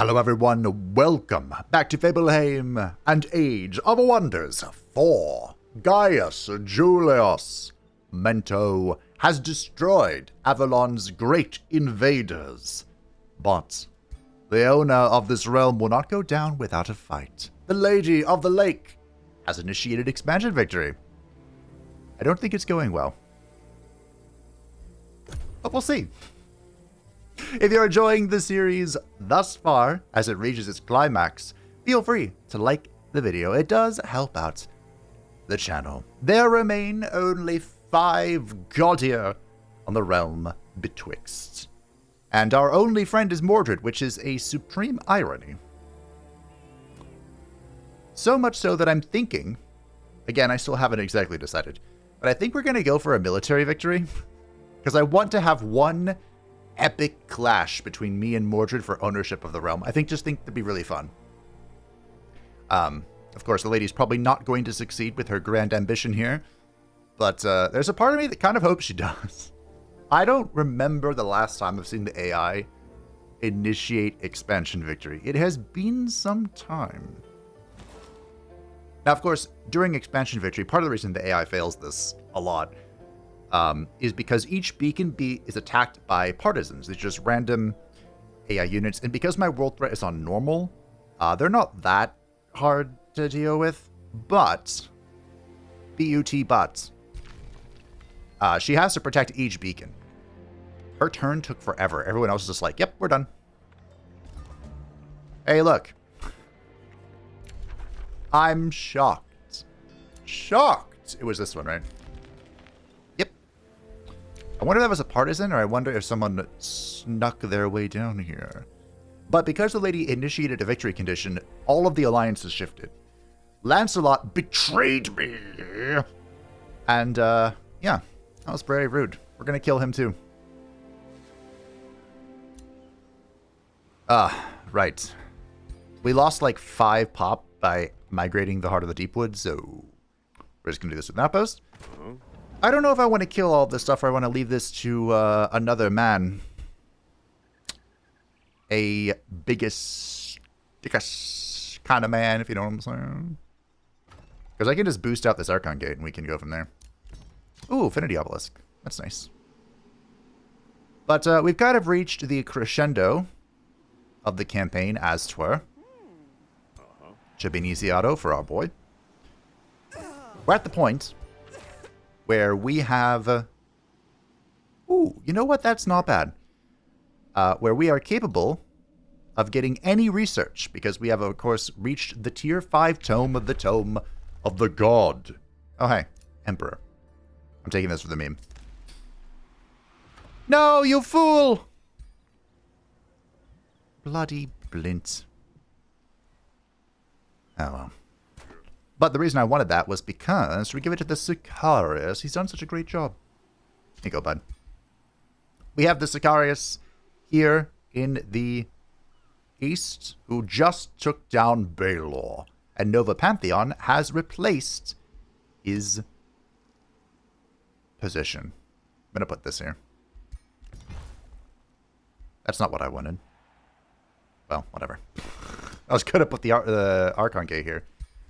Hello everyone, welcome back to Fableheim and Age of Wonders 4. Gaius, Julius, Mento has destroyed Avalon's great invaders. But the owner of this realm will not go down without a fight. The Lady of the Lake has initiated expansion victory. I don't think it's going well, but we'll see. If you're enjoying the series thus far, as it reaches its climax, feel free to like the video. It does help out the channel. There remain only 5 Gaudier on the realm betwixt. And our only friend is Mordred, which is a supreme irony. So much so that I'm thinking, again, I still haven't exactly decided, but I think we're going to go for a military victory. Because I want to have one epic clash between me and Mordred for ownership of the realm. I think that'd be really fun. Of course, the lady's probably not going to succeed with her grand ambition here, but there's a part of me that kind of hopes she does. I don't remember the last time I've seen the AI initiate expansion victory. It has been some time. Now, of course, during expansion victory, part of the reason the AI fails this a lot is because each beacon is attacked by partisans. It's just random AI units. And because my world threat is on normal, they're not that hard to deal with. But, but, she has to protect each beacon. Her turn took forever. Everyone else is just like, yep, we're done. Hey, look. I'm shocked. Shocked. It was this one, right? I wonder if that was a partisan, or I wonder if someone snuck their way down here. But because the lady initiated a victory condition, all of the alliances shifted. Lancelot betrayed me! And, yeah, that was very rude. We're gonna kill him too. Right. We lost like 5 pop by migrating the Heart of the Deepwood, so we're just gonna do this with an outpost. I don't know if I want to kill all this stuff or I want to leave this to another man. A biggest kind of man, if you know what I'm saying. Because I can just boost out this Archon gate and we can go from there. Ooh, Affinity Obelisk. That's nice. But we've kind of reached the crescendo of the campaign, as 'twere. Chabinisiato for our boy. We're at the point where we have, ooh, you know what? That's not bad. Where we are capable of getting any research, because we have, of course, reached the tier 5 tome of the God. Oh, hey, Emperor. I'm taking this for the meme. No, you fool! Bloody Blint. Oh, well. But the reason I wanted that was because we give it to the Sicarius. He's done such a great job. Here you go, bud. We have the Sicarius here in the east, who just took down Baelor. And Nova Pantheon has replaced his position. I'm going to put this here. That's not what I wanted. Well, whatever. I was going to put the Archon Gate here.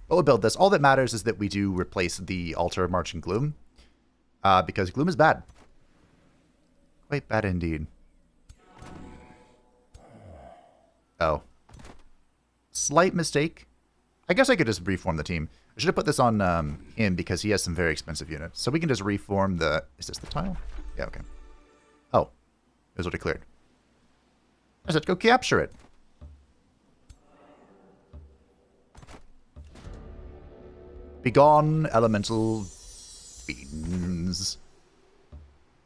But we'll build this. All that matters is that we do replace the Altar of Marching Gloom. Because Gloom is bad. Quite bad indeed. Oh. Slight mistake. I guess I could just reform the team. I should have put this on him because he has some very expensive units. So we can just reform the... Is this the tile? Yeah, okay. Oh. It was already cleared. I said go capture it. Begone, elemental fiends.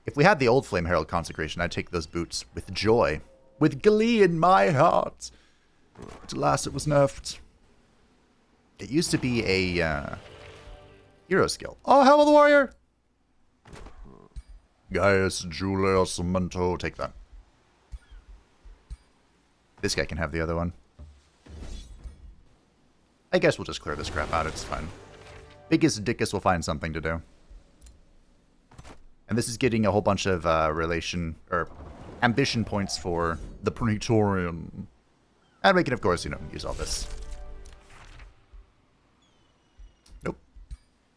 If we had the old Flame Herald consecration, I'd take those boots with joy. With glee in my heart. But alas, it was nerfed. It used to be a hero skill. Oh, Hell of the Warrior! Gaius, Julius, Mento, take that. This guy can have the other one. I guess we'll just clear this crap out, it's fine. Biggest Dickus will find something to do. And this is getting a whole bunch of ambition points for the Praetorian. And we can, of course, use all this. Nope.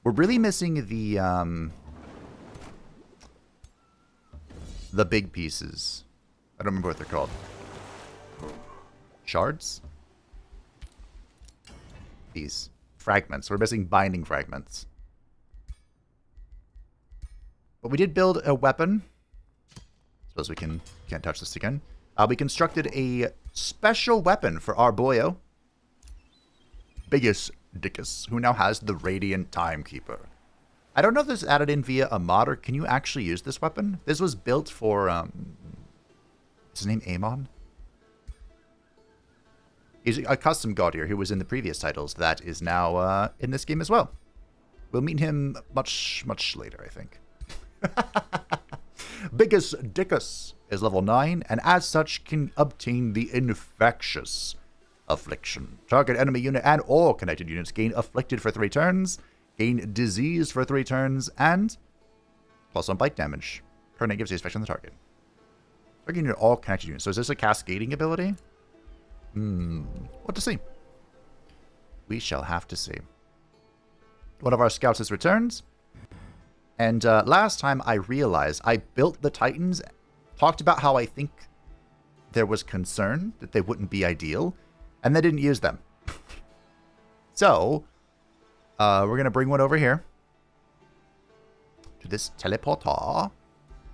We're really missing the big pieces. I don't remember what they're called. Shards? These. Fragments. We're missing binding fragments. But we did build a weapon. Suppose we can't touch this again. We constructed a special weapon for our boyo. Biggest Dickus, who now has the Radiant Timekeeper. I don't know if this is added in via a mod, or can you actually use this weapon? This was built for, is his name Amon? He's a custom god here who was in the previous titles that is now in this game as well. We'll meet him much, much later, I think. Biggest Dickus is level 9, and as such can obtain the Infectious Affliction. Target enemy unit and all connected units gain Afflicted for 3 turns, gain Disease for 3 turns, and +1 bite damage. Permanent gives the effect on the target. Target unit all connected units. So is this a cascading ability? What to see? We shall have to see. One of our scouts has returned. And last time I realized I built the Titans, talked about how I think there was concern that they wouldn't be ideal, and they didn't use them. So, we're going to bring one over here to this teleporter.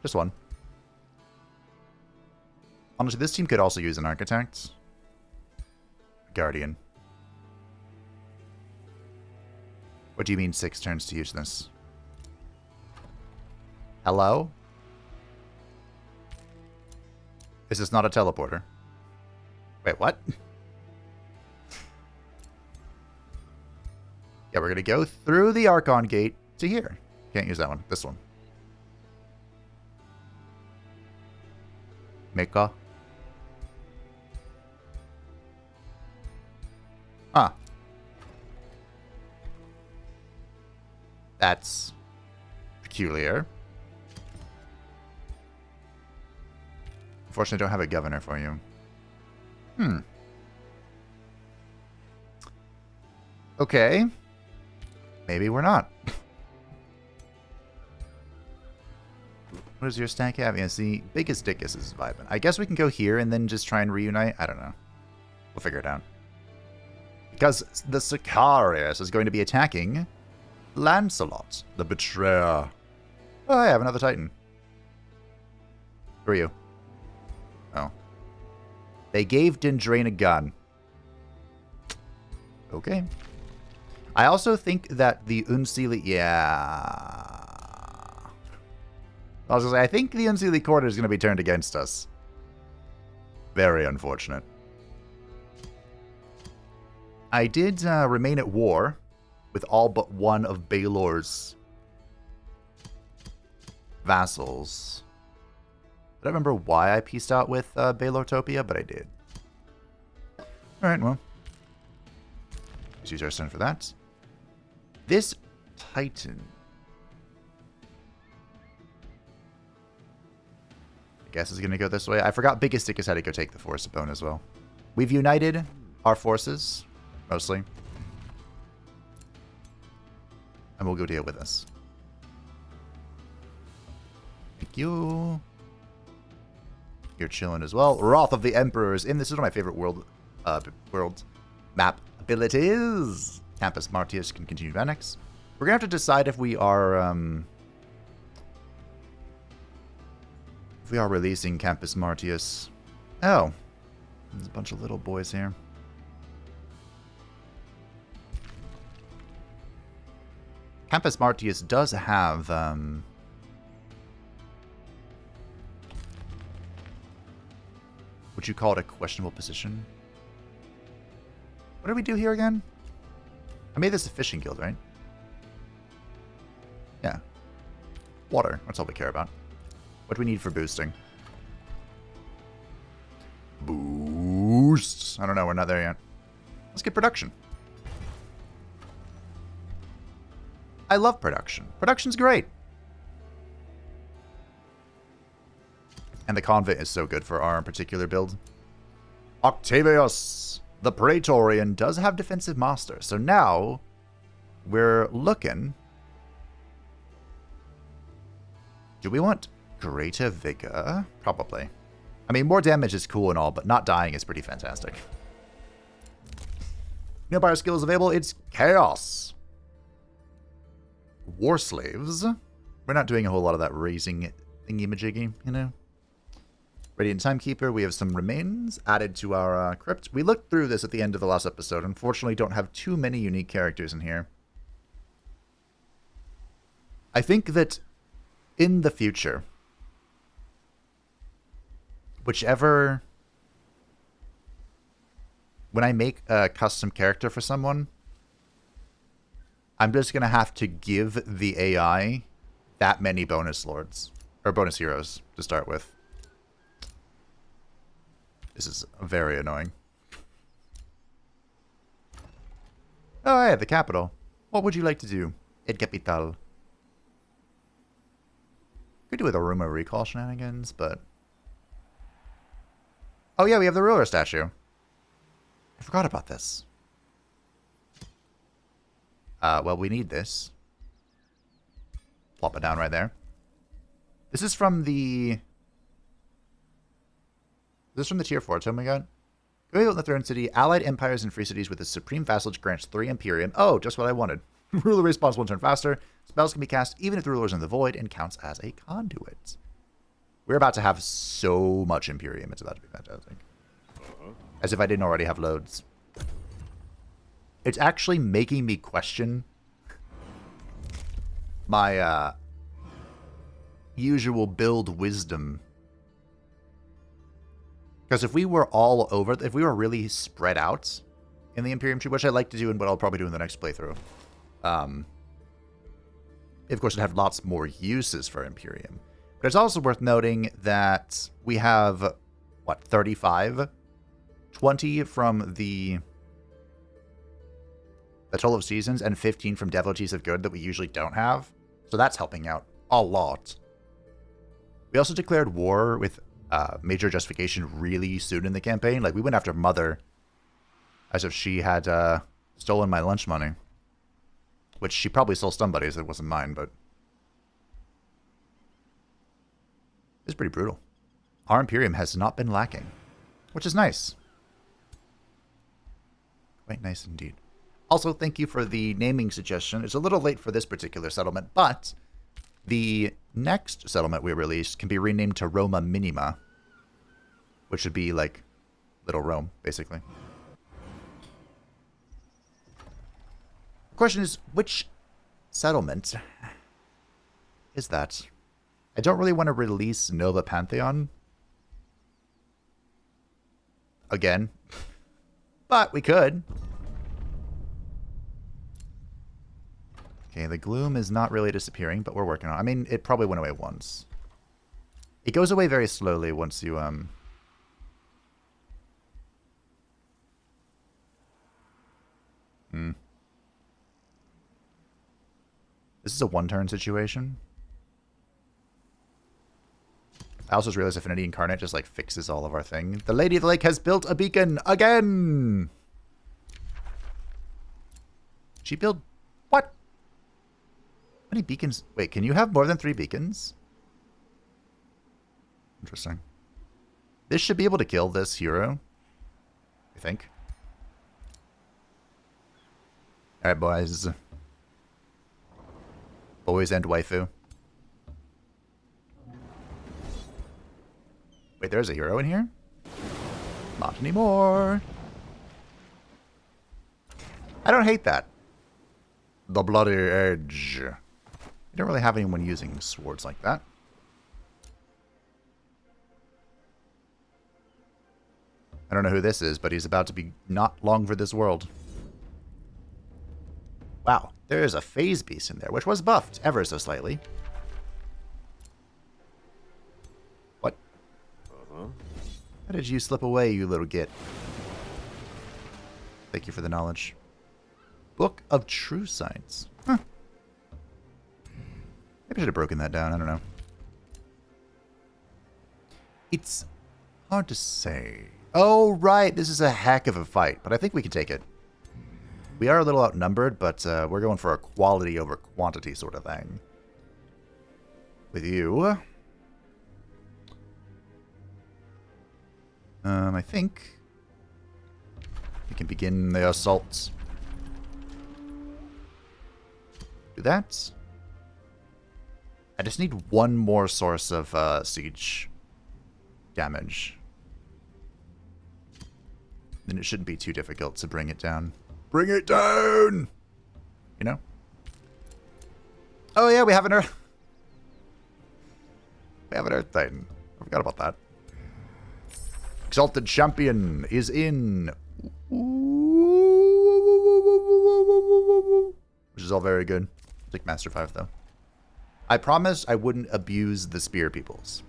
Just one. Honestly, this team could also use an Architect. Guardian. What do you mean 6 turns to use this? Hello? This is not a teleporter. Wait, what? Yeah, we're going to go through the Archon gate to here. Can't use that one. This one. Mecha. Ah. That's peculiar. Unfortunately, I don't have a governor for you. Okay. Maybe we're not. What does your stack have? Yeah, see, biggest Dickus is vibing. I guess we can go here and then just try and reunite. I don't know. We'll figure it out. Because the Sicarius is going to be attacking Lancelot, the Betrayer. Oh, I have another Titan. Who are you? Oh. They gave Dindrain a gun. Okay. I also think that the Unseelie... Yeah. I was going to say, I think the Unseelie Quarter is going to be turned against us. Very unfortunate. I did remain at war with all but one of Baelor's vassals. I don't remember why I pieced out with Baelortopia, but I did. Alright, well. Let's use our stun for that. This Titan. I guess is going to go this way. I forgot Biggest Dickus had to go take the Force of Bone as well. We've united our forces, mostly. And we'll go deal with this. Thank you. You're chilling as well. Wrath of the Emperors. This is one of my favorite world map abilities. Campus Martius can continue to annex. We're going to have to decide if we are releasing Campus Martius. Oh. There's a bunch of little boys here. Campus Martius does have would you call it a questionable position? What did we do here again? I made this a fishing guild, right? Yeah. Water. That's all we care about. What do we need for boosting? Boosts. I don't know. We're not there yet. Let's get production. I love production. Production's great. And the convent is so good for our particular build. Octavius, the Praetorian, does have Defensive Master. So now we're looking. Do we want Greater Vigor? Probably. I mean, more damage is cool and all, but not dying is pretty fantastic. No bio skills available. It's Chaos. War Slaves. We're not doing a whole lot of that raising thingy-majiggy, you know? Radiant Timekeeper. We have some remains added to our crypt. We looked through this at the end of the last episode. Unfortunately, don't have too many unique characters in here. I think that in the future, when I make a custom character for someone, I'm just going to have to give the AI that many bonus lords, or bonus heroes to start with. This is very annoying. Oh, hey, the capital. What would you like to do? El Capital. Could do with a rumor recall shenanigans, but... Oh yeah, we have the ruler statue. I forgot about this. Well, we need this. Plop it down right there. This is from the... This is from the tier 4 tome we got. Going out in the Throne City, allied empires and free cities with a supreme vassalage grants 3 Imperium. Oh, just what I wanted. Ruler respawns 1 turn faster. Spells can be cast even if the ruler's in the void and counts as a conduit. We're about to have so much Imperium. It's about to be fantastic. As if I didn't already have loads. It's actually making me question my usual build wisdom. Because if we were all over, if we were really spread out in the Imperium tree, which I like to do and what I'll probably do in the next playthrough, of course, it had lots more uses for Imperium. But it's also worth noting that we have, what, 35? 20 from the Toll of Seasons and 15 from Devotees of Good that we usually don't have. So that's helping out a lot. We also declared war with major justification really soon in the campaign. Like, we went after Mother as if she had stolen my lunch money. Which she probably stole somebody's. It wasn't mine, but... It's pretty brutal. Our Imperium has not been lacking. Which is nice. Quite nice indeed. Also, thank you for the naming suggestion. It's a little late for this particular settlement, but the next settlement we released can be renamed to Roma Minima, which would be like Little Rome, basically. The question is, which settlement is that? I don't really want to release Nova Pantheon again, but we could. Okay, the gloom is not really disappearing, but we're working on it. I mean, it probably went away once. It goes away very slowly once you, This is a one-turn situation. I also just realized Affinity Incarnate just, like, fixes all of our thing. The Lady of the Lake has built a beacon again! She built... What? How many beacons? Wait, can you have more than 3 beacons? Interesting. This should be able to kill this hero, I think. Alright, boys. Boys and waifu. Wait, there's a hero in here? Not anymore. I don't hate that. The Bloody Edge. I don't really have anyone using swords like that. I don't know who this is, but he's about to be not long for this world. Wow, there is a phase beast in there, which was buffed ever so slightly. What? How did you slip away, you little git? Thank you for the knowledge. Book of True Signs. Huh. Maybe I should have broken that down. I don't know. It's hard to say. Oh, right. This is a heck of a fight, but I think we can take it. We are a little outnumbered, but we're going for a quality over quantity sort of thing. With you. I think we can begin the assaults. Do that. I just need one more source of siege damage. Then it shouldn't be too difficult to bring it down. Bring it down! You know? Oh yeah, we have an Earth... We have an Earth Titan. I forgot about that. Exalted Champion is in. Which is all very good. Take Master 5 though. I promised I wouldn't abuse the spear peoples.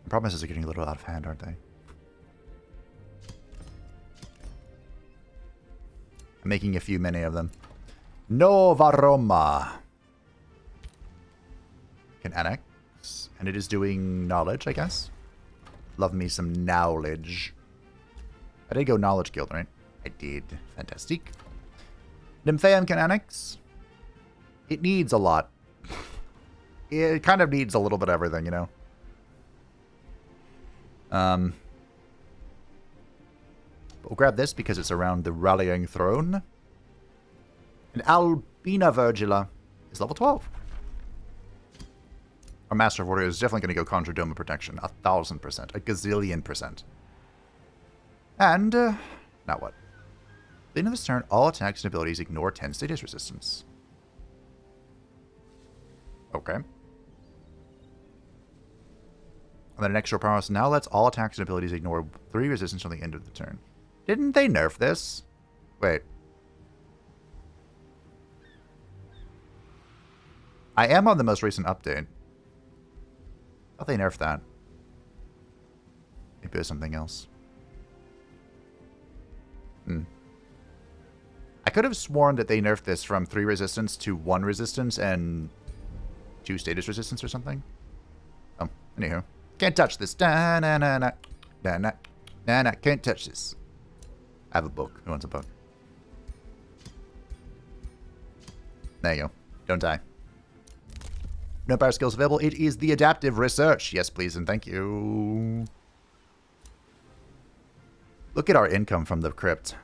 The promises are getting a little out of hand, aren't they? I'm making a few many of them. Nova Roma can annex, and it is doing knowledge, I guess. Love me some knowledge. I did go knowledge guild, right? I did. Fantastic. Nymphaeum can annex. It needs a lot. It kind of needs a little bit of everything, you know? We'll grab this because it's around the Rallying Throne. And Albina Virgila is level 12. Our Master of Warrior is definitely going to go conjure Dome of Protection. 1,000%. A gazillion percent. And, now what? At the end of this turn, all attacks and abilities ignore 10 status resistance. Okay. And then an extra promise now lets all attacks and abilities ignore 3 resistance until the end of the turn. Didn't they nerf this? Wait. I am on the most recent update. I thought they nerfed that. Maybe it was something else. I could have sworn that they nerfed this from 3 resistance to 1 resistance and 2 status resistance or something. Oh, anywho. Can't touch this. Da-na-na-na. Da-na. Na-na. Can't touch this. I have a book. Who wants a book? There you go. Don't die. No power skills available. It is the adaptive research. Yes, please, and thank you. Look at our income from the crypt.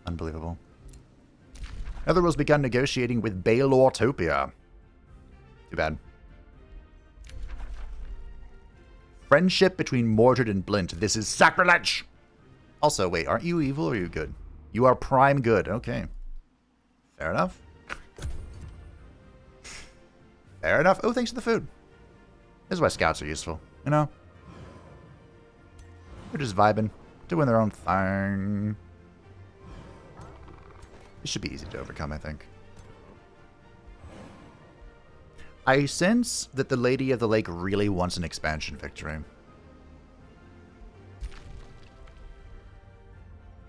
Unbelievable. Netherworld's begun negotiating with Baelortopia. Too bad. Friendship between Mordred and Blint. This is sacrilege! Also, wait, aren't you evil or are you good? You are prime good. Okay. Fair enough. Fair enough. Oh, thanks for the food. This is why scouts are useful, you know? They're just vibing, doing their own thing. This should be easy to overcome, I think. I sense that the Lady of the Lake really wants an expansion victory.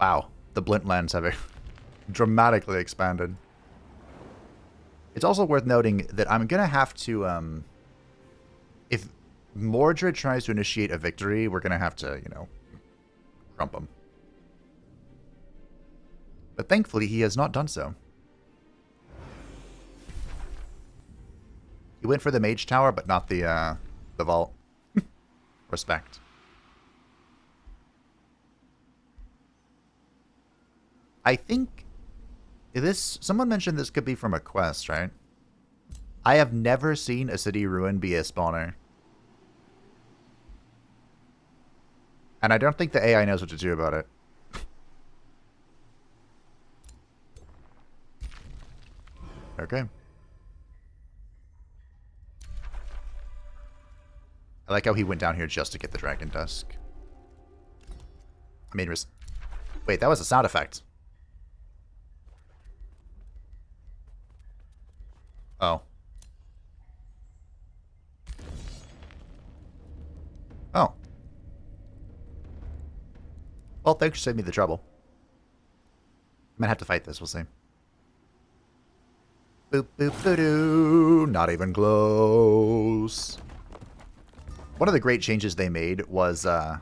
Wow, the Blint lands have dramatically expanded. It's also worth noting that I'm going to have to, if Mordred tries to initiate a victory, we're going to have to, you know, crump him. But thankfully, he has not done so. He went for the Mage Tower, but not the vault. Respect. I think this... Someone mentioned this could be from a quest, right? I have never seen a city ruin be a spawner. And I don't think the AI knows what to do about it. Okay. I like how he went down here just to get the Dragon Dusk. I mean, wait, that was a sound effect. Oh. Oh. Well, thanks for saving me the trouble. I might have to fight this, we'll see. Boop, boop, boop-doo. Not even close. One of the great changes they made was the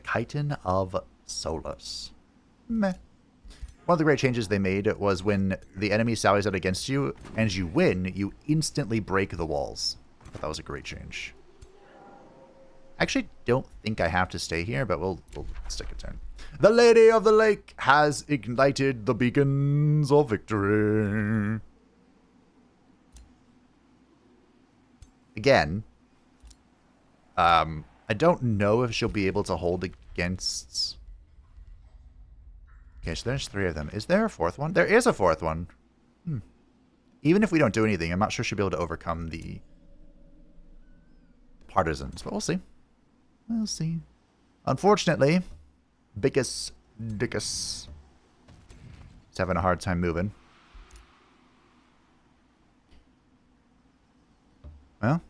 Chitin of Solus. Meh. One of the great changes they made was when the enemy sallies out against you and you win, you instantly break the walls. I thought that was a great change. I actually don't think I have to stay here, but we'll stick a turn. The Lady of the Lake has ignited the beacons of victory. Again, I don't know if she'll be able to hold against... Okay, so there's 3 of them. Is there a 4th one? There is a 4th one. Even if we don't do anything, I'm not sure she'll be able to overcome the partisans, but we'll see. We'll see. Unfortunately, Dickus is having a hard time moving. Well.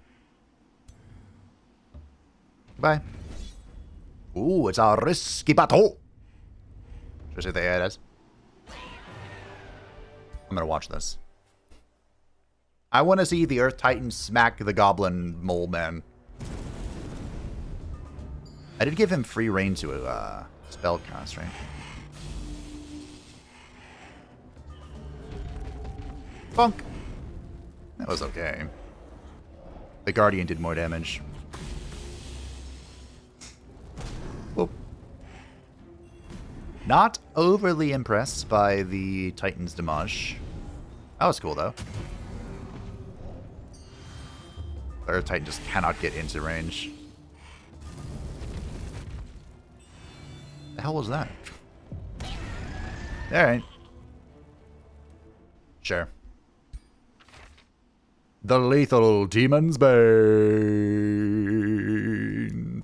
Goodbye. Ooh, it's a risky battle. Just what it is. I'm gonna watch this. I want to see the Earth Titan smack the Goblin Mole Man. I did give him free reign to a spell cast, right? Funk. That was okay. The Guardian did more damage. Whoop. Not overly impressed by the Titan's damage. That was cool, though. The Earth Titan just cannot get into range. The hell was that? Alright. Sure. The Lethal Demon's Bane.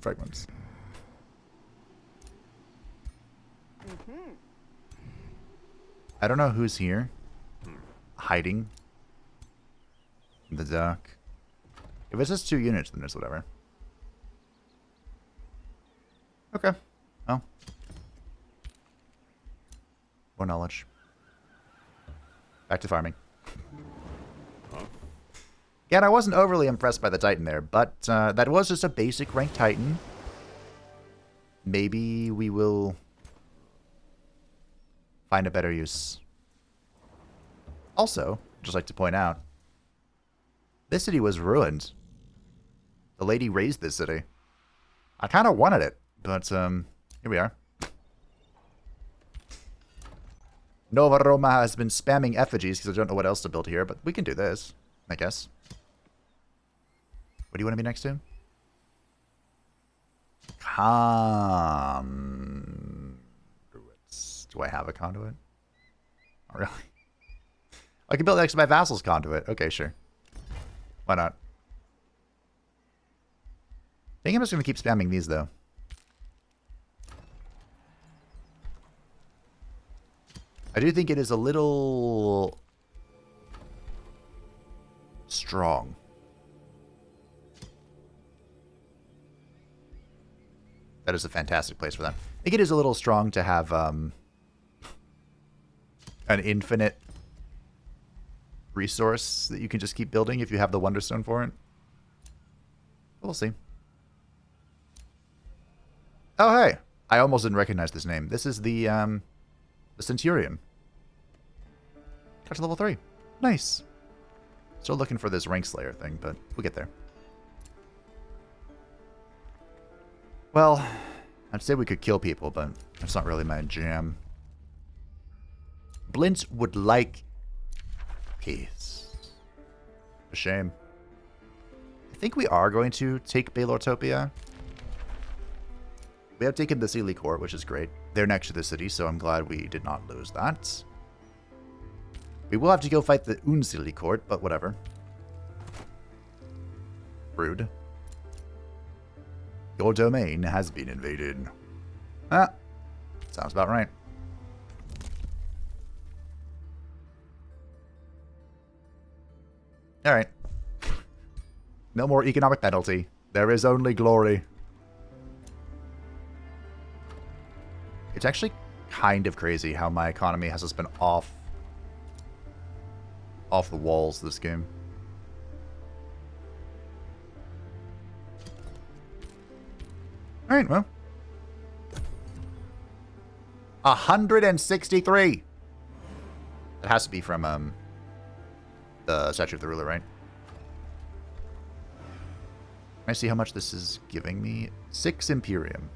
Fragments. I don't know who's here. Hiding. In the dark. If it's just 2 units, then it's whatever. Okay. Oh. More knowledge. Back to farming. Yeah, and I wasn't overly impressed by the Titan there, but that was just a basic rank Titan. Maybe we will find a better use. Also, I'd just like to point out, this city was ruined. The lady raised this city. I kind of wanted it, but here we are. Nova Roma has been spamming effigies because I don't know what else to build here, but we can do this, I guess. What do you want to be next to? Conduits. Do I have a conduit? Not really. I can build next to my vassal's conduit. Okay, sure. Why not? I think I'm just going to keep spamming these, though. I do think it is a little strong. That is a fantastic place for that. I think it is a little strong to have an infinite resource that you can just keep building if you have the Wonderstone for it. We'll see. Oh, hey. I almost didn't recognize this name. This is the Centurion. Got to level 3. Nice. Still looking for this Rank Slayer thing, but we'll get there. Well, I'd say we could kill people, but that's not really my jam. Blint would like peace. A shame. I think we are going to take Baylortopia. We have taken the Sealy Court, which is great. They're next to the city, so I'm glad we did not lose that. We will have to go fight the Unsealy Court, but whatever. Rude. Your domain has been invaded. Ah, sounds about right. Alright. No more economic penalty. There is only glory. It's actually kind of crazy how my economy has just been off off the walls this game. Alright, well. 163! It has to be from, the Statue of the Ruler, right? Can I see how much this is giving me? 6 Imperium.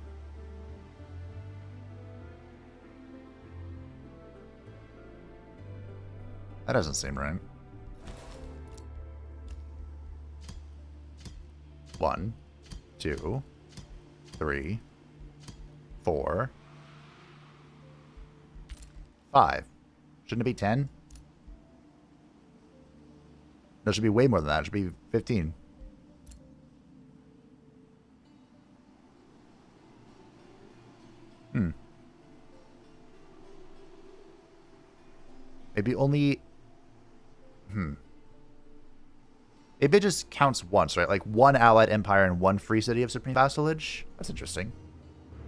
That doesn't seem right. 1, 2, 3, 4, 5. Shouldn't it be 10? No, it should be way more than that. It should be 15. Maybe only... Maybe it just counts once, right? Like 1 allied empire and 1 free city of supreme vassalage? That's interesting.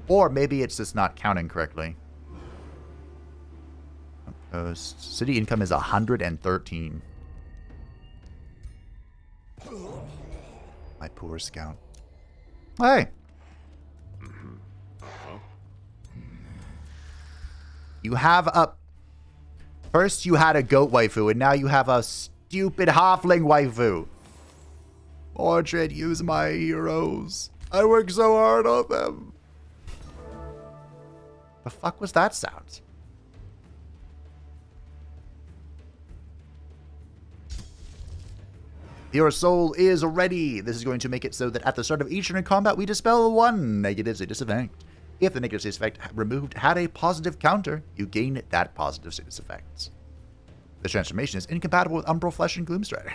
Or maybe it's just not counting correctly. City income is 113. My poor scout. Hey! You have a... First you had a goat waifu, and now you have a stupid halfling waifu. Mordred, use my heroes. I work so hard on them. The fuck was that sound? Your soul is ready. This is going to make it so that at the start of each turn in combat, we dispel 1 negative status effect. If the negative status effect removed had a positive counter, you gain that positive status effect. The transformation is incompatible with Umbral Flesh and Gloomstrider.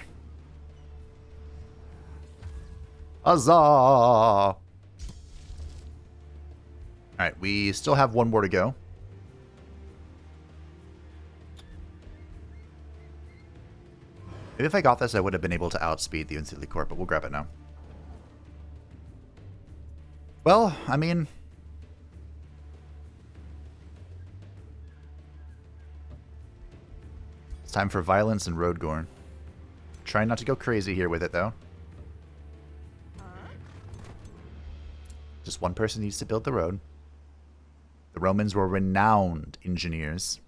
Huzzah! Alright, we still have 1 more to go. Maybe if I got this, I would have been able to outspeed the Unseelie Court, but we'll grab it now. Well, I mean... It's time for violence and road gore. Try not to go crazy here with it, though. Just one person needs to build the road. The Romans were renowned engineers.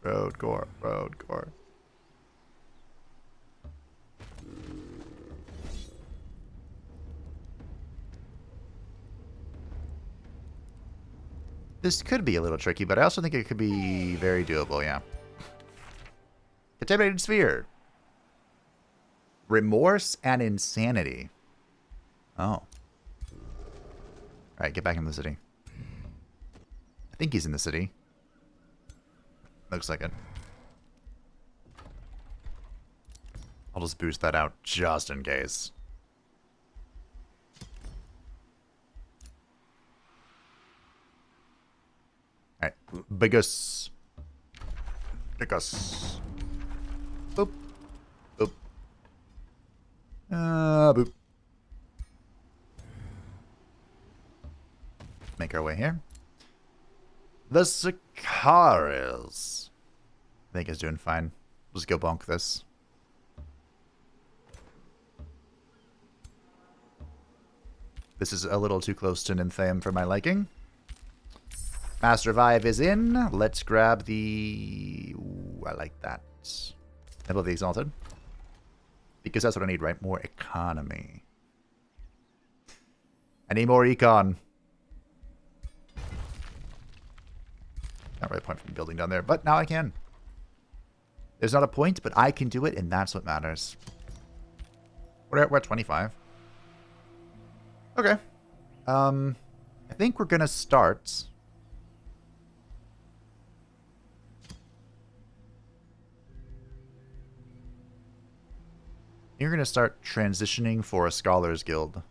Road gore, road gore. This could be a little tricky, but I also think it could be very doable, yeah. Contaminated Sphere. Remorse and Insanity. Oh. Alright, get back in the city. I think he's in the city. Looks like it. I'll just boost that out just in case. Alright. Bigus. Bigus. Boop. Boop. Boop. Make our way here. The Sicaris. I think he's doing fine. Let's go bonk this. This is a little too close to Nymphaeum for my liking. Master Revive is in. Let's grab the... Ooh, I like that. Temple of the Exalted. Because that's what I need, right? More economy. I need more econ. Not really a point from building down there, but now I can. There's not a point, but I can do it, and that's what matters. We're at 25. Okay. I think we're gonna start. You're gonna start transitioning for a Scholars Guild.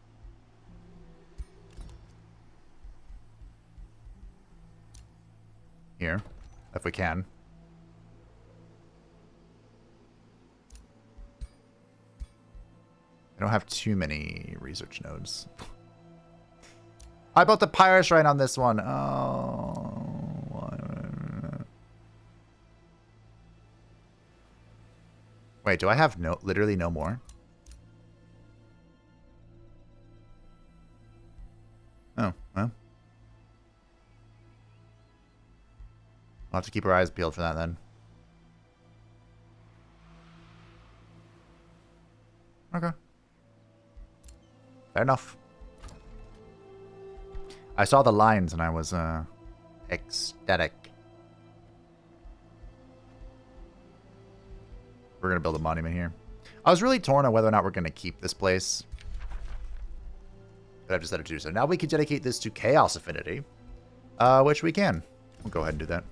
Here, if we can. I don't have too many research nodes. I built the Pyrus Shrine on this one. Oh, why? Wait, do I have literally no more? Oh, well. We'll have to keep our eyes peeled for that then. Okay. Fair enough. I saw the lines and I was ecstatic. We're going to build a monument here. I was really torn on whether or not we're going to keep this place. But I've decided to do so. Now we can dedicate this to Chaos Affinity. Which we can. We'll go ahead and do that.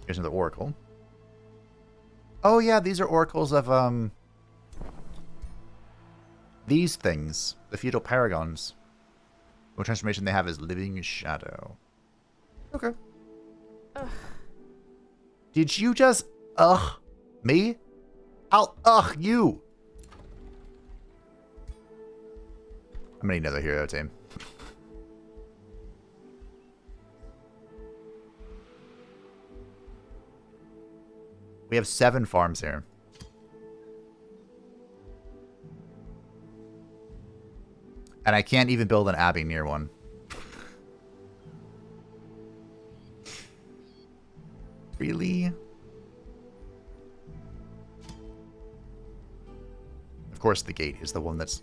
Here's another Oracle. Oh yeah, these are Oracles of these things. The Feudal Paragons. What transformation they have is Living Shadow. Okay. Ugh. Did you just me? I'll you. I'm gonna need another hero team. We have 7 farms here. And I can't even build an abbey near one. Really? Of course the gate is the one that's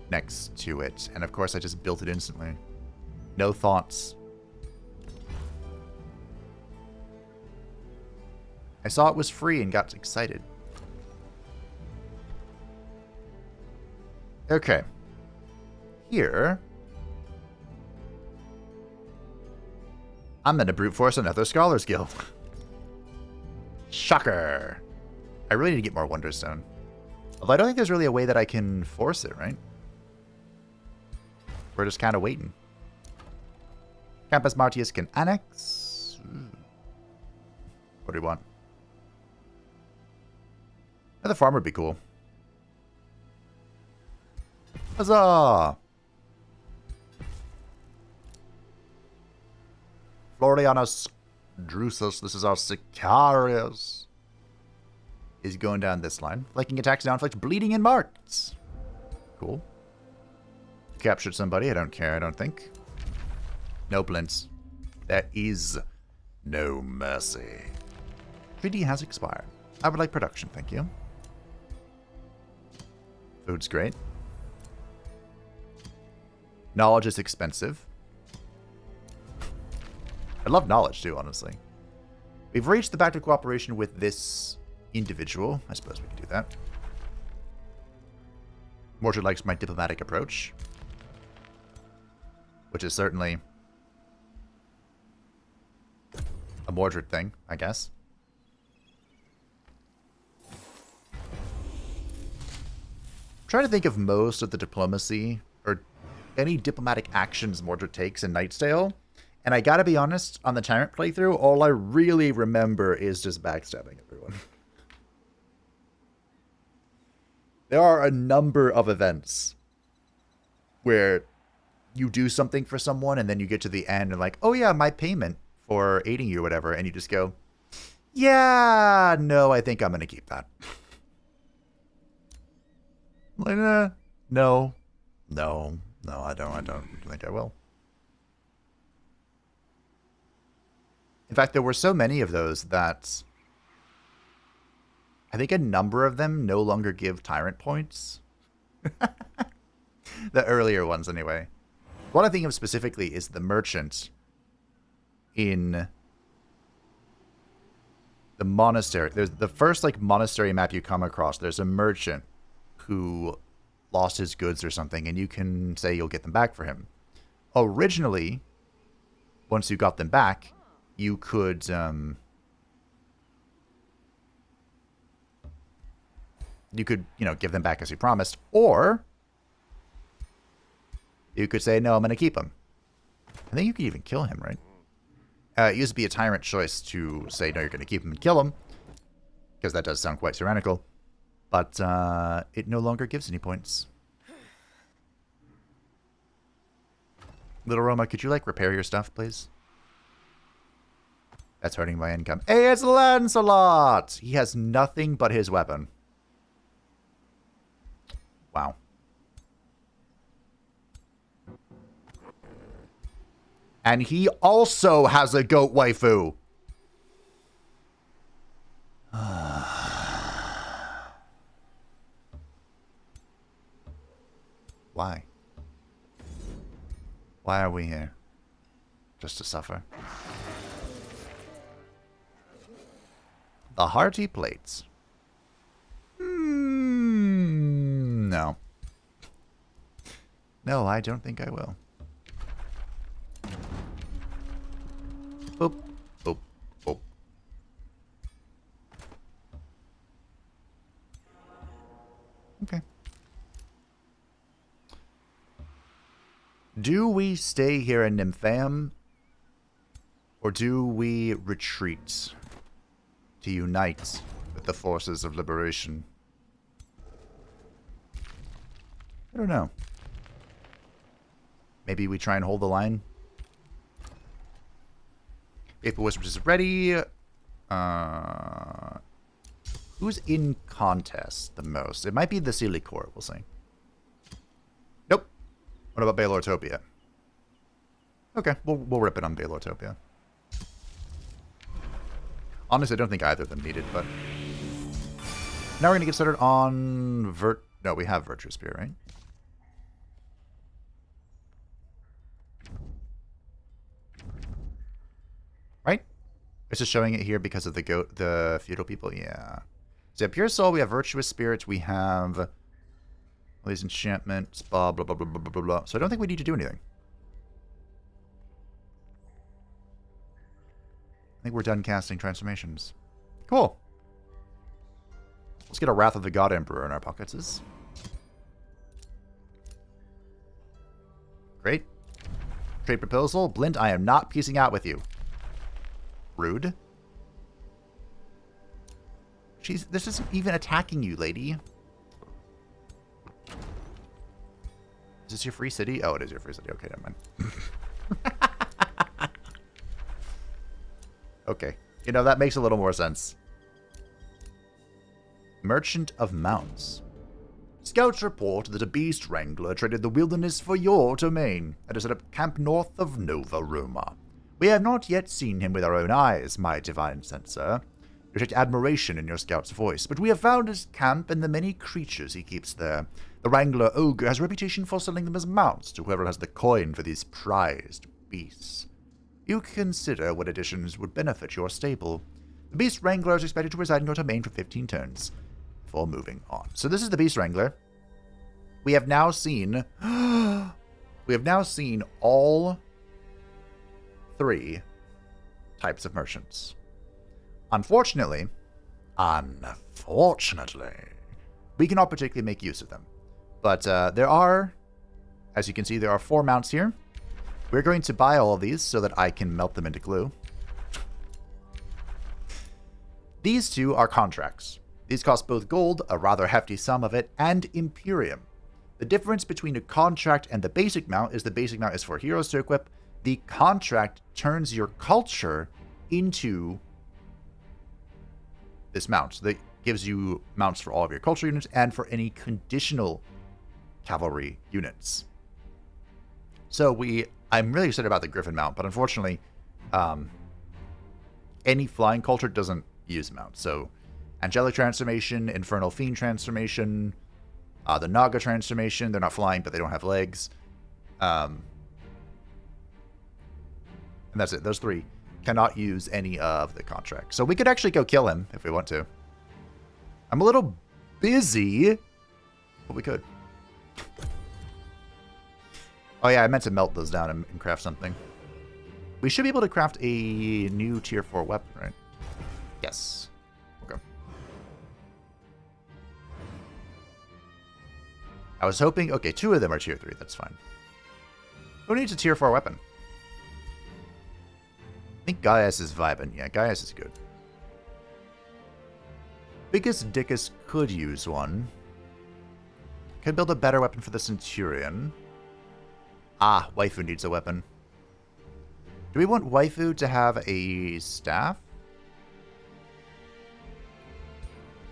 next to it. And of course I just built it instantly. No thoughts. I saw it was free and got excited. Okay. Here, I'm going to brute force another Scholars Guild. Shocker. I really need to get more Wondrous Stone. Although I don't think there's really a way that I can force it, right? We're just kind of waiting. Campus Martius can annex. What do we want? Another farm would be cool. Huzzah! Florianus Drusus, this is our Sicarius, is going down this line. Flanking attacks now inflict bleeding and marks. Cool. Captured somebody, I don't care, I don't think. No Blints. There is no mercy. Treaty has expired. I would like production, thank you. Food's great. Knowledge is expensive. I love knowledge too, honestly. We've reached the pact of cooperation with this individual. I suppose we can do that. Mordred likes my diplomatic approach. Which is certainly a Mordred thing, I guess. I'm trying to think of most of the diplomacy or any diplomatic actions Mordred takes in Nightstale. And I gotta be honest, on the Tyrant playthrough, all I really remember is just backstabbing everyone. There are a number of events where you do something for someone and then you get to the end and like, oh yeah, my payment for aiding you or whatever. And you just go, yeah, no, I think I'm going to keep that. Like, no, I don't think I will. In fact, there were so many of those that I think a number of them no longer give Tyrant points. The earlier ones, anyway. What I think of specifically is the merchant in the monastery. There's the first like monastery map you come across. There's a merchant who lost his goods or something, and you can say you'll get them back for him. Originally, once you got them back, you could give them back as you promised, or you could say, no, I'm going to keep him. I think you could even kill him, right? It used to be a tyrant choice to say, no, you're going to keep him and kill him, because that does sound quite tyrannical, but it no longer gives any points. Little Roma, could you, like, repair your stuff, please? That's hurting my income. Hey, it's Lancelot! He has nothing but his weapon. Wow. And he also has a goat waifu. Why? Why are we here? Just to suffer? The hearty plates. No. No, I don't think I will. Boop, boop, boop. Okay. Do we stay here in Nymphaeum? Or do we retreat to unite with the forces of liberation? I don't know. Maybe we try and hold the line. April Whispers is ready. Who's in contest the most? It might be the Sealy Corps. We'll see. Nope. What about Baylortopia? Okay, we'll rip it on Baylortopia. Honestly, I don't think either of them needed, but... Now we're going to get started on... No, we have Virtue Spear, right? Right? It's just showing it here because of the feudal people? Yeah. So, yeah, Pure Soul, we have Virtuous Spirit, we have... all these enchantments, blah, blah, blah, blah, blah, blah, blah. So I don't think we need to do anything. I think we're done casting transformations. Cool. Let's get a Wrath of the God Emperor in our pockets. Great. Trade proposal. Blint, I am not piecing out with you. Rude. This isn't even attacking you, lady. Is this your free city? Oh, it is your free city. Okay, never mind. Okay. You know, that makes a little more sense. Merchant of Mounts. Scouts report that a beast wrangler traded the wilderness for your domain and has set up camp north of Nova Roma. We have not yet seen him with our own eyes, my divine censor. You take admiration in your scout's voice, but we have found his camp and the many creatures he keeps there. The wrangler ogre has a reputation for selling them as mounts to whoever has the coin for these prized beasts. You consider what additions would benefit your stable. The Beast Wrangler is expected to reside in your domain for 15 turns before moving on. So this is the Beast Wrangler. We have now seen... all 3 types of merchants. Unfortunately, we cannot particularly make use of them. But there are, as you can see, there are 4 mounts here. We're going to buy all of these so that I can melt them into glue. These 2 are contracts. These cost both gold, a rather hefty sum of it, and Imperium. The difference between a contract and the basic mount is the basic mount is for heroes to equip. The contract turns your culture into this mount. So that gives you mounts for all of your culture units and for any conditional cavalry units. So I'm really excited about the Griffin mount, but unfortunately, any flying culture doesn't use mounts. So, Angelic Transformation, Infernal Fiend Transformation, the Naga Transformation, they're not flying, but they don't have legs. And that's it. Those 3 cannot use any of the contracts. So we could actually go kill him if we want to. I'm a little busy, but we could. Oh yeah, I meant to melt those down and craft something. We should be able to craft a new tier 4 weapon, right? Yes. Okay. I was hoping... Okay, 2 of them are tier 3. That's fine. Who needs a tier 4 weapon? I think Gaius is vibing. Yeah, Gaius is good. Biggest Dickus could use one. Could build a better weapon for the Centurion. Ah, waifu needs a weapon. Do we want waifu to have a staff?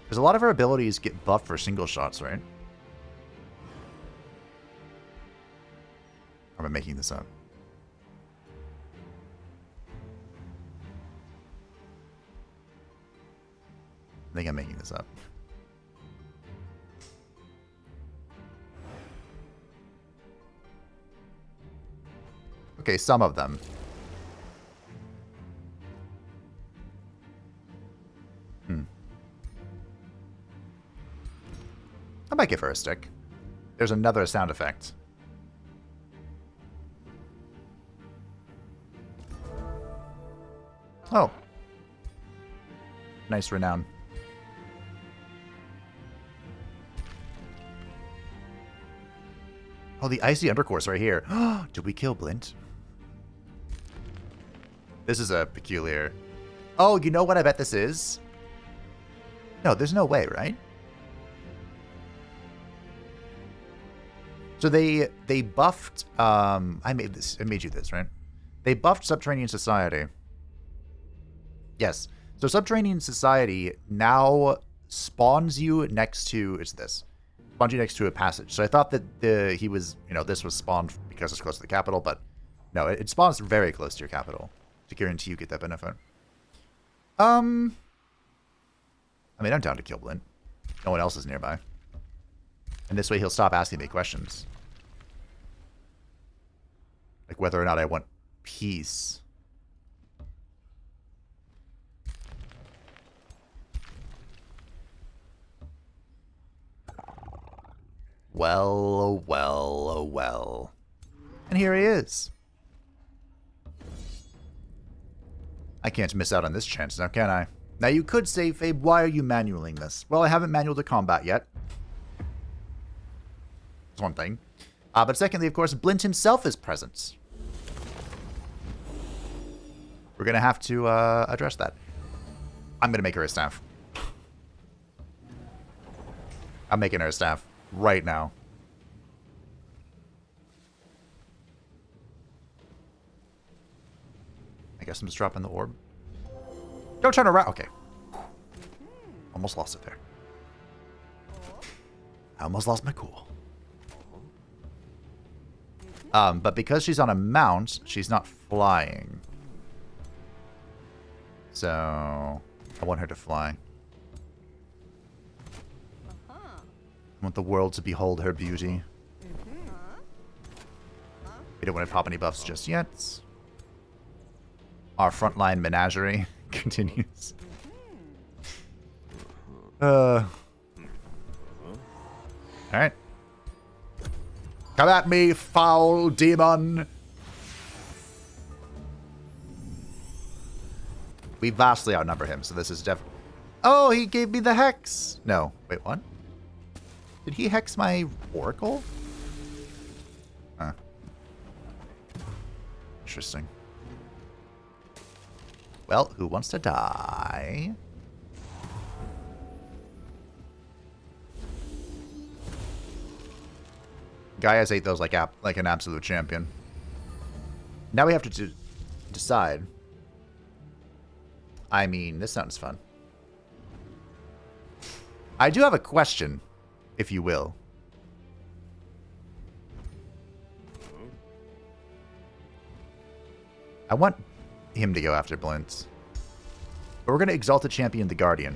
Because a lot of her abilities get buffed for single shots, right? Or am I making this up? I think I'm making this up. Okay, some of them. I might give her a stick. There's another sound effect. Oh. Nice renown. Oh, the icy undercourse right here. Did we kill Blint? This is a peculiar... Oh, you know what I bet this is? No, there's no way, right? So they buffed... I made you this, right? They buffed Subterranean Society. Yes. So Subterranean Society now spawns you next to... It's this. Spawns you next to a passage. So I thought that he was... this was spawned because it's close to the capital, but... No, it spawns very close to your capital to guarantee you get that benefit. I mean, I'm down to kill Blint. No one else is nearby. And this way he'll stop asking me questions. Like whether or not I want peace. Well, oh well, oh well. And here he is. I can't miss out on this chance now, can I? Now you could say, Fabe, why are you manualing this? Well, I haven't manualed the combat yet. That's one thing. But secondly, of course, Blint himself is present. We're going to have to address that. I'm going to make her a staff. I'm making her a staff right now. I guess I'm just dropping the orb. Don't turn around. Okay. Almost lost it there. I almost lost my cool. But because she's on a mount, she's not flying. So I want her to fly. I want the world to behold her beauty. We don't want to pop any buffs just yet. Our frontline menagerie continues. Alright. Come at me, foul demon! We vastly outnumber him, so this is definitely... Oh, he gave me the hex! No. Wait, what? Did he hex my oracle? Huh. Interesting. Well, who wants to die? Gaius ate those like an absolute champion. Now we have to decide. I mean, this sounds fun. I do have a question, if you will. I want him to go after Blint. But we're going to exalt the champion, the Guardian.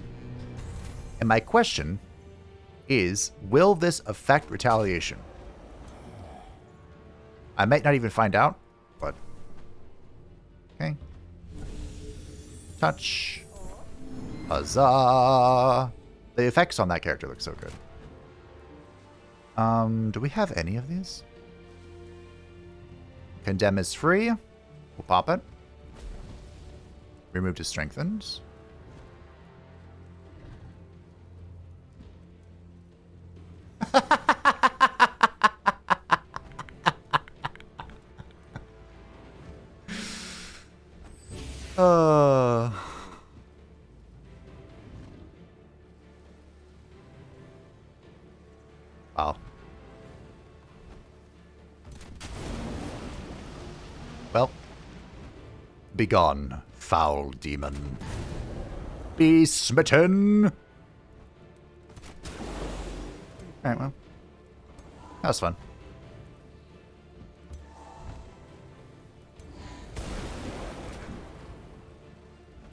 And my question is, will this affect retaliation? I might not even find out, but... Okay. Touch. Huzzah! The effects on that character look so good. Do we have any of these? Condemn is free. We'll pop it. Removed is strengthened. Wow. Well, Begone, foul demon. Be smitten! Alright, well. That was fun.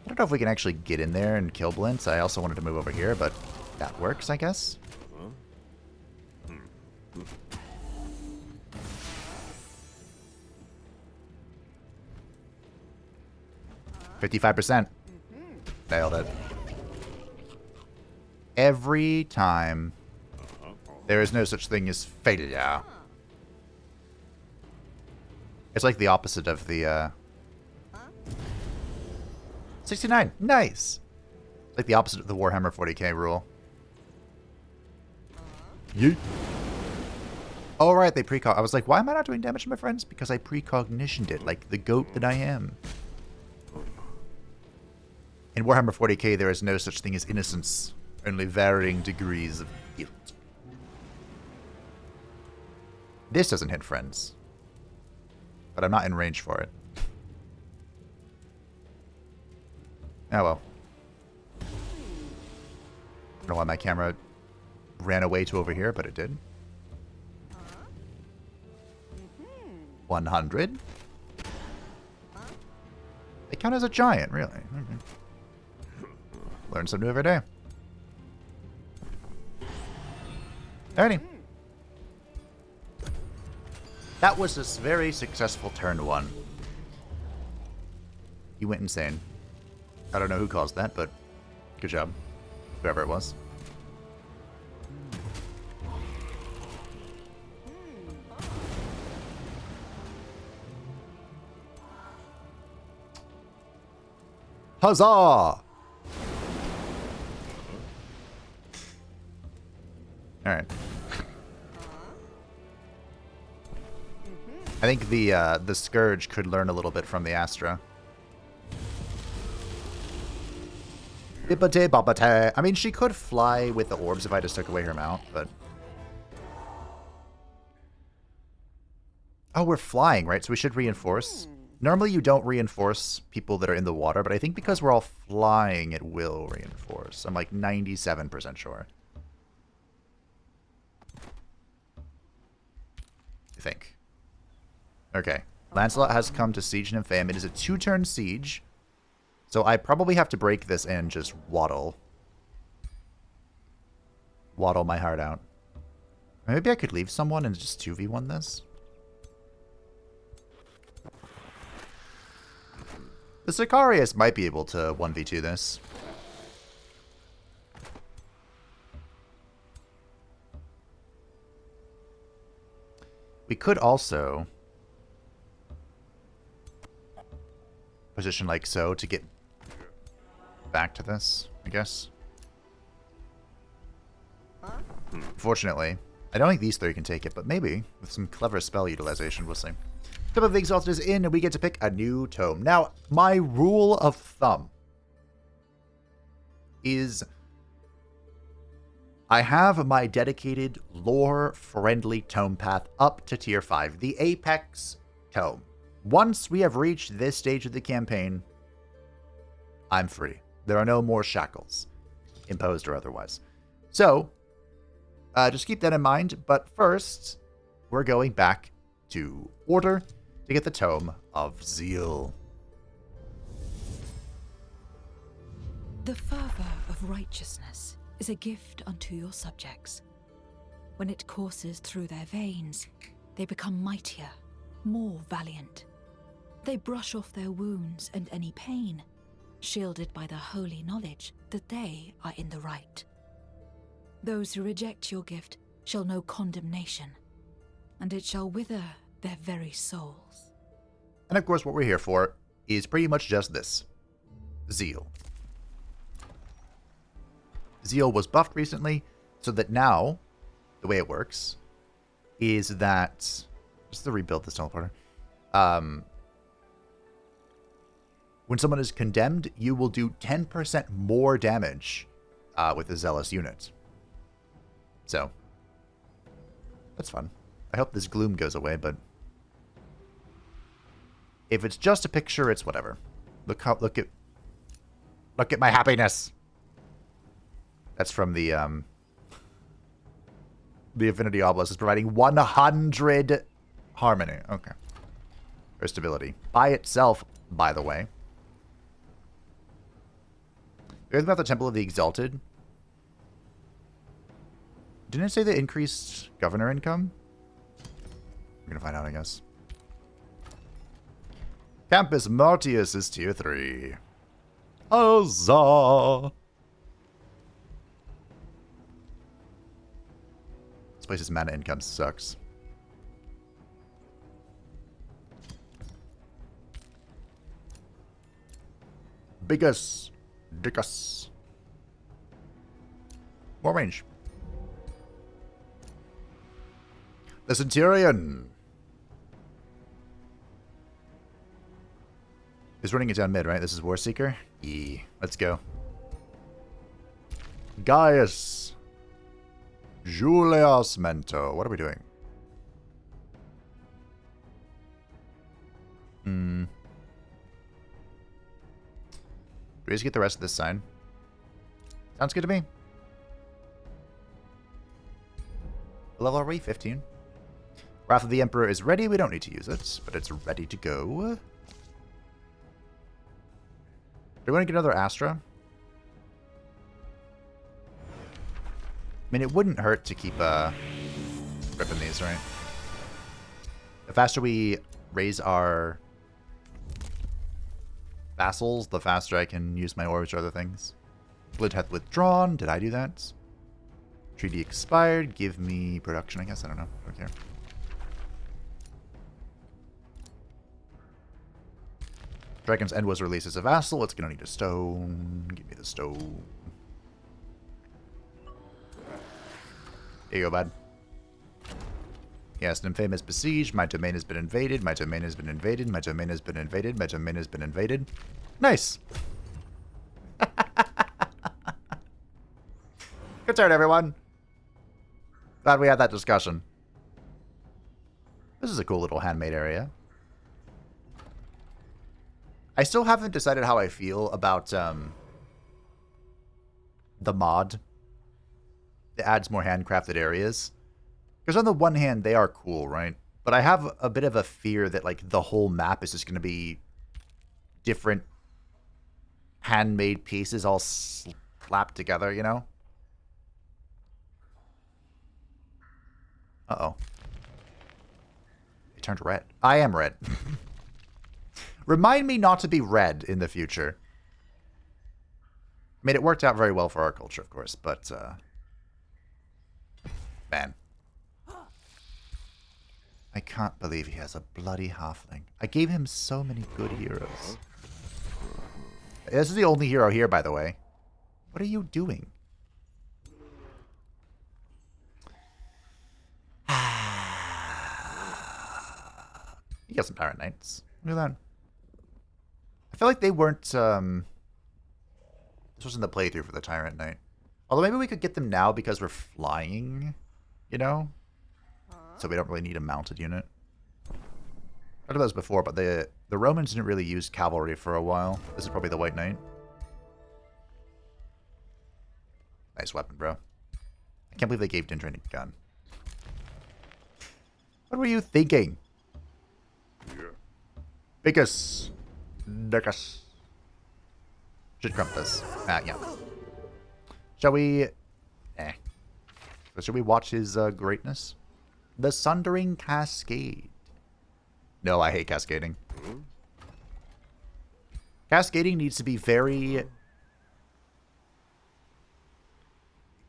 I don't know if we can actually get in there and kill Blint. I also wanted to move over here, but that works, I guess. 55%. Nailed it. Every time, there is no such thing as failure. It's like the opposite of the, 69. Nice. It's like the opposite of the Warhammer 40k rule. Yeet. Oh, right, they precog. I was like, why am I not doing damage to my friends? Because I precognitioned it, like the goat that I am. In Warhammer 40k, there is no such thing as innocence, only varying degrees of guilt. This doesn't hit friends, but I'm not in range for it. Oh well. I don't know why my camera ran away to over here, but it did. 100. They count as a giant, really. Learn something new every day. Alrighty. That was this very successful turn 1. He went insane. I don't know who caused that, but good job. Whoever it was. Huzzah! Alright. I think the Scourge could learn a little bit from the Astra. Bippate boppate. I mean, she could fly with the orbs if I just took away her mount, but... Oh, we're flying, right? So we should reinforce. Normally you don't reinforce people that are in the water, but I think because we're all flying, it will reinforce. I'm like 97% sure. I think. Okay. Lancelot has come to Siege Nymphaeum. It is a 2-turn siege. So I probably have to break this and just waddle. Waddle my heart out. Maybe I could leave someone and just 2v1 this. The Sicarius might be able to 1v2 this. We could also position like so to get back to this, I guess. Fortunately, I don't think these 3 can take it, but maybe with some clever spell utilization, we'll see. Tome of the Exalted is in, and we get to pick a new tome. Now, my rule of thumb is I have my dedicated lore-friendly tome path up to tier 5, the Apex tome. Once we have reached this stage of the campaign, I'm free. There are no more shackles, imposed or otherwise. So, just keep that in mind. But first, we're going back to Order to get the Tome of Zeal. The fervor of righteousness is a gift unto your subjects. When it courses through their veins, they become mightier, more valiant. They brush off their wounds and any pain, shielded by the holy knowledge that they are in the right. Those who reject your gift shall know condemnation, and it shall wither their very souls. And of course, what we're here for is pretty much just this. Zeal. Zeal was buffed recently, so that now, the way it works, is that... Just to rebuild this teleporter. When someone is condemned, you will do 10% more damage with a Zealous unit. So, that's fun. I hope this gloom goes away, but... If it's just a picture, it's whatever. Look at my happiness. That's from the Infinity Obelisk is providing 100 harmony. Okay. Or stability. By itself, by the way. Here's about the Temple of the Exalted. Didn't it say they increased governor income? We're gonna find out, I guess. Campus Martius is tier 3. Huzzah! This place's mana income sucks. Bigus. Dickus. More range. The Centurion is running it down mid, right? This is Warseeker? Yeah. Let's go. Gaius. Julius Mento. What are we doing? Do we just get the rest of this sign? Sounds good to me. Level are we? 15. Wrath of the Emperor is ready. We don't need to use it, but it's ready to go. Do we want to get another Astra? I mean, it wouldn't hurt to keep ripping these, right? The faster we raise our vassals, the faster I can use my orbs or other things. Blint hath withdrawn. Did I do that? Treaty expired. Give me production, I guess. I don't know. I don't care. Dragon's End was released as a vassal. It's going to need a stone. Give me the stone. Here you go, bud. Yes, an infamous besieged. My domain has been invaded. My domain has been invaded. My domain has been invaded. My domain has been invaded. Nice. Good turn, everyone. Glad we had that discussion. This is a cool little handmade area. I still haven't decided how I feel about the mod that adds more handcrafted areas. Because on the one hand, they are cool, right? But I have a bit of a fear that, like, the whole map is just going to be different handmade pieces all slapped together, you know? Uh-oh. It turned red. I am red. Remind me not to be red in the future. I mean, it worked out very well for our culture, of course, but, man. I can't believe he has a bloody halfling. I gave him so many good heroes. This is the only hero here, by the way. What are you doing? You got some Tyrant Knights. Look at that. I feel like they weren't, this wasn't the playthrough for the Tyrant Knight. Although maybe we could get them now because we're flying, you know? So we don't really need a mounted unit. I did those before, but the Romans didn't really use cavalry for a while. This is probably the White Knight. Nice weapon, bro. I can't believe they gave Dindrin a gun. What were you thinking? Bigus. Dickus. Should crump this. Yeah. Shall we... So should we watch his greatness? The Sundering Cascade. No, I hate cascading. Cascading needs to be very...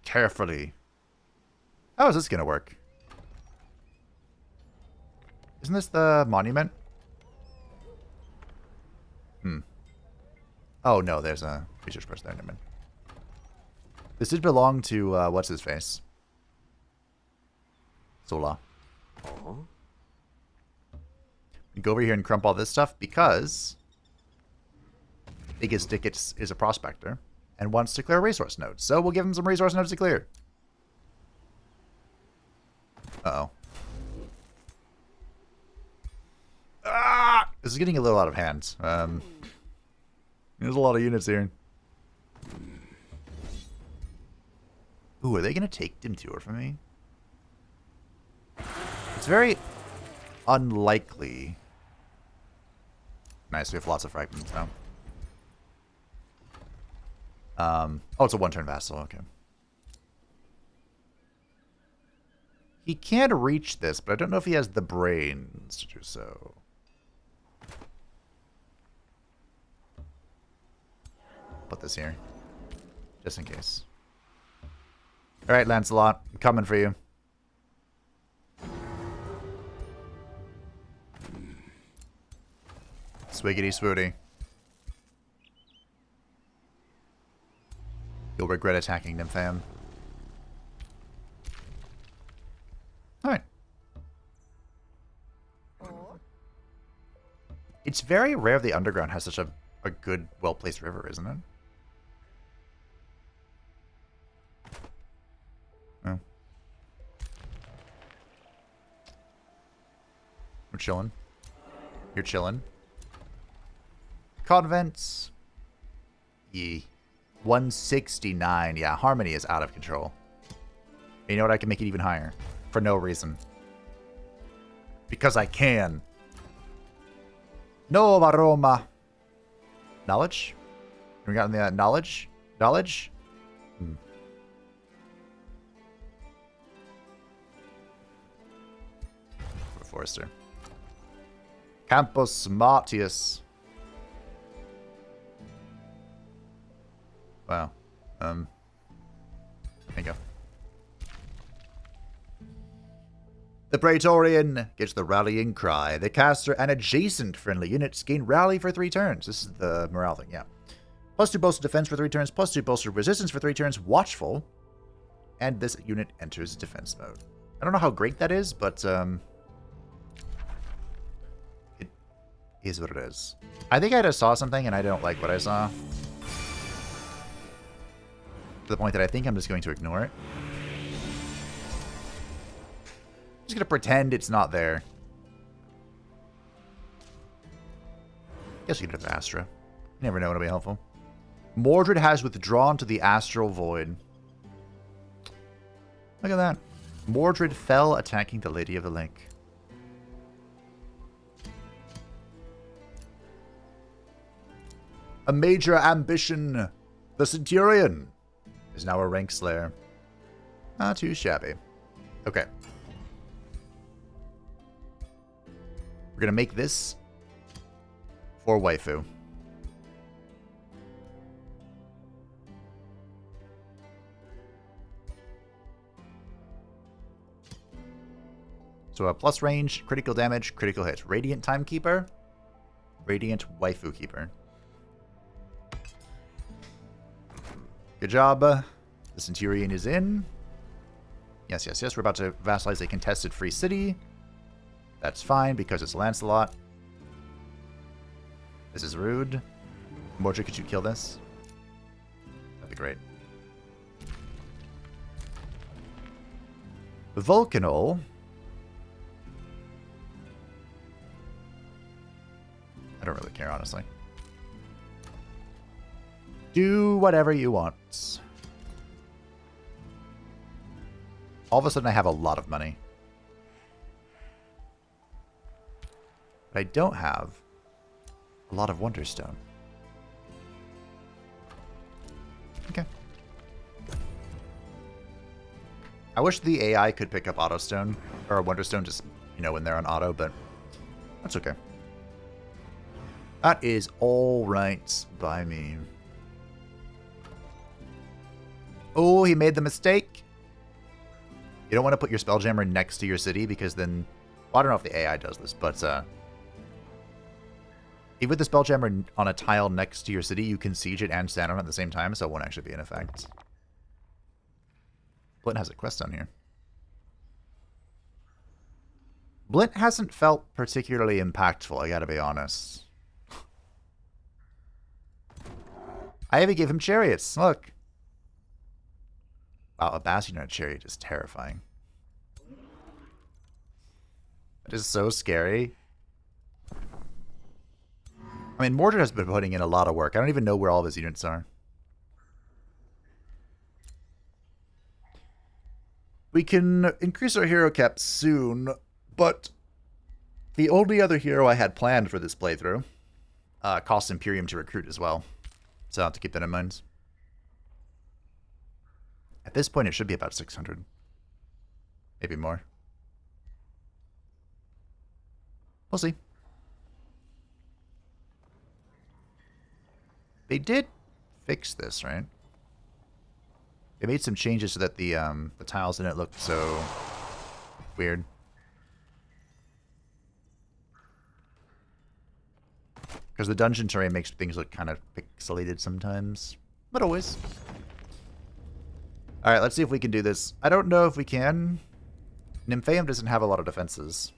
carefully. How is this going to work? Isn't this the monument? Oh, no, there's a research person there. Never mind. This did belong to, what's his face? Sola. We go over here and crump all this stuff because Biggest Dickets is a prospector and wants to clear a resource node. So we'll give him some resource nodes to clear. Uh-oh. Ah! This is getting a little out of hand. There's a lot of units here. Ooh, are they going to take Dim Tour from me? It's very unlikely. Nice, we have lots of fragments now. Oh, it's a one-turn vassal, okay. He can reach this, but I don't know if he has the brains to do so. Put this here, just in case. All right, Lancelot, I'm coming for you. Swiggity swooty. You'll regret attacking them, fam. Alright. It's very rare the Underground has such a good, well-placed river, isn't it? Oh. We're chilling. You're chilling. Convents. Yee. 169. Yeah, Harmony is out of control. You know what? I can make it even higher. For no reason. Because I can. No, Roma. Knowledge? We got the knowledge? Knowledge? Forester. Campus Martius. Wow. There you go. The Praetorian gets the rallying cry. The caster and adjacent friendly units gain rally for 3 turns. This is the morale thing, yeah. +2 bolster defense for 3 turns, +2 bolster resistance for 3 turns, watchful. And this unit enters defense mode. I don't know how great that is, but it is what it is. I think I just saw something and I don't like what I saw. To the point that I think I'm just going to ignore it. I'm just going to pretend it's not there. Guess we could have Astra. You never know, it'll be helpful. Mordred has withdrawn to the Astral Void. Look at that. Mordred fell attacking the Lady of the Lake. A major ambition. The Centurion is now a rank slayer. Not too shabby. Okay. We're going to make this for waifu. So a plus range, critical damage, critical hit. Radiant Timekeeper, Radiant Waifu Keeper. Good job. The Centurion is in. Yes, yes, yes. We're about to vassalize a contested free city. That's fine because it's Lancelot. This is rude. Mordred, could you kill this? That'd be great. Vulcanol. I don't really care, honestly. Do whatever you want. All of a sudden, I have a lot of money. But I don't have a lot of Wonderstone. Okay. I wish the AI could pick up Autostone, or Wonderstone just, you know, when they're on auto, but that's okay. That is all right by me. Oh, he made the mistake. You don't want to put your Spelljammer next to your city because then... Well, I don't know if the AI does this, but... if you put the Spelljammer on a tile next to your city, you can siege it and stand on it at the same time, so it won't actually be in effect. Blint has a quest on here. Blint hasn't felt particularly impactful, I gotta be honest. I even gave him chariots. Look. Wow, a bastion on a chariot is terrifying. It is so scary. I mean, Mordred has been putting in a lot of work. I don't even know where all of his units are. We can increase our hero cap soon, but the only other hero I had planned for this playthrough costs Imperium to recruit as well. So I'll have to keep that in mind. At this point, it should be about 600. Maybe more. We'll see. They did fix this, right? They made some changes so that the tiles in it look so weird. Because the dungeon terrain makes things look kind of pixelated sometimes. But always. Alright, let's see if we can do this. I don't know if we can. Nymphaeum doesn't have a lot of defenses.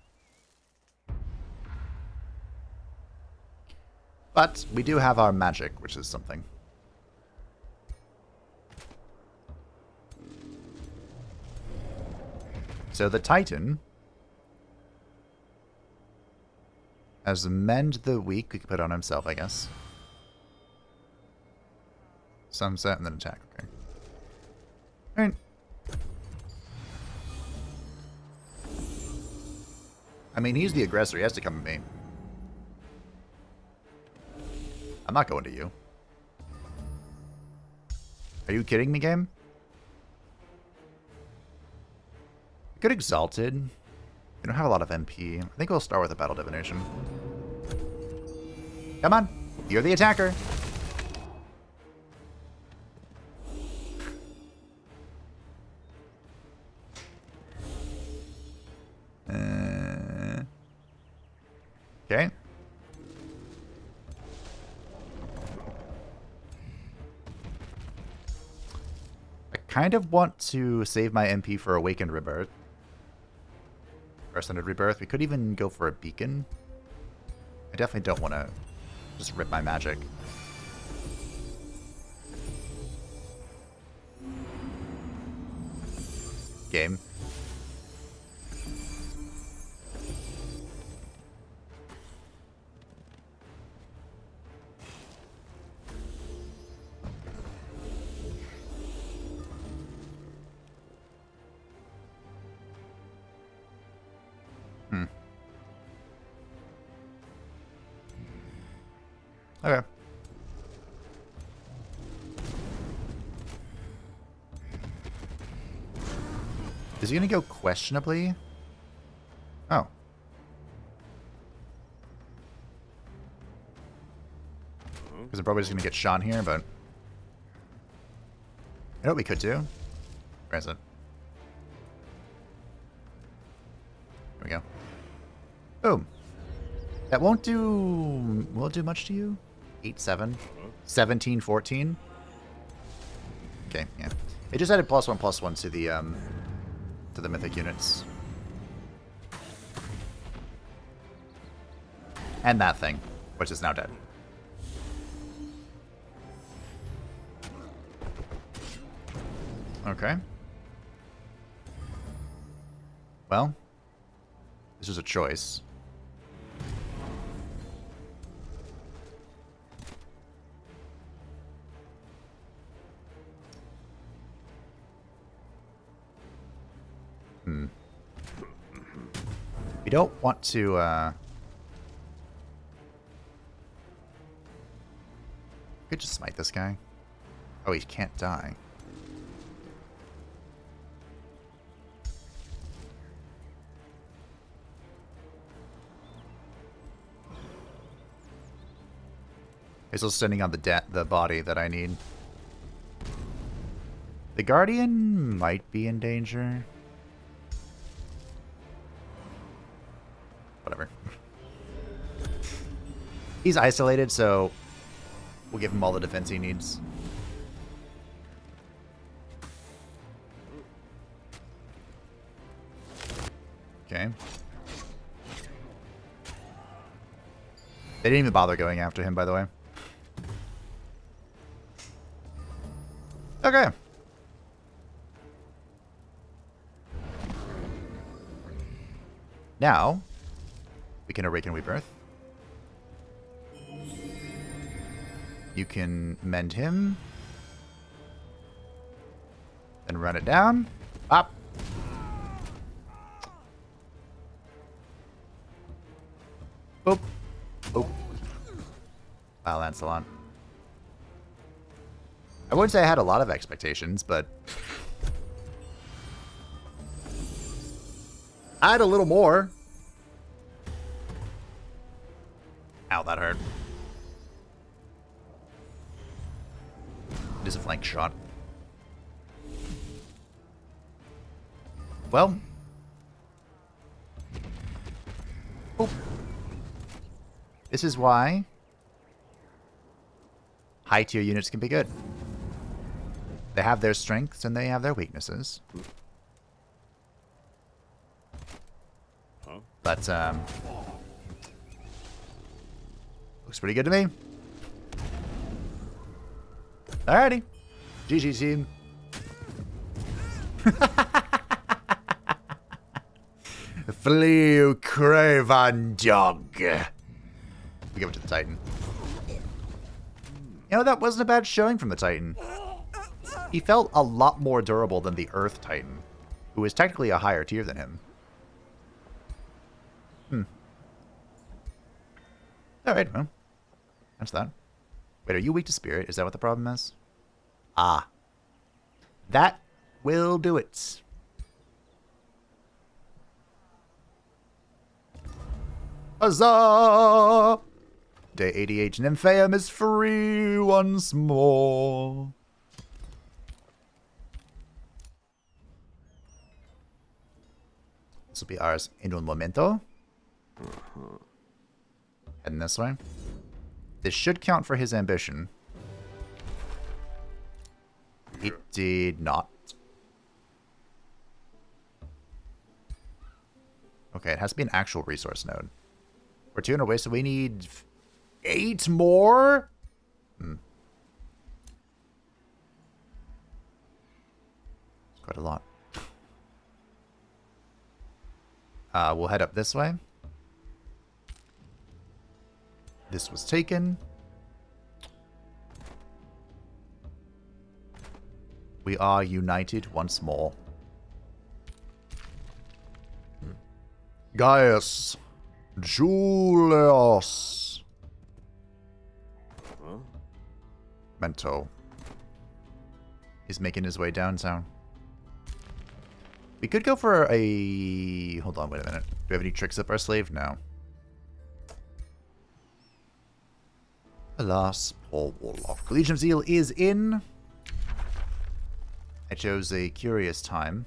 But we do have our magic, which is something. So the Titan has Mend the Weak. We could put on himself, I guess. Sunset and then attack. Okay. Alright. I mean, he's the aggressor. He has to come at me. I'm not going to you. Are you kidding me, game? Good Exalted. We don't have a lot of MP. I think we'll start with a Battle Divination. Come on. You're the attacker. Okay. I kind of want to save my MP for Awakened Rebirth. Or Ascended Rebirth. We could even go for a Beacon. I definitely don't want to just rip my magic. Game. Okay. Is he going to go questionably? Oh. Because I'm probably just going to get Sean here, but... You know what we could do? Where is it? Here we go. Boom. That won't do... Will it do much to you? 8-7? 17-14? Okay, yeah. It just added +1/+1 to the mythic units. And that thing, which is now dead. Okay. Well, this was a choice. We don't want to, could just smite this guy. Oh, he can't die. He's still standing on the body that I need. The Guardian might be in danger. Whatever. He's isolated, so we'll give him all the defense he needs. Okay. They didn't even bother going after him, by the way. Okay. Now, we can Awaken Rebirth. You can mend him. Then run it down. Up. Boop. Boop. Wow, Lancelot. I wouldn't say I had a lot of expectations, but I had a little more. Ow, that hurt. It is a flank shot. Well. Boop. This is why high tier units can be good. They have their strengths and they have their weaknesses. But, looks pretty good to me. Alrighty. GG team. Flee, you craven dog. We give it to the Titan. You know, that wasn't a bad showing from the Titan. He felt a lot more durable than the Earth Titan, who is technically a higher tier than him. Alright, well. That's that. Wait, are you weak to spirit? Is that what the problem is? Ah. That will do it. Huzzah! Day 88 Nymphaeum is free once more. This will be ours in un momento. Heading this way. This should count for his ambition. It did not. Okay, it has to be an actual resource node. We're 2 away, so we need 8 more? It's quite a lot. We'll head up this way. This was taken. We are united once more. Gaius. Julius. Mento. He's making his way downtown. We could go for a... Hold on, wait a minute. Do we have any tricks up our sleeve? No. Alas, poor warlock. Legion of Zeal is in. I chose a curious time.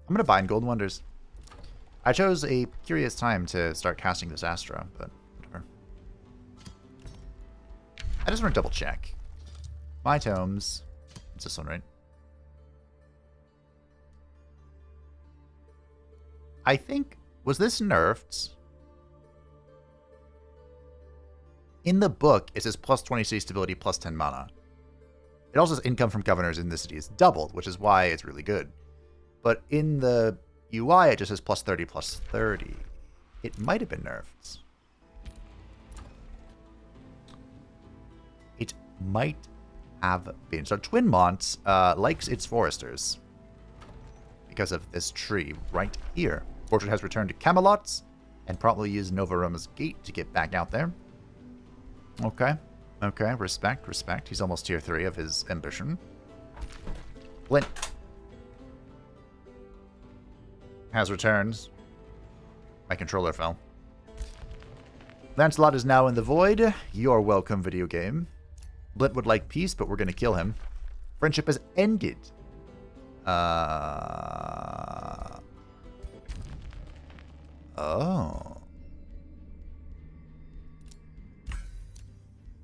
I'm going to bind Golden Wonders. I chose a curious time to start casting this Astra, but whatever. I just want to double check. My tomes. It's this one, right? I think... Was this nerfed? In the book, it says plus 20 stability, plus 10 mana. It also says income from governors in the city is doubled, which is why it's really good. But in the UI, it just says plus 30, plus 30. It might have been nerfed. It might have been. So Twinmont likes its foresters because of this tree right here. Fortune has returned to Camelot and probably used Nova Roma's Gate to get back out there. Okay. Okay. Respect. Respect. He's almost tier 3 of his ambition. Blint has returned. My controller fell. Lancelot is now in the void. You're welcome, video game. Blint would like peace, but we're going to kill him. Friendship has ended. Oh.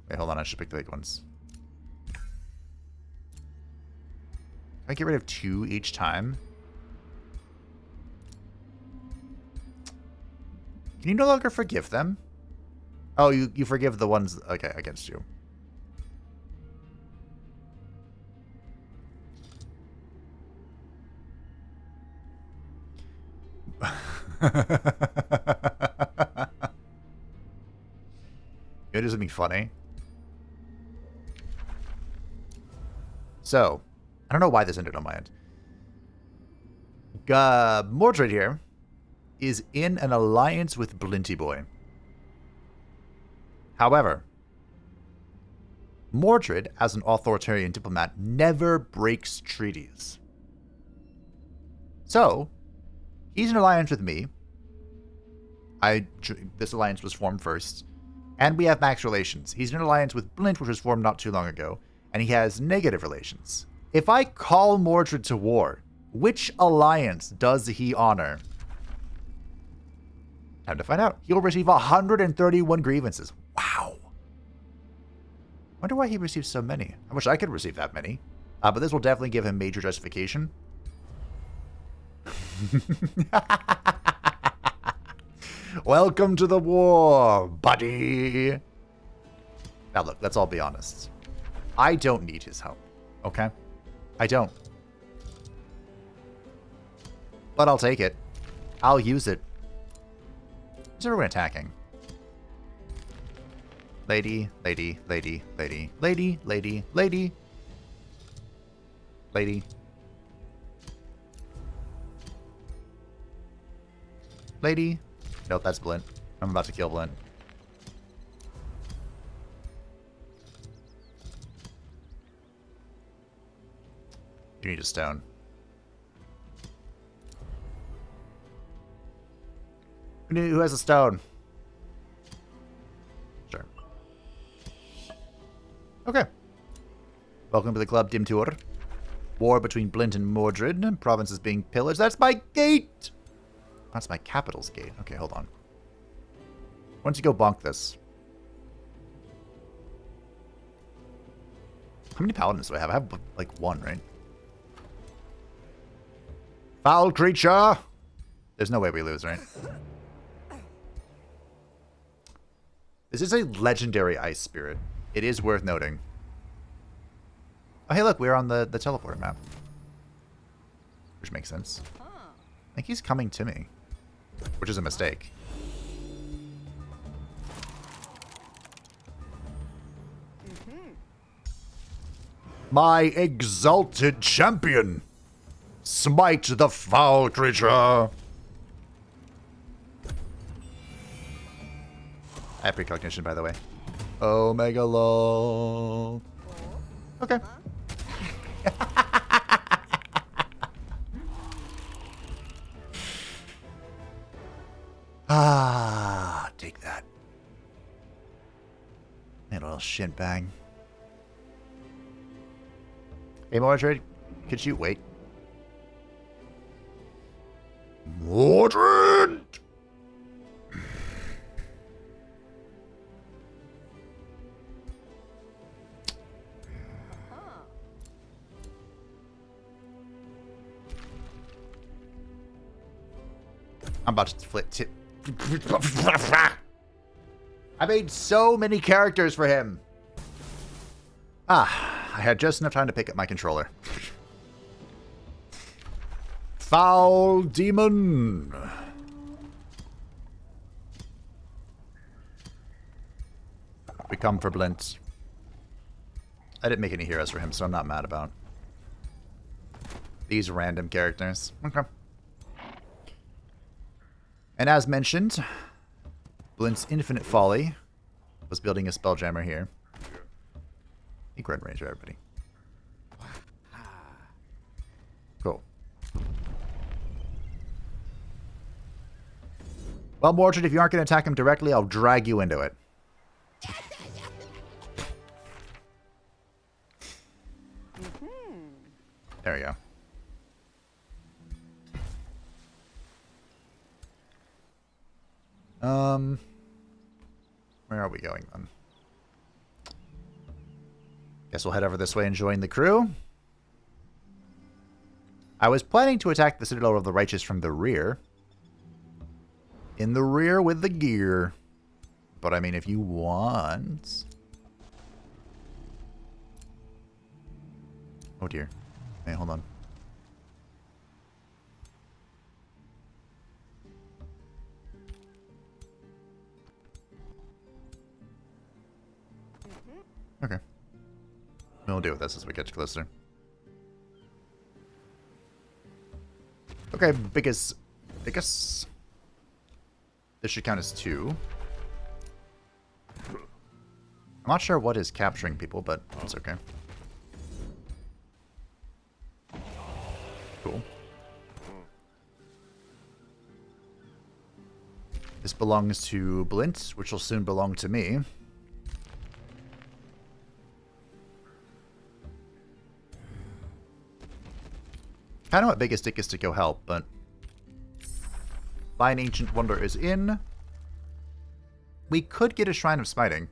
Wait, hold on. I should pick the big ones. Can I get rid of 2 each time? Can you no longer forgive them? Oh, you forgive the ones... Okay, against you. You do something funny. So, I don't know why this ended on my end. Mordred here is in an alliance with Blinty Boy. However, Mordred, as an authoritarian diplomat, never breaks treaties. So, he's in alliance with me. This alliance was formed first. And we have max relations. He's in an alliance with Blint, which was formed not too long ago. And he has negative relations. If I call Mordred to war, which alliance does he honor? Time to find out. He'll receive 131 grievances. Wow. Wonder why he receives so many. I wish I could receive that many. But this will definitely give him major justification. Welcome to the war, buddy. Now look, let's all be honest. I don't need his help, okay? I don't. But I'll take it. I'll use it. Who's everyone attacking? Lady, lady, lady, lady, lady, lady, lady. Lady. Lady. Nope, that's Blint. I'm about to kill Blint. You need a stone. Who has a stone? Sure. Okay. Welcome to the club, Dim Tour. War between Blint and Mordred. Provinces being pillaged. That's my gate! That's my capital's gate. Okay, hold on. Why don't you go bonk this? How many paladins do I have? I have like one, right? Foul creature! There's no way we lose, right? This is a legendary ice spirit. It is worth noting. Oh, hey, look, we're on the teleport map. Which makes sense. I think he's coming to me. Which is a mistake. My exalted champion! Smite the foul creature! I have precognition, by the way. Omega lol. Okay. Take that. That little shit bag. Hey, Mordred, could you wait? Mordred! I'm about to flip tip. I made so many characters for him. I had just enough time to pick up my controller. Foul demon. We come for Blint. I didn't make any heroes for him, so I'm not mad about these random characters. Okay. And as mentioned, Blint's Infinite Folly was building a Spelljammer here. I think we're in range of everybody. Cool. Well, Mordred, if you aren't going to attack him directly, I'll drag you into it. There we go. Where are we going then? Guess we'll head over this way and join the crew. I was planning to attack the Citadel of the Righteous from the rear. In the rear with the gear. But I mean, if you want... Oh dear. Hey, hold on. Okay. We'll deal with this as we get closer. Okay, biggest. This should count as 2. I'm not sure what is capturing people, but it's okay. Cool. This belongs to Blint, which will soon belong to me. Kind of want Biggest Dick is to go help, but Fine Ancient Wonder is in. We could get a Shrine of Smiting.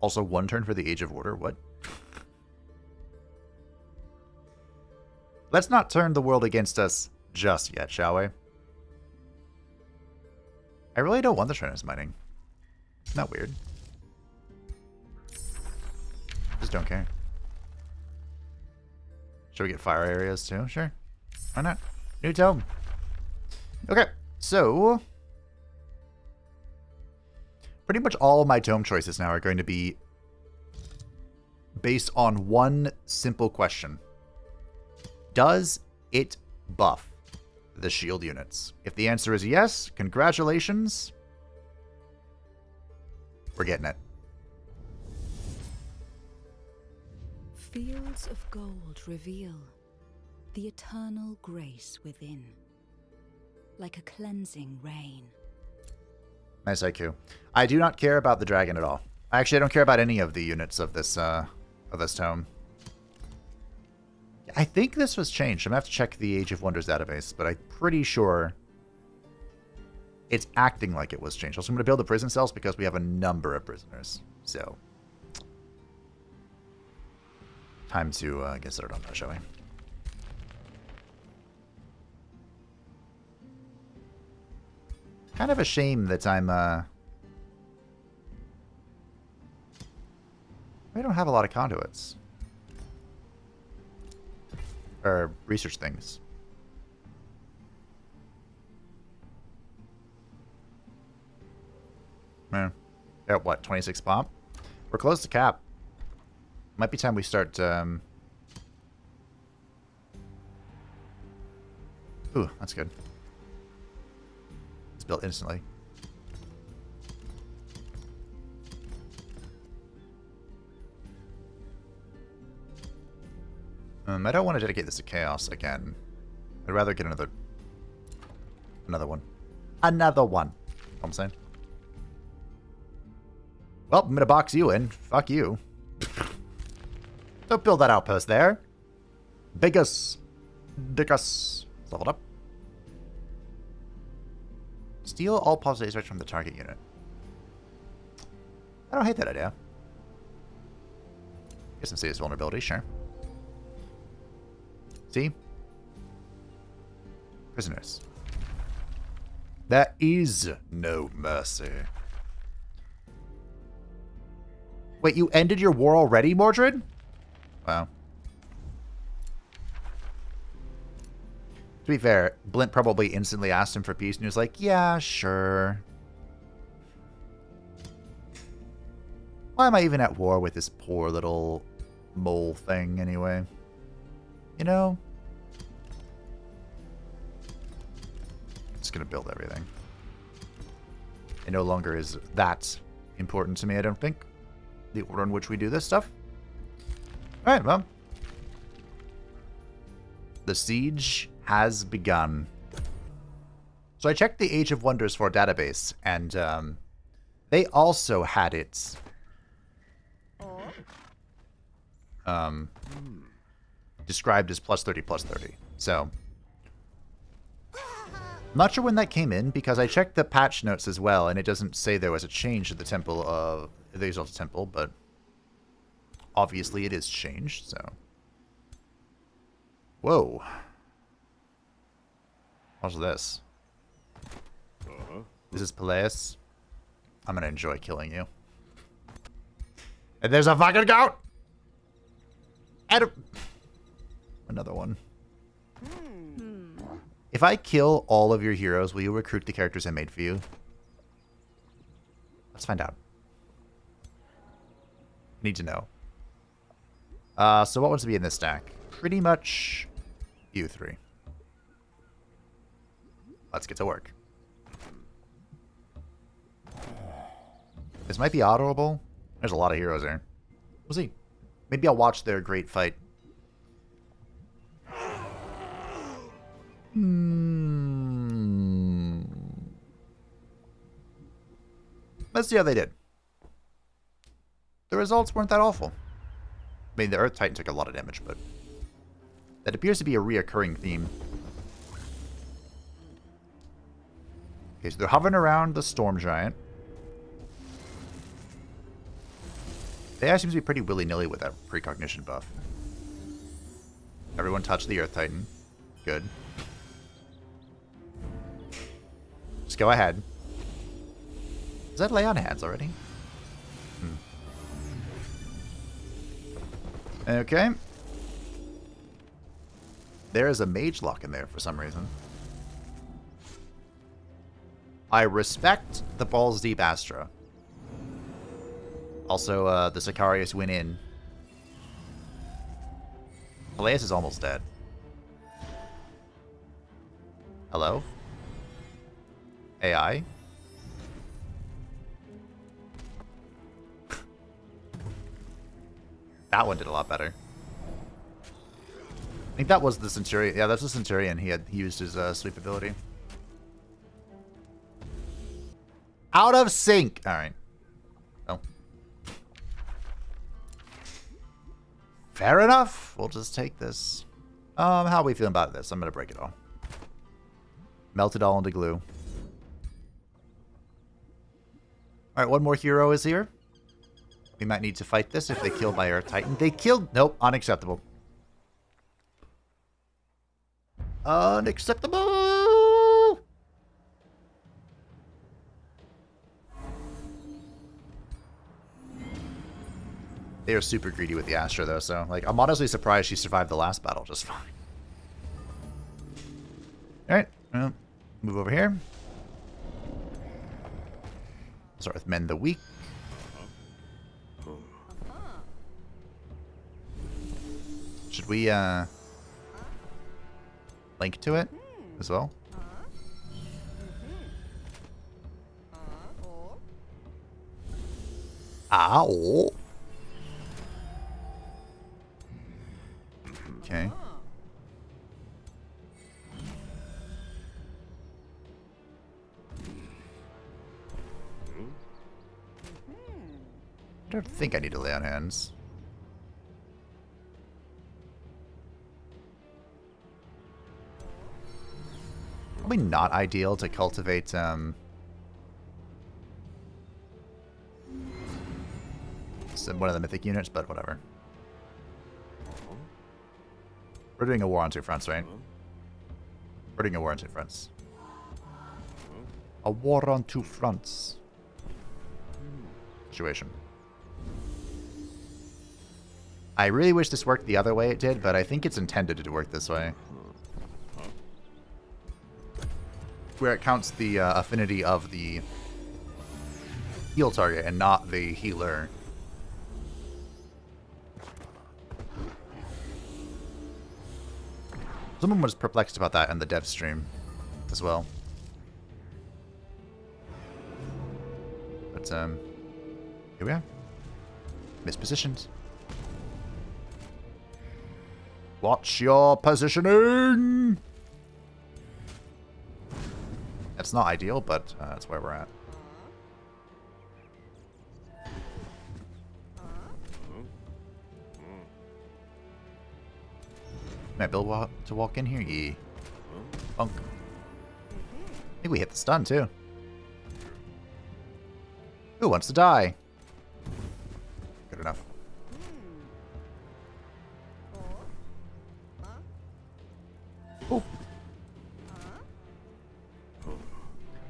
Also, 1 turn for the Age of Order. What? Let's not turn the world against us just yet, shall we? I really don't want the Shrine of Smiting. Isn't that weird? Just don't care. Should we get fire areas too? Sure. Why not? New tome. Okay, so pretty much all of my tome choices now are going to be based on one simple question. Does it buff the shield units? If the answer is yes, congratulations. We're getting it. Fields of gold reveal the eternal grace within, like a cleansing rain. Nice IQ. I do not care about the dragon at all. Actually, I don't care about any of the units of this tome. I think this was changed. I'm gonna have to check the Age of Wonders database, but I'm pretty sure it's acting like it was changed. Also, I'm gonna build the prison cells because we have a number of prisoners. So, time to get started on that, shall we? Kind of a shame that I don't have a lot of conduits. Or research things. At what, 26 pop? We're close to cap. Might be time we start, Ooh, that's good. It's built instantly. I don't want to dedicate this to Chaos again. I'd rather get another one. Another one. You know what I'm saying? Well, I'm gonna box you in. Fuck you. Don't build that outpost there. Biggest Dickus. Leveled up. Steal all positive effects from the target unit. I don't hate that idea. Get some serious vulnerability, sure. See? Prisoners. There is no mercy. Wait, you ended your war already, Mordred? Wow. To be fair, Blint probably instantly asked him for peace, and he was like, yeah, sure. Why am I even at war with this poor little mole thing, anyway? You know? Just gonna build everything. It no longer is that important to me, I don't think. The order in which we do this stuff. Alright, well. The siege has begun. So I checked the Age of Wonders 4 database, and they also had it described as +30, +30. So, I'm not sure when that came in, because I checked the patch notes as well, and it doesn't say there was a change to the Temple of the Exalted Temple, but obviously it is changed, so. Whoa. What's this? This is Peleus. I'm gonna enjoy killing you. And there's a fucking goat! And another one. If I kill all of your heroes, will you recruit the characters I made for you? Let's find out. Need to know. So what wants to be in this stack? Pretty much You three. Let's get to work. This might be audible. There's a lot of heroes there. We'll see. Maybe I'll watch their great fight. Let's see how they did. The results weren't that awful. I mean, the Earth Titan took a lot of damage, but that appears to be a reoccurring theme. Okay, so they're hovering around the Storm Giant. They seems to be pretty willy-nilly with that precognition buff. Everyone touch the Earth Titan. Good. Just go ahead. Is that lay on hands already? Okay. There is a mage lock in there for some reason. I respect the Balls Deep Astra. Also, the Sicarius went in. Elias is almost dead. Hello? AI? That one did a lot better. I think that was the Centurion. Yeah, that's the Centurion. He used his sweep ability. Out of sync! Alright. Oh. Fair enough. We'll just take this. How are we feeling about this? I'm gonna break it all. Melt it all into glue. Alright, one more hero is here. We might need to fight this if they kill by Earth Titan. They killed... Nope, unacceptable. Unacceptable! They are super greedy with the Astra, though, so... like, I'm honestly surprised she survived the last battle just fine. Alright, well, move over here. Start with Mend the Weak. Should we, link to it as well? Ow! Okay. I don't think I need to lay on hands. Probably not ideal to cultivate one of the mythic units, but whatever. We're doing a war on two fronts, right? We're doing a war on two fronts. A war on two fronts. Situation. I really wish this worked the other way it did, but I think it's intended to work this way. Where it counts the affinity of the heal target and not the healer. Someone was perplexed about that in the dev stream as well. But, here we are. Mispositioned. Watch your positioning! That's not ideal, but that's where we're at. Might be able to walk in here? Yeah. Bunk. I think we hit the stun, too. Who wants to die? Good enough. Ooh.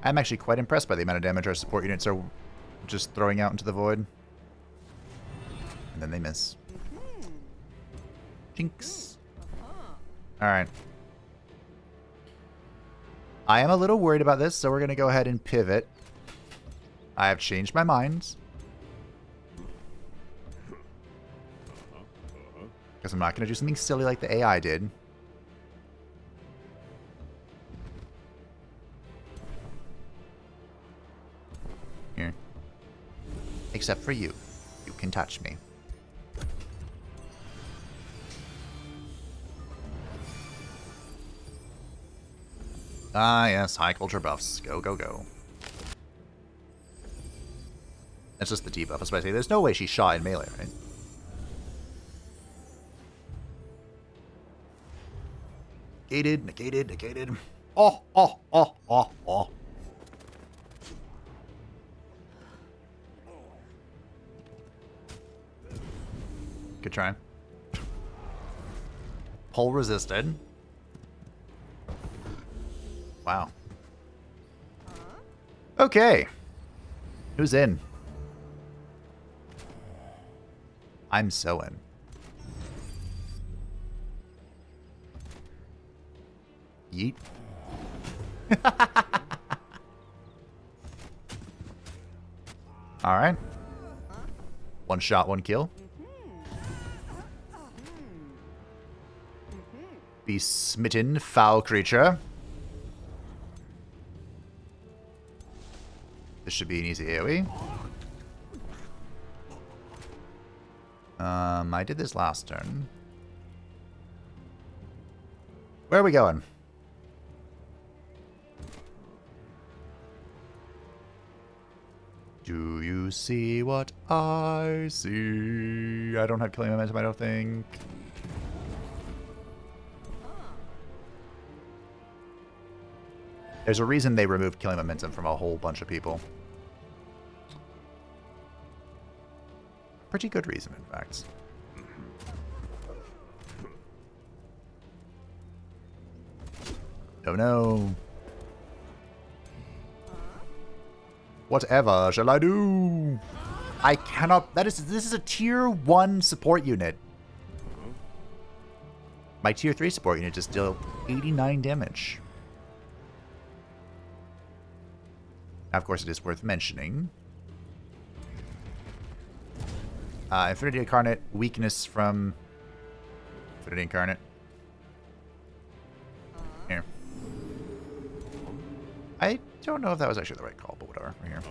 I'm actually quite impressed by the amount of damage our support units are just throwing out into the void. And then they miss. Jinx. Alright. I am a little worried about this, so we're going to go ahead and pivot. I have changed my mind. Because I'm not going to do something silly like the AI did. Except for you. You can touch me. Ah, yes, high culture buffs. Go, go, go. That's just the debuff. I was about to say, there's no way she's shot in melee, right? Negated, negated, negated. Oh, oh, oh, oh, oh. Good try. Pull resisted. Wow. Okay. Who's in? I'm so in. Yeet. Alright. One shot, one kill. Be smitten, foul creature. This should be an easy AoE. I did this last turn. Where are we going? Do you see what I see? I don't have killing momentum, I don't think. There's a reason they removed killing momentum from a whole bunch of people. Pretty good reason, in fact. Oh no. Whatever shall I do? I cannot. This is a tier 1 support unit. My tier 3 support unit just dealt 89 damage. Of course, it is worth mentioning. Infinity Incarnate, weakness from Infinity Incarnate. Here. I don't know if that was actually the right call, but whatever. Right here.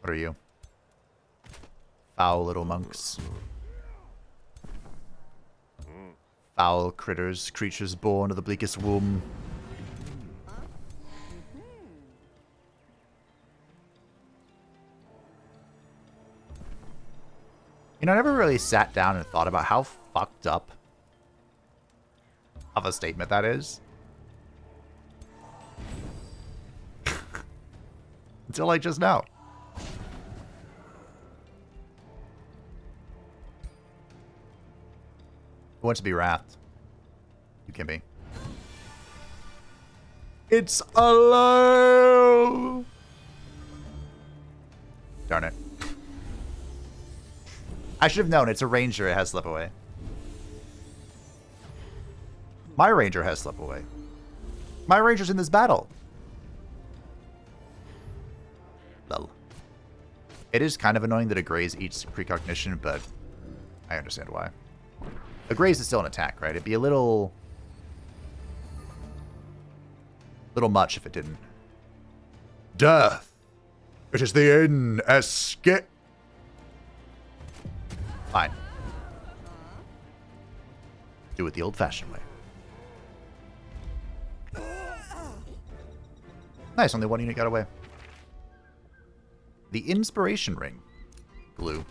What are you? Foul little monks. Foul critters, creatures born of the bleakest womb. You know, I never really sat down and thought about how fucked up of a statement that is. Until like just now. Who wants to be wrathed? You can be. It's alive! Darn it. I should have known. It's a ranger. It has slip away. My ranger has slip away. My ranger's in this battle. Lol. It is kind of annoying that a graze eats precognition, but I understand why. A graze is still an attack, right? It'd be a little much if it didn't. Death! It is the end. Escape! Fine. Do it the old-fashioned way. Nice, only one unit got away. The Inspiration Ring. Blue.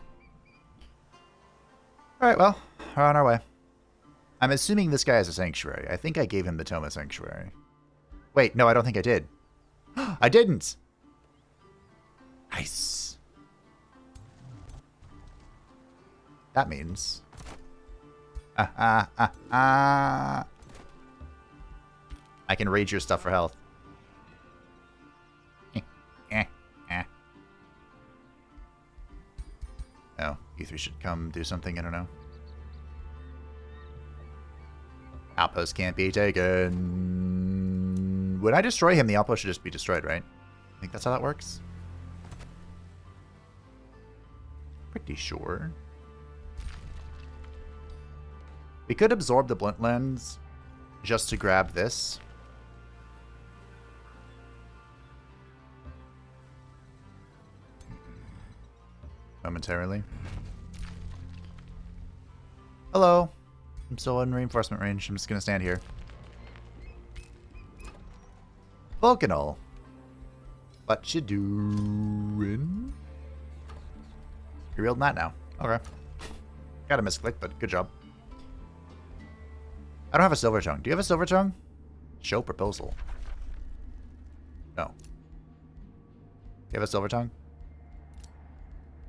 Alright, well, we're on our way. I'm assuming this guy has a Sanctuary. I think I gave him the Tome of Sanctuary. Wait, no, I don't think I did. I didn't! Nice. That means... I can raid your stuff for health. Oh, you three should come do something, I don't know. Outpost can't be taken. When I destroy him, the outpost should just be destroyed, right? I think that's how that works. Pretty sure. We could absorb the Blint lens just to grab this. Momentarily. Hello. I'm still in reinforcement range. I'm just going to stand here. Vulcanol. What you doing? You're real that now. Okay. Got a misclick, but good job. I don't have a silver tongue. Do you have a silver tongue? Show proposal. No. Do you have a silver tongue?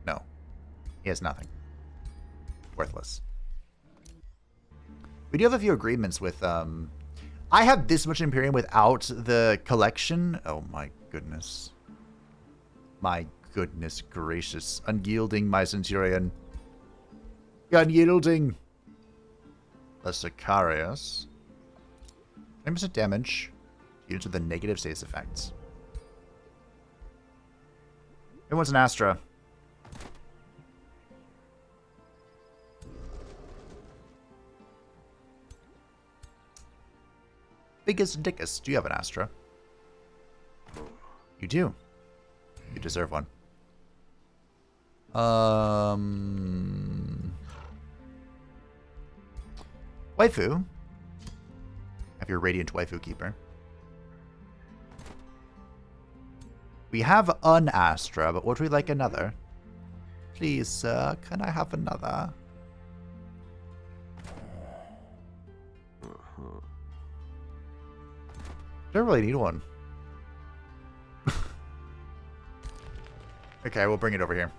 No. He has nothing. Worthless. We do have a few agreements with, I have this much Imperium without the collection. Oh my goodness. My goodness gracious. Unyielding, my Centurion. Unyielding. The Sicarius. 20% damage. Units with the negative status effects. Who wants an Astra? Biggest Dickus, do you have an Astra? You do. You deserve one. Waifu. Have your Radiant Waifu Keeper. We have an Astra, but would we like another? Please, sir, can I have another? Don't really need one. Okay, we'll bring it over here.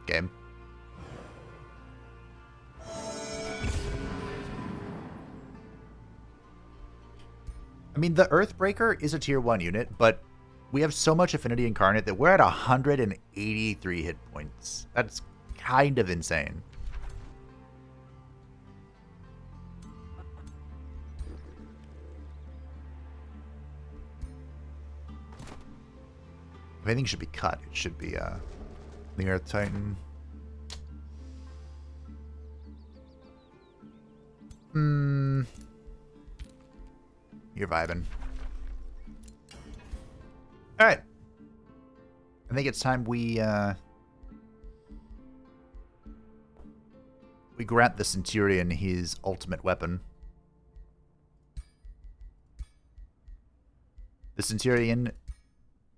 Game. I mean, the Earthbreaker is a tier 1 unit, but we have so much Affinity Incarnate that we're at 183 hit points. That's kind of insane. If anything should be cut, it should be the Earth Titan. You're vibing. Alright. I think it's time we grant the Centurion his ultimate weapon. The Centurion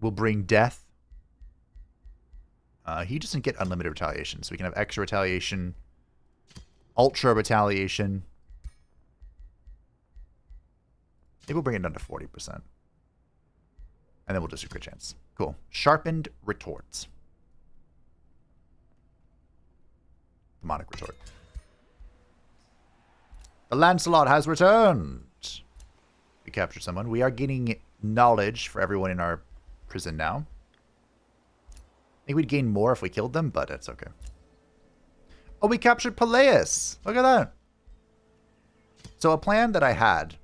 will bring death. He doesn't get unlimited retaliation, so we can have extra retaliation, ultra retaliation. Maybe we'll bring it down to 40%. And then we'll just do crit chance. Cool. Sharpened Retorts. Demonic Retort. The Lancelot has returned. We captured someone. We are gaining knowledge for everyone in our prison now. I think we'd gain more if we killed them, but it's okay. Oh, we captured Peleus. Look at that. So a plan that I had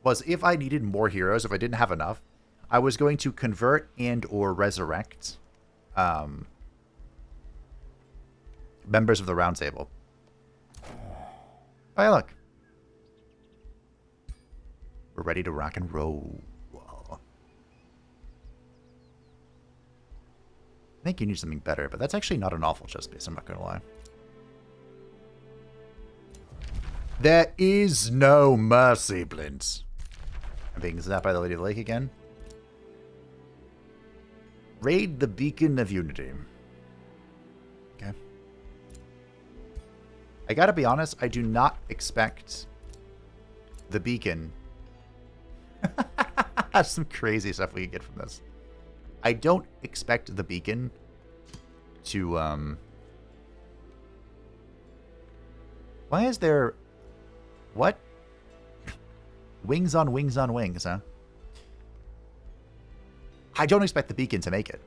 was if I needed more heroes, if I didn't have enough, I was going to convert and or resurrect members of the Round Table. Oh, yeah, look. We're ready to rock and roll. I think you need something better, but that's actually not an awful chest piece, I'm not going to lie. There is no mercy, Blint. I'm being zapped by the Lady of the Lake again. Raid the Beacon of Unity. Okay. I gotta be honest, I do not expect the Beacon. That's some crazy stuff we can get from this. I don't expect the Beacon to, Why is there... What? Wings on wings on wings, huh? I don't expect the Beacon to make it.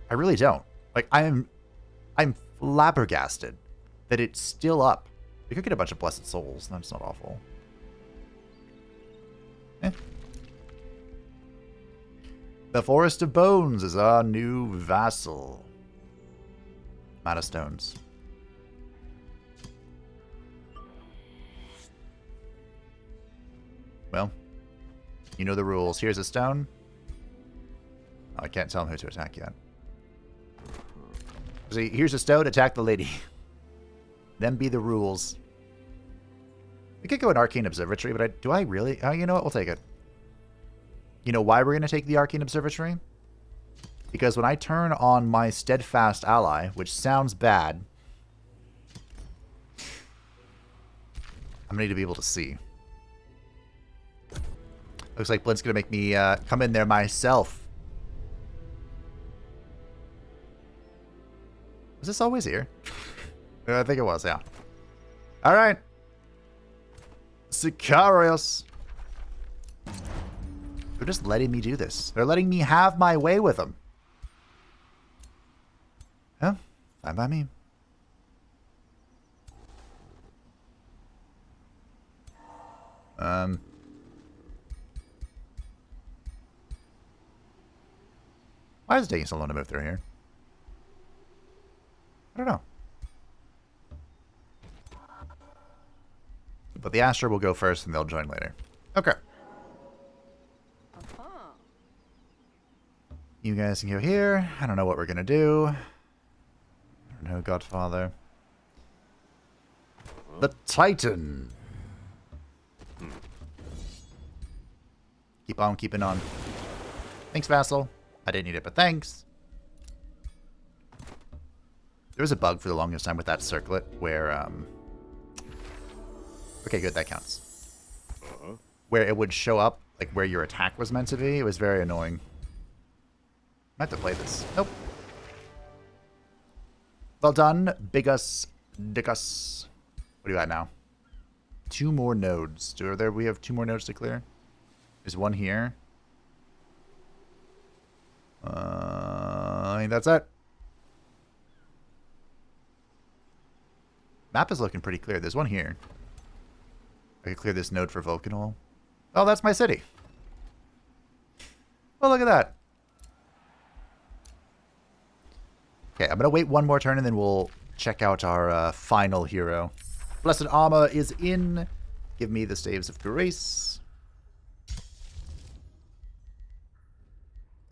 I really don't. Like, I'm flabbergasted that it's still up. We could get a bunch of Blessed Souls. That's not awful. Eh. The Forest of Bones is our new vassal. Amount of stones. Well, you know the rules. Here's a stone. Oh, I can't tell him who to attack yet. See, here's a stone. Attack the lady. Them be the rules. We could go an Arcane Observatory, but do I really? Oh, you know what? We'll take it. You know why we're going to take the Arcane Observatory? Because when I turn on my Steadfast Ally, which sounds bad, I'm going to need to be able to see. Looks like Blint's going to make me come in there myself. Was this always here? I think it was, yeah. All right. Sicarius. They're just letting me do this. They're letting me have my way with them. Yeah, fine by me. Why is it taking so long to move through here? I don't know. But the Astra will go first and they'll join later. Okay. You guys can go here. I don't know what we're going to do. I don't know, Godfather. The Titan. Keep on keeping on. Thanks, Vassal. I didn't need it, but thanks. There was a bug for the longest time with that circlet where, okay, good, that counts. Where it would show up, like, where your attack was meant to be. It was very annoying. I have to play this. Nope. Well done, Bigus Dickus. What do you got now? 2 more nodes. We have 2 more nodes to clear? There's one here. I think that's it. Map is looking pretty clear. There's one here. I could clear this node for Vulcanol. Oh, that's my city. Well, look at that. Okay, I'm going to wait one more turn and then we'll check out our final hero. Blessed Armor is in. Give me the Staves of Grace.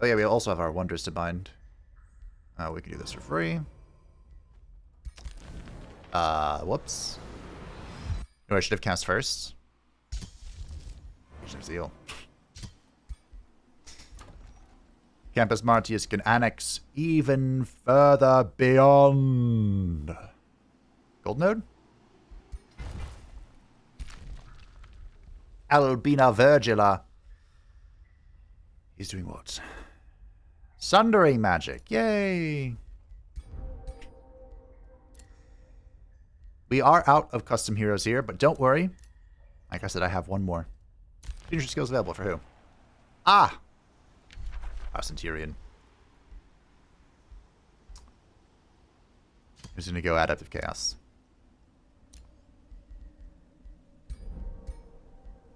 Oh yeah, we also have our Wondrous to bind. We can do this for free. Whoops. No, I should have cast first. Sheathed Zeal. Campus Martius can annex even further beyond. Gold node? Albina Virgila. He's doing what? Sundering magic. Yay! We are out of custom heroes here, but don't worry. Like I said, I have one more. Future skills available for who? Ah! Our Centurion. Who's going to go Adept of Chaos?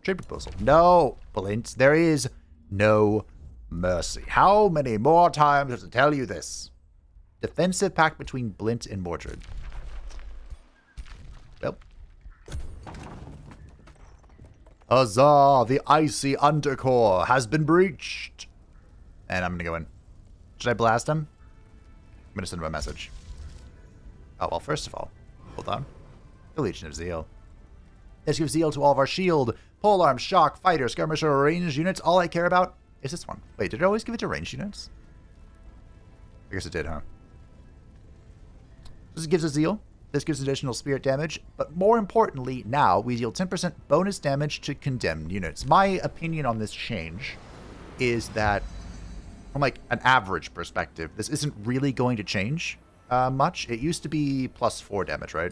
Trade proposal. No, Blint. There is no mercy. How many more times do I have to tell you this? Defensive pact between Blint and Mordred. Well. Huzzah! The icy undercore has been breached. And I'm going to go in. Should I blast him? I'm going to send him a message. Oh, well, first of all, hold on. The Legion of Zeal. Let's give Zeal to all of our shield, polearm, shock, fighter, skirmisher, or ranged units. All I care about is this one. Wait, did it always give it to ranged units? I guess it did, huh? This gives us Zeal. This gives additional spirit damage. But more importantly, now we deal 10% bonus damage to condemned units. My opinion on this change is that from like an average perspective, this isn't really going to change much. It used to be +4 damage, right?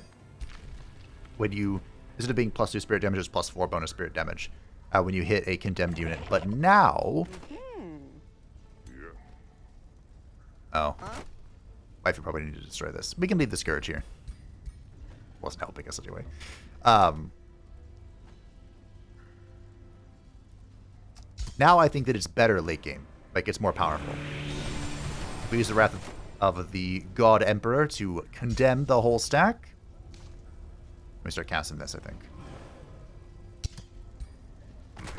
When you, instead of being +2 spirit damage, it's +4 bonus spirit damage when you hit a condemned unit. But now, oh, wife would probably need to destroy this. We can leave the Scourge here. Wasn't helping us anyway. Now I think that it's better late game. Like, it's more powerful. We use the Wrath of the God Emperor to condemn the whole stack. Let me start casting this, I think.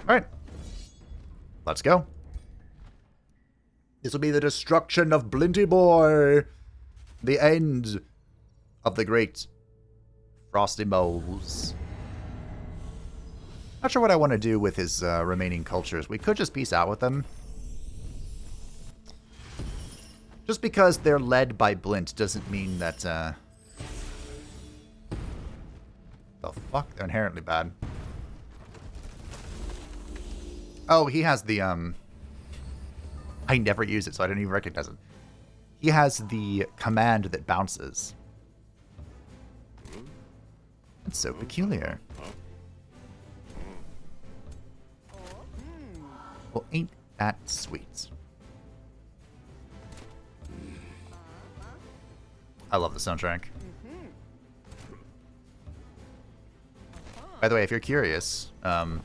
Alright. Let's go. This will be the destruction of Blinty Boy. The end of the great Frosty Moles. Not sure what I want to do with his remaining cultures. We could just peace out with them. Just because they're led by Blint doesn't mean that... The fuck? They're inherently bad. Oh, he has the... I never use it, so I don't even recognize it. He has the command that bounces. That's so peculiar. Well, ain't that sweet. I love the soundtrack. By the way, if you're curious, the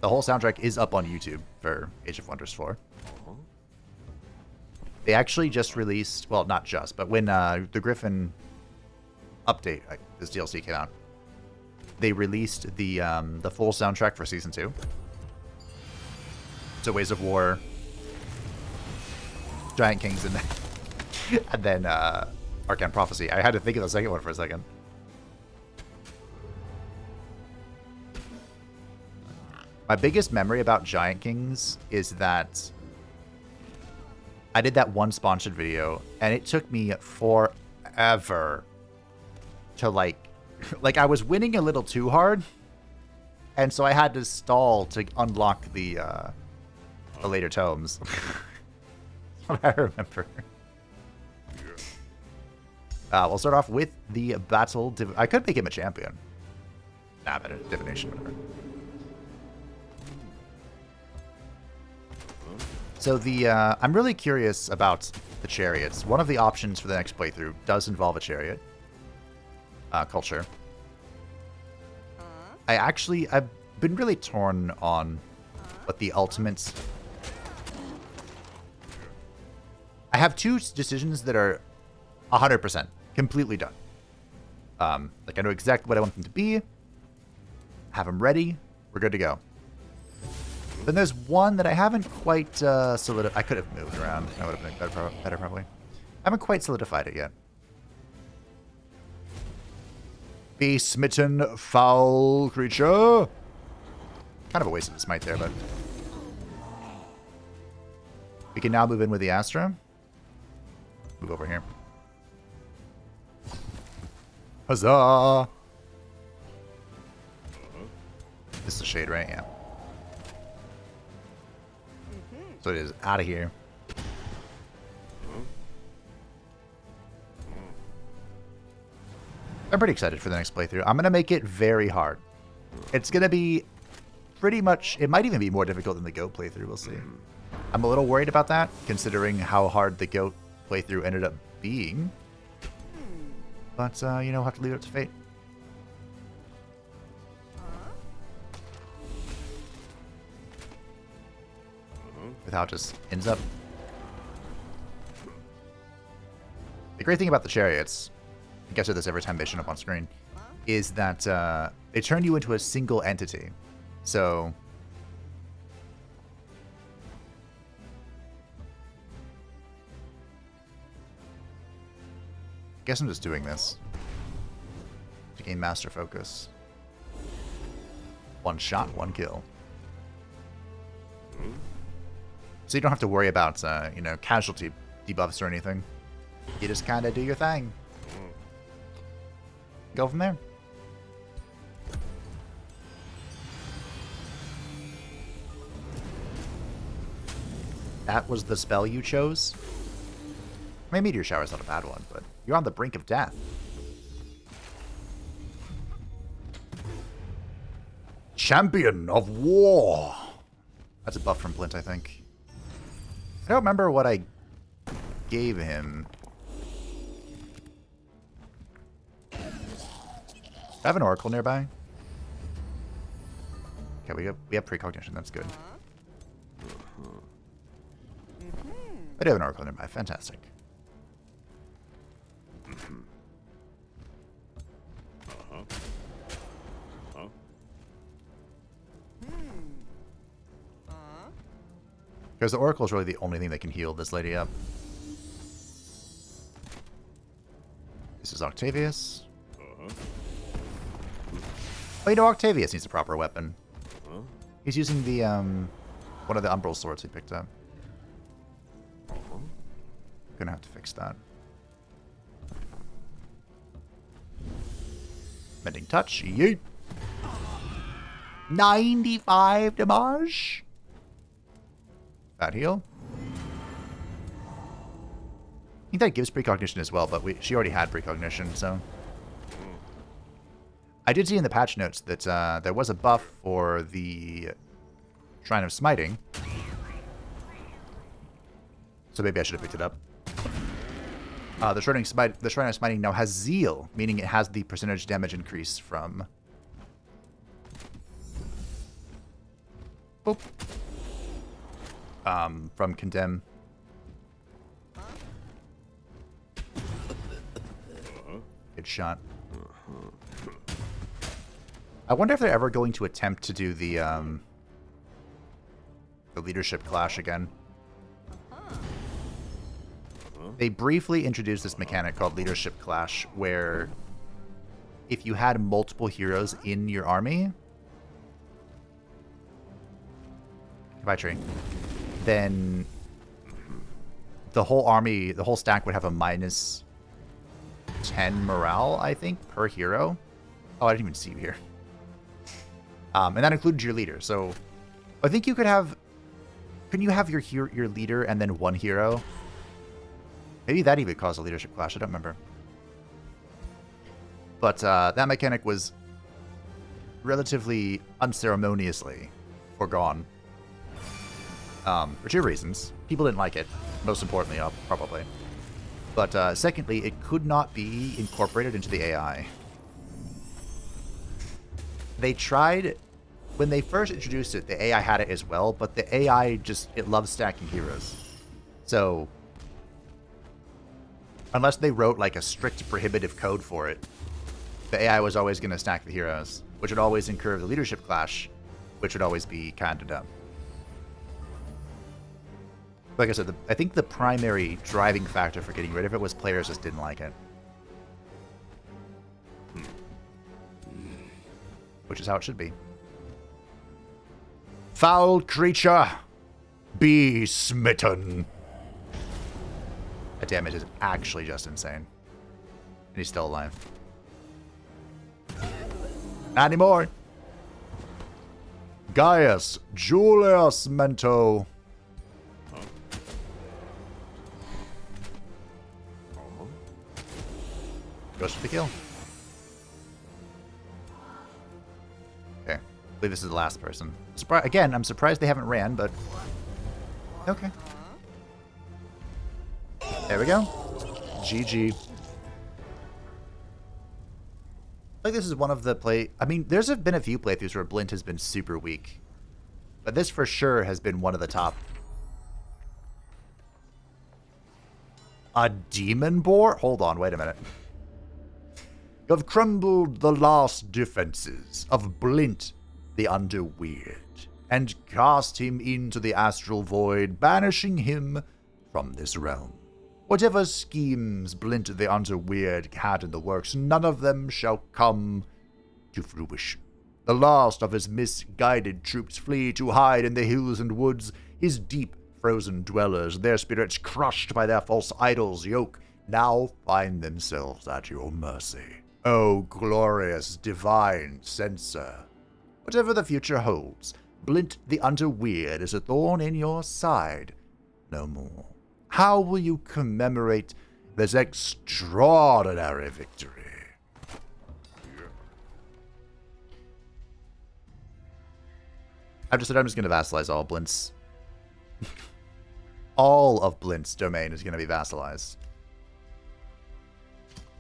whole soundtrack is up on YouTube for Age of Wonders 4. They actually just released, well, not just, but when the Griffin update, this DLC came out, they released the full soundtrack for Season 2. So Ways of War, Giant Kings, and then Arcane Prophecy. I had to think of the second one for a second. My biggest memory about Giant Kings is that I did that one sponsored video, and it took me forever to, like I was winning a little too hard, and so I had to stall to unlock the later tomes. That's what I remember. We'll start off with the battle. I could make him a champion. Nah, better divination, whatever. So I'm really curious about the chariots. One of the options for the next playthrough does involve a chariot. Culture. I've been really torn on what the ultimates... I have two decisions that are 100%, completely done. Like, I know exactly what I want them to be. Have them ready. We're good to go. Then there's one that I haven't quite solidified. I could have moved around. That would have been better probably. I haven't quite solidified it yet. Be smitten, foul creature. Kind of a waste of the smite there, but... We can now move in with the Astra. Move over here. Huzzah! This is a shade, right? Yeah. So it is out of here. I'm pretty excited for the next playthrough. I'm going to make it very hard. It's going to be pretty much... It might even be more difficult than the GOAT playthrough. We'll see. I'm a little worried about that, considering how hard the GOAT playthrough ended up being. But, you know, we'll have to leave it up to fate. With how it just ends up. The great thing about the chariots, I think I said this every time they show up on screen, is that they turn you into a single entity. So... I guess I'm just doing this to gain master focus. One shot, one kill. So you don't have to worry about, you know, casualty debuffs or anything. You just kind of do your thing. Go from there. That was the spell you chose? I mean, Meteor Shower's not a bad one, but you're on the brink of death. Champion of War! That's a buff from Blint, I think. I don't remember what I gave him. Do I have an Oracle nearby? Okay, we have precognition, that's good. I do have an Oracle nearby. Fantastic. Because the Oracle is really the only thing that can heal this lady up. This is Octavius. Oh, you know, Octavius needs a proper weapon. He's using the, one of the Umbral swords he picked up. Gonna have to fix that. Mending touch. Yeet. 95 damage. That heal. I think that gives precognition as well, but she already had precognition, so. I did see in the patch notes that there was a buff for the Shrine of Smiting. So maybe I should have picked it up. The Shrine of Smiting now has Zeal, meaning it has the percentage damage increase from... Boop. From Condemn. Good shot. I wonder if they're ever going to attempt to do the leadership clash again. They briefly introduced this mechanic called Leadership Clash, where if you had multiple heroes in your army, goodbye tree, then the whole army, the whole stack would have a minus 10 morale, I think, per hero. Oh, I didn't even see you here. And that included your leader. So I think you could have... Couldn't you have your leader and then one hero? Maybe that even caused a leadership clash. I don't remember. But that mechanic was relatively unceremoniously forgone. For two reasons. People didn't like it. Most importantly, probably. But secondly, it could not be incorporated into the AI. They tried... When they first introduced it, the AI had it as well, but the AI just... It loves stacking heroes. So... Unless they wrote like a strict prohibitive code for it, the AI was always going to stack the heroes, which would always incur the leadership clash, which would always be kind of dumb. Like I said, I think the primary driving factor for getting rid of it was players just didn't like it. Which is how it should be. Foul creature, be smitten. That damage is actually just insane. And he's still alive. Not anymore. Gaius, Julius, Mento. Goes for the kill. Okay. I believe this is the last person. Again, I'm surprised they haven't ran, but... Okay. There we go. GG. Like this is one of the I mean, there's been a few playthroughs where Blint has been super weak. But this for sure has been one of the top. A demon boar? Hold on, wait a minute. You have crumbled the last defenses of Blint the Under-Wyrd, and cast him into the astral void, banishing him from this realm. Whatever schemes Blint the Under-Wyrd had in the works, none of them shall come to fruition. The last of his misguided troops flee to hide in the hills and woods, his deep frozen dwellers, their spirits crushed by their false idols' yoke, now find themselves at your mercy. O glorious divine Censor! Whatever the future holds, Blint the Under-Wyrd is a thorn in your side no more. How will you commemorate this extraordinary victory? I've just said I'm just going to vassalize all Blint's. All of Blint's domain is going to be vassalized.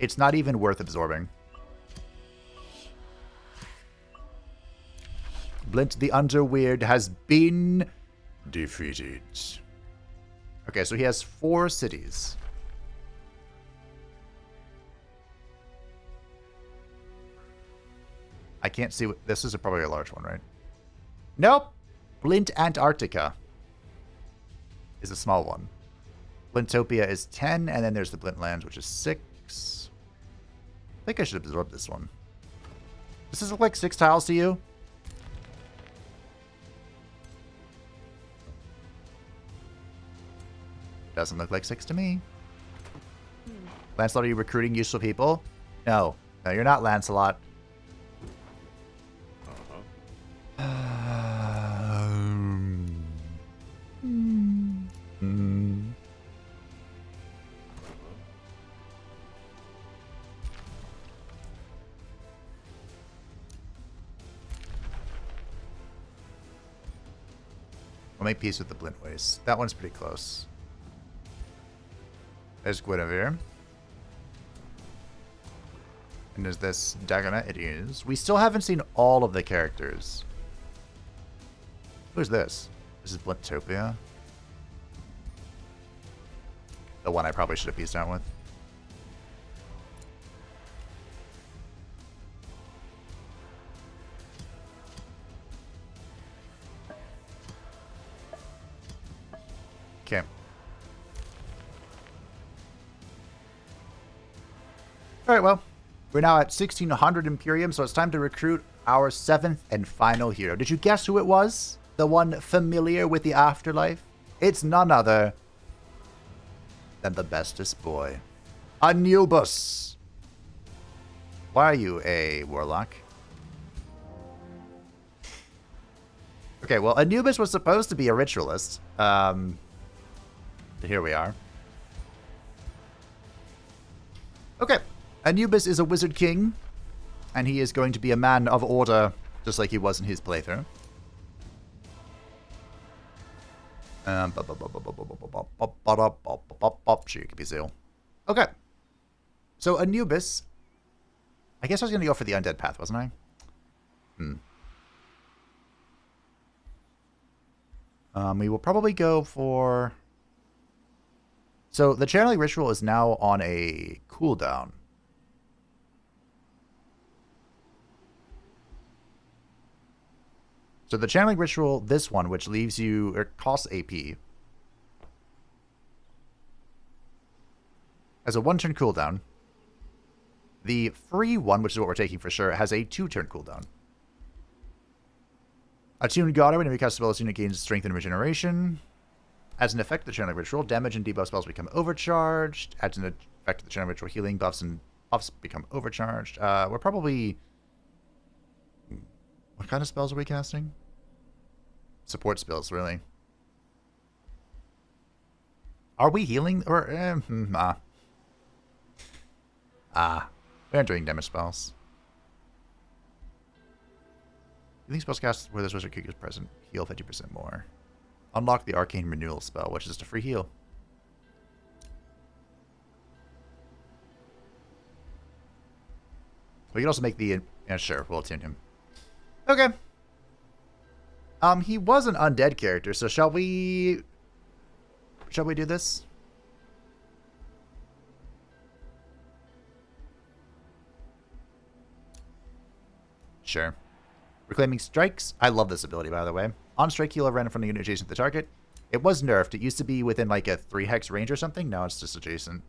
It's not even worth absorbing. Blint the Under-Wyrd has been defeated. Okay, so he has 4 cities. I can't see what... This is probably a large one, right? Nope! Blint Antarctica is a small one. Blintopia is 10, and then there's the Blint Lands, which is 6. I think I should absorb this one. Does this look like 6 tiles to you? Doesn't look like 6 to me. Lancelot, are you recruiting useful people? No. No, you're not Lancelot. I'll make peace with the Blint Waste. That one's pretty close. There's Guinevere. And is this Dagonet? It is. We still haven't seen all of the characters. Who's this? This is Blintopia. The one I probably should have pieced out with. Okay. Alright, well. We're now at 1600 Imperium, so it's time to recruit our 7th and final hero. Did you guess who it was? The one familiar with the afterlife? It's none other than the bestest boy. Anubis! Why are you a warlock? Okay, well, Anubis was supposed to be a ritualist. Here we are. Okay. Anubis is a wizard king, and he is going to be a man of order, just like he was in his playthrough. Sheathed Zeal. Okay. So Anubis, I guess I was going to go for the undead path, wasn't I? We will probably go for... So the channeling ritual is now on a cooldown. So the channeling ritual, this one, which leaves you, or costs AP, has a 1-turn cooldown. The free one, which is what we're taking for sure, has a 2-turn cooldown. Attuned God, when we cast a spell, this unit gains strength and regeneration. As an effect of the channeling ritual, damage and debuff spells become overcharged. Adds an effect of the channeling ritual, healing buffs and buffs become overcharged. We're probably... What kind of spells are we casting? Support spells, really. Are we healing? Or, we aren't doing damage spells. Healing spells cast where this wizard kick is present. Heal 50% more. Unlock the Arcane Renewal spell, which is just a free heal. We can also make the... Yeah, sure, we'll attune him. Okay. He was an undead character, so shall we do this? Sure. Reclaiming strikes. I love this ability, by the way. On strike, heal a random from the unit adjacent to the target. It was nerfed. It used to be within like a 3-hex range or something. Now it's just adjacent.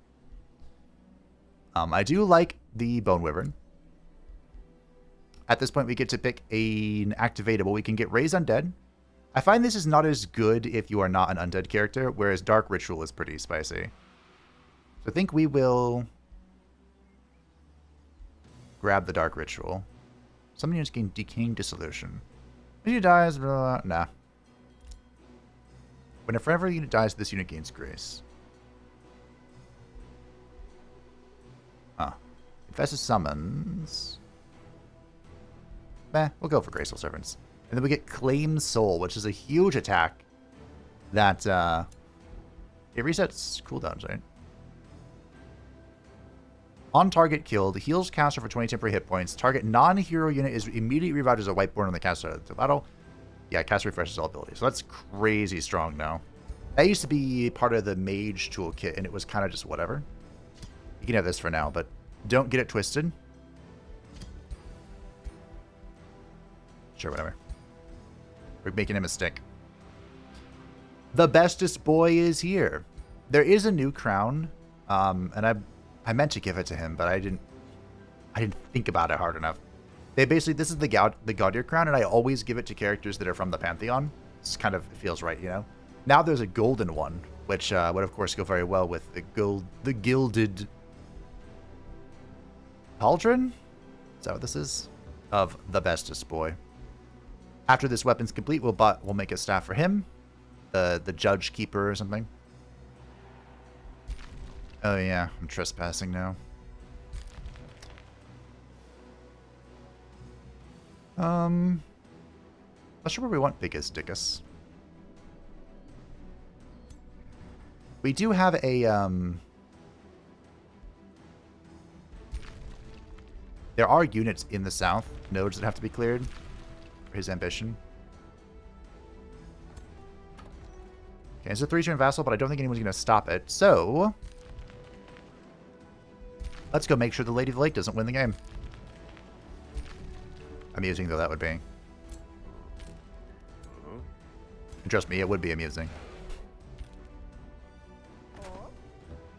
I do like the Bone Wyvern. At this point, we get to pick an activatable. We can get Raise Undead. I find this is not as good if you are not an undead character, whereas Dark Ritual is pretty spicy. So I think we will grab the Dark Ritual. Some units gain Decaying Dissolution. When unit dies, blah, blah, nah. Whenever a unit dies, this unit gains Grace. Huh. Infested Summons. We'll go for Graceful Servants. And then we get Claim Soul, which is a huge attack that, it resets cooldowns, right? On target killed, heals caster for 20 temporary hit points. Target non-hero unit is immediately revived as a white born on the caster of the battle. Yeah, caster refreshes all abilities. So that's crazy strong now. That used to be part of the mage toolkit, and it was kind of just whatever. You can have this for now, but don't get it twisted. Sure, whatever. We're making a mistake. The bestest boy is here. There is a new crown, and I meant to give it to him, but I didn't think about it hard enough. This is the Gaudier crown, and I always give it to characters that are from the Pantheon. It's kind of feels right, you know. Now there's a golden one, which would of course go very well with the gilded pauldron. Is that what this is? Of the bestest boy. After this weapon's complete, we'll make a staff for him, the judge keeper or something. Oh yeah, I'm trespassing now. Not sure where we want Biggest Dickus. We do have a, there are units in the south, nodes that have to be cleared for his ambition. Okay, it's a 3-turn vassal, but I don't think anyone's going to stop it, so let's go make sure the Lady of the Lake doesn't win the game. Amusing though that would be. And trust me, it would be amusing.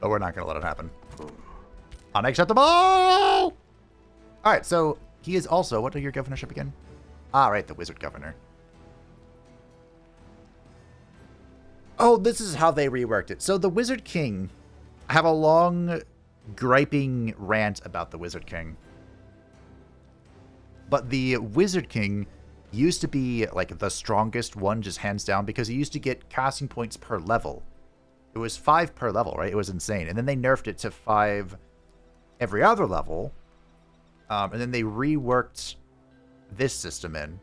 But we're not going to let it happen. Unacceptable! Alright, so he is also... What are your governorship again? Ah, right, the wizard governor. Oh, this is how they reworked it. So the Wizard King... I have a long, griping rant about the Wizard King. But the Wizard King used to be, like, the strongest one, just hands down, because he used to get casting points per level. It was 5 per level, right? It was insane. And then they nerfed it to 5 every other level. And then they reworked this system in.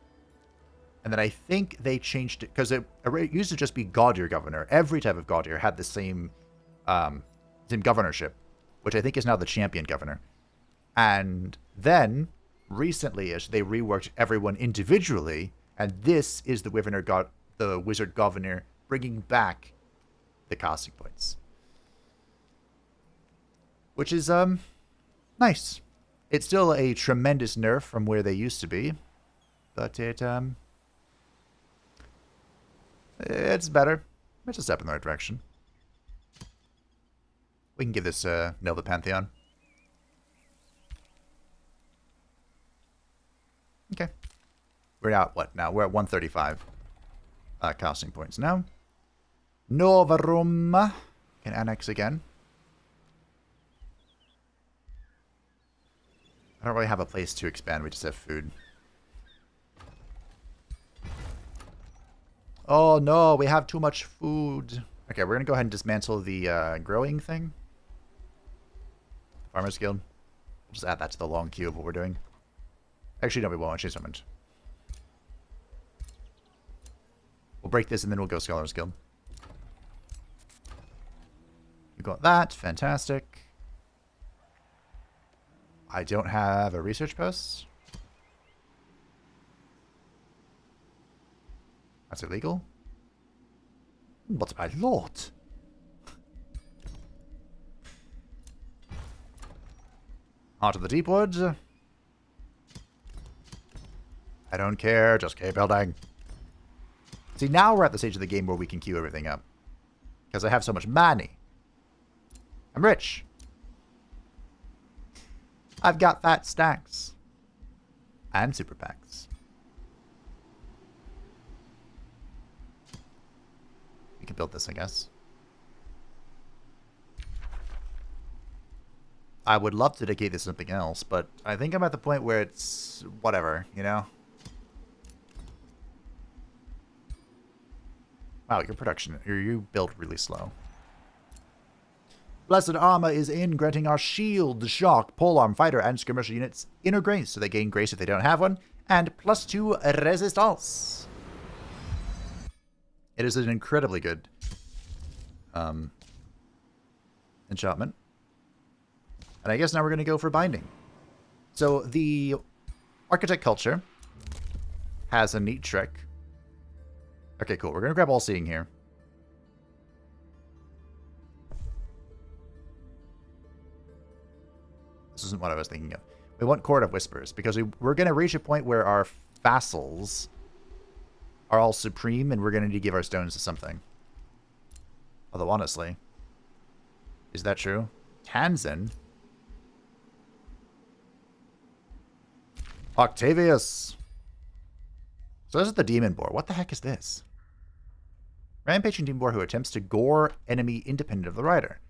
And then I think they changed it, because it used to just be Gaudier Governor. Every type of Gaudier had the same governorship, which I think is now the Champion Governor. And then, recently, they reworked everyone individually, and this is the Wizard Governor bringing back the casting points. Which is, nice. It's still a tremendous nerf from where they used to be, but it's better. It's a step in the right direction. We can give this Nova Pantheon. Okay. We're at what now? We're at 135 casting points now. Nova Room can annex again. I don't really have a place to expand. We just have food. Oh no, we have too much food. Okay, we're going to go ahead and dismantle the growing thing. Farmer's Guild. We'll just add that to the long queue of what we're doing. Actually, no, we won't. Change summoned. We'll break this and then we'll go Scholar's Guild. We got that. Fantastic. I don't have a research post. That's illegal. But my lord. Heart of the Deep Woods. I don't care. Just keep building. See, now we're at the stage of the game where we can queue everything up. Because I have so much money. I'm rich. I've got fat stacks. And super packs. We can build this, I guess. I would love to dedicate this to something else, but I think I'm at the point where it's whatever, you know? Wow, your production, you build really slow. Blessed Armor is in, granting our shield, shock, polearm, fighter, and skirmisher units inner grace, so they gain grace if they don't have one, and +2 resistance. It is an incredibly good enchantment. And I guess now we're going to go for binding. So the Architect Culture has a neat trick. Okay, cool. We're going to grab All Seeing here. This isn't what I was thinking of. We want Court of Whispers, because we're going to reach a point where our vassals are all supreme, and we're going to need to give our stones to something. Although, honestly, is that true? Tanzan? Octavius! So this is the Demon Boar. What the heck is this? Rampaging Demon Boar who attempts to gore enemy independent of the rider.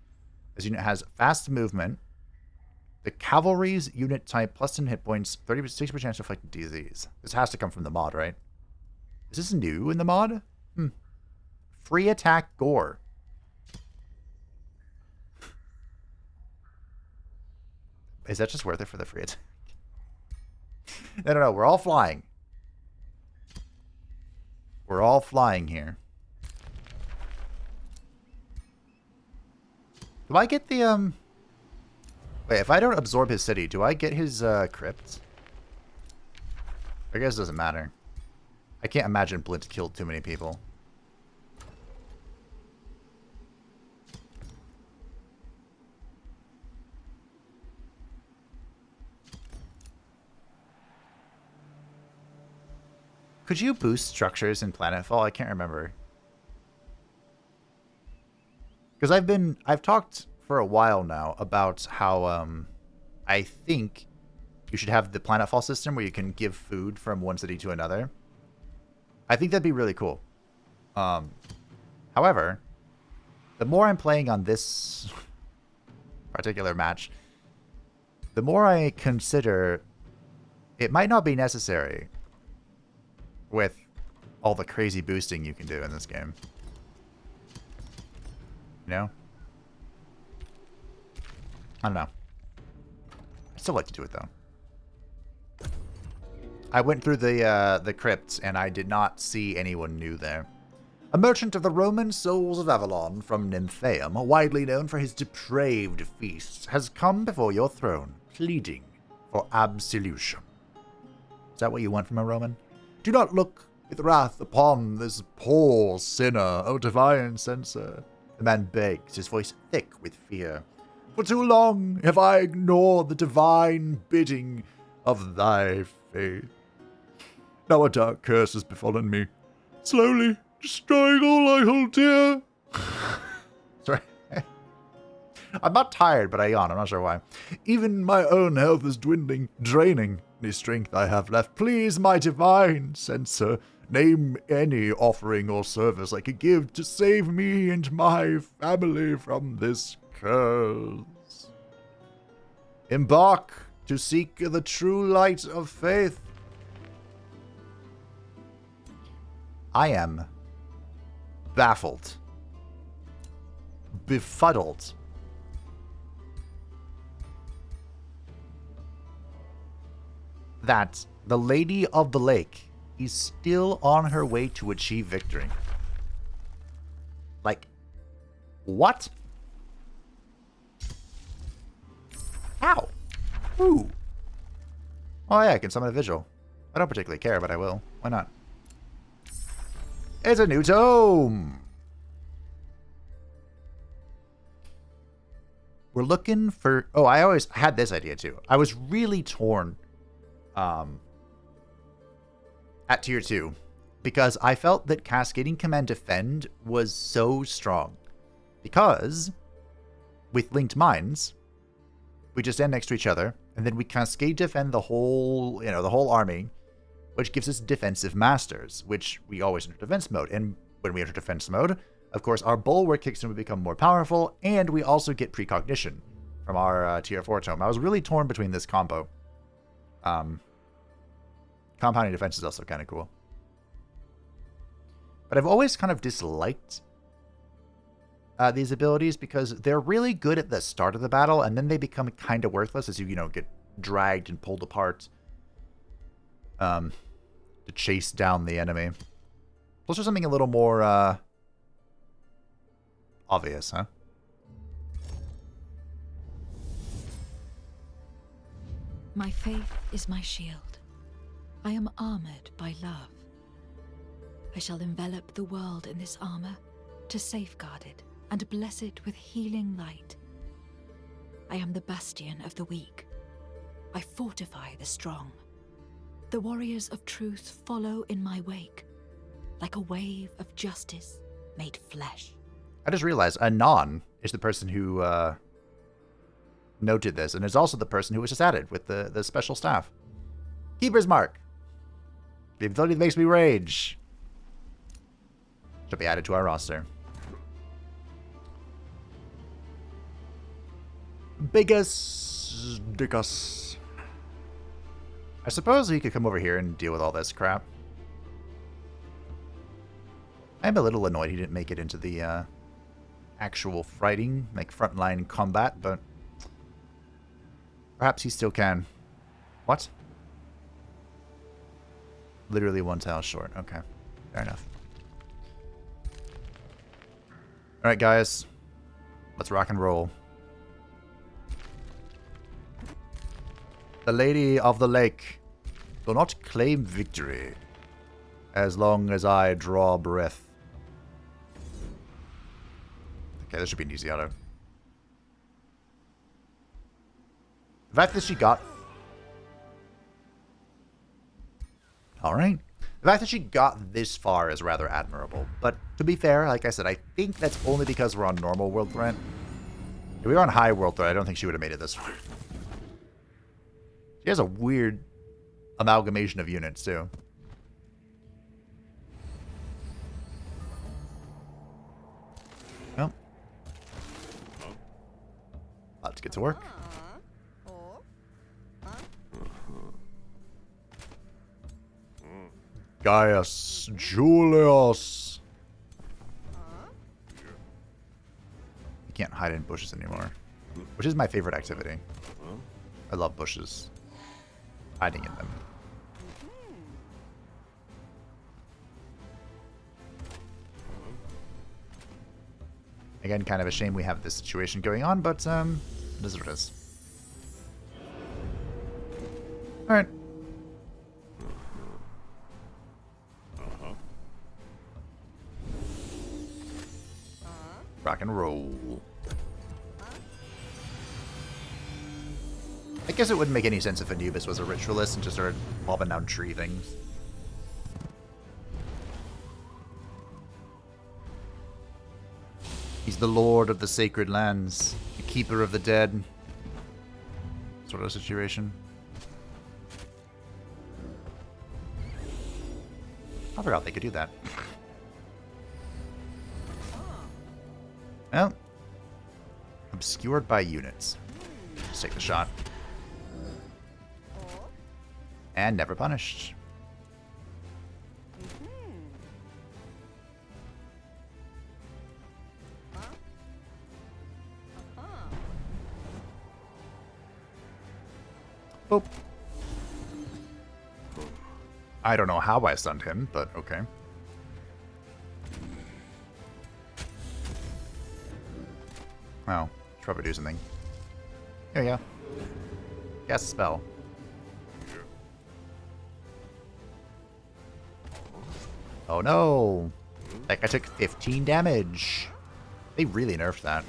This unit has fast movement. The cavalry's unit type plus 10 hit points, 60% chance to inflict disease. This has to come from the mod, right? Is this new in the mod? Free attack gore. Is that just worth it for the free attack? No. We're all flying. We're all flying here. Do I get the, Wait, if I don't absorb his city, do I get his, crypt? I guess it doesn't matter. I can't imagine Blint killed too many people. Could you boost structures in Planetfall? I can't remember. Because I've talked for a while now about how I think you should have the Planetfall system where you can give food from one city to another. I think that'd be really cool. However, the more I'm playing on this particular match, the more I consider it might not be necessary with all the crazy boosting you can do in this game. You know? I don't know. I still like to do it, though. I went through the crypts, and I did not see anyone new there. A merchant of the Roman souls of Avalon from Nymphaeum, widely known for his depraved feasts, has come before your throne, pleading for absolution. Is that what you want from a Roman? Do not look with wrath upon this poor sinner, O divine Censor. The man begs, his voice thick with fear. For too long have I ignored the divine bidding of thy faith. Now a dark curse has befallen me, slowly destroying all I hold dear. Sorry. I'm not tired, but I yawn. I'm not sure why. Even my own health is dwindling, draining any strength I have left. Please, my divine Censor, name any offering or service I could give to save me and my family from this curse. Embark to seek the true light of faith. I am baffled, befuddled, that the Lady of the Lake is still on her way to achieve victory. Like, what? How? Who? Oh yeah, I can summon a Vigil. I don't particularly care, but I will. Why not? It's a new tome! We're looking for... Oh, I always had this idea too. I was really torn at tier 2 because I felt that Cascading Command Defend was so strong. Because with Linked Minds, we just stand next to each other and then we Cascade Defend the whole, the whole army, which gives us defensive masters, which we always enter defense mode. And when we enter defense mode, of course, our Bulwark kicks in, we become more powerful, and we also get precognition from our tier 4 tome. I was really torn between this combo. Compounding defense is also kind of cool. But I've always kind of disliked these abilities because they're really good at the start of the battle, and then they become kind of worthless as you, get dragged and pulled apart to chase down the enemy. Let's do something a little more obvious, huh? My faith is my shield. I am armored by love. I shall envelop the world in this armor to safeguard it and bless it with healing light. I am the bastion of the weak, I fortify the strong. The warriors of truth follow in my wake, like a wave of justice made flesh. I just realized Anon is the person who noted this, and is also the person who was just added with the special staff. Keeper's Mark. The ability that makes me rage. Should be added to our roster. Biggest Dickus. I suppose he could come over here and deal with all this crap. I'm a little annoyed he didn't make it into the actual fighting, like frontline combat, but perhaps he still can. What? Literally one tile short. Okay, fair enough. Alright, guys. Let's rock and roll. The Lady of the Lake will not claim victory as long as I draw breath. Okay, this should be an easy auto. The fact that she got... Alright. The fact that she got this far is rather admirable. But to be fair, like I said, I think that's only because we're on normal world threat. If we were on high world threat, I don't think she would have made it this far. She has a weird amalgamation of units, too. Well. Let's get to work. Gaius, Julius. You can't hide in bushes anymore, which is my favorite activity. I love bushes. Hiding in them. Again, kind of a shame we have this situation going on, but it is what it is. Alright. Rock and roll. I guess it wouldn't make any sense if Anubis was a ritualist and just started lobbing down tree things. He's the lord of the sacred lands, the keeper of the dead. Sort of situation. I forgot they could do that. Well, obscured by units. Just take the shot. And never punished. Boop. I don't know how I stunned him, but okay. Oh, should probably do something. There you go. Cast a spell. Oh no! Like I took 15 damage. They really nerfed that.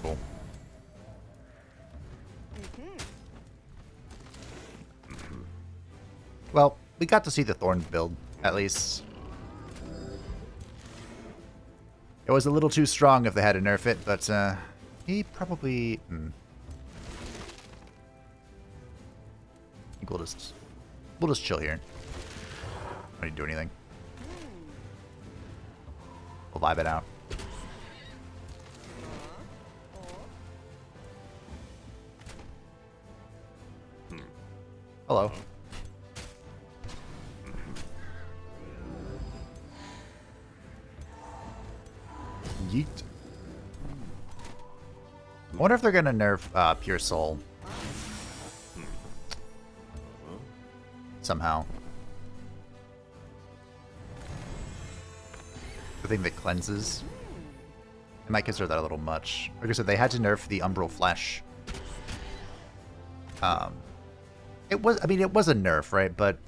Cool. Well, we got to see the Thorn build, at least. It was a little too strong if they had to nerf it, but he probably... I think we'll just chill here. Don't need to do anything. We'll vibe it out. Hello. Yeet. I wonder if they're gonna nerf Pure Soul. Somehow. The thing that cleanses. I might consider that a little much. Like I said, they had to nerf the Umbral Flesh. It was a nerf, right? But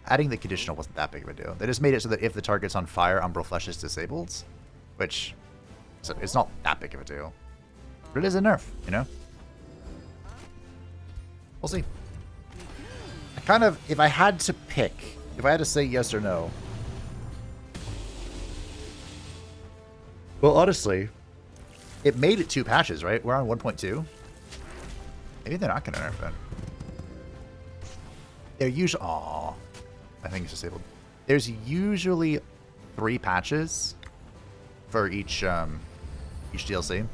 adding the conditional wasn't that big of a deal. They just made it so that if the target's on fire, Umbral Flesh is disabled, which so it's not that big of a deal. But it is a nerf, you know? We'll see. I kind of, if I had to pick, if I had to say yes or no. Well, honestly, it made it 2 patches, right? We're on 1.2. Maybe they're not going to nerf it. They're usually... Aww. I think it's disabled. There's usually 3 patches for each DLC.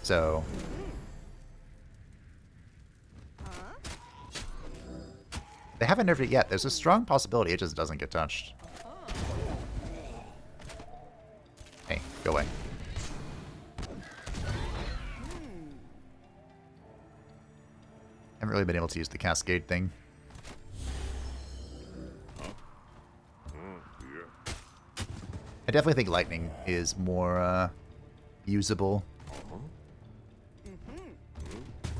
So... They haven't nerfed it yet. There's a strong possibility it just doesn't get touched. Hey, go away. Haven't really been able to use the cascade thing. I definitely think lightning is more usable.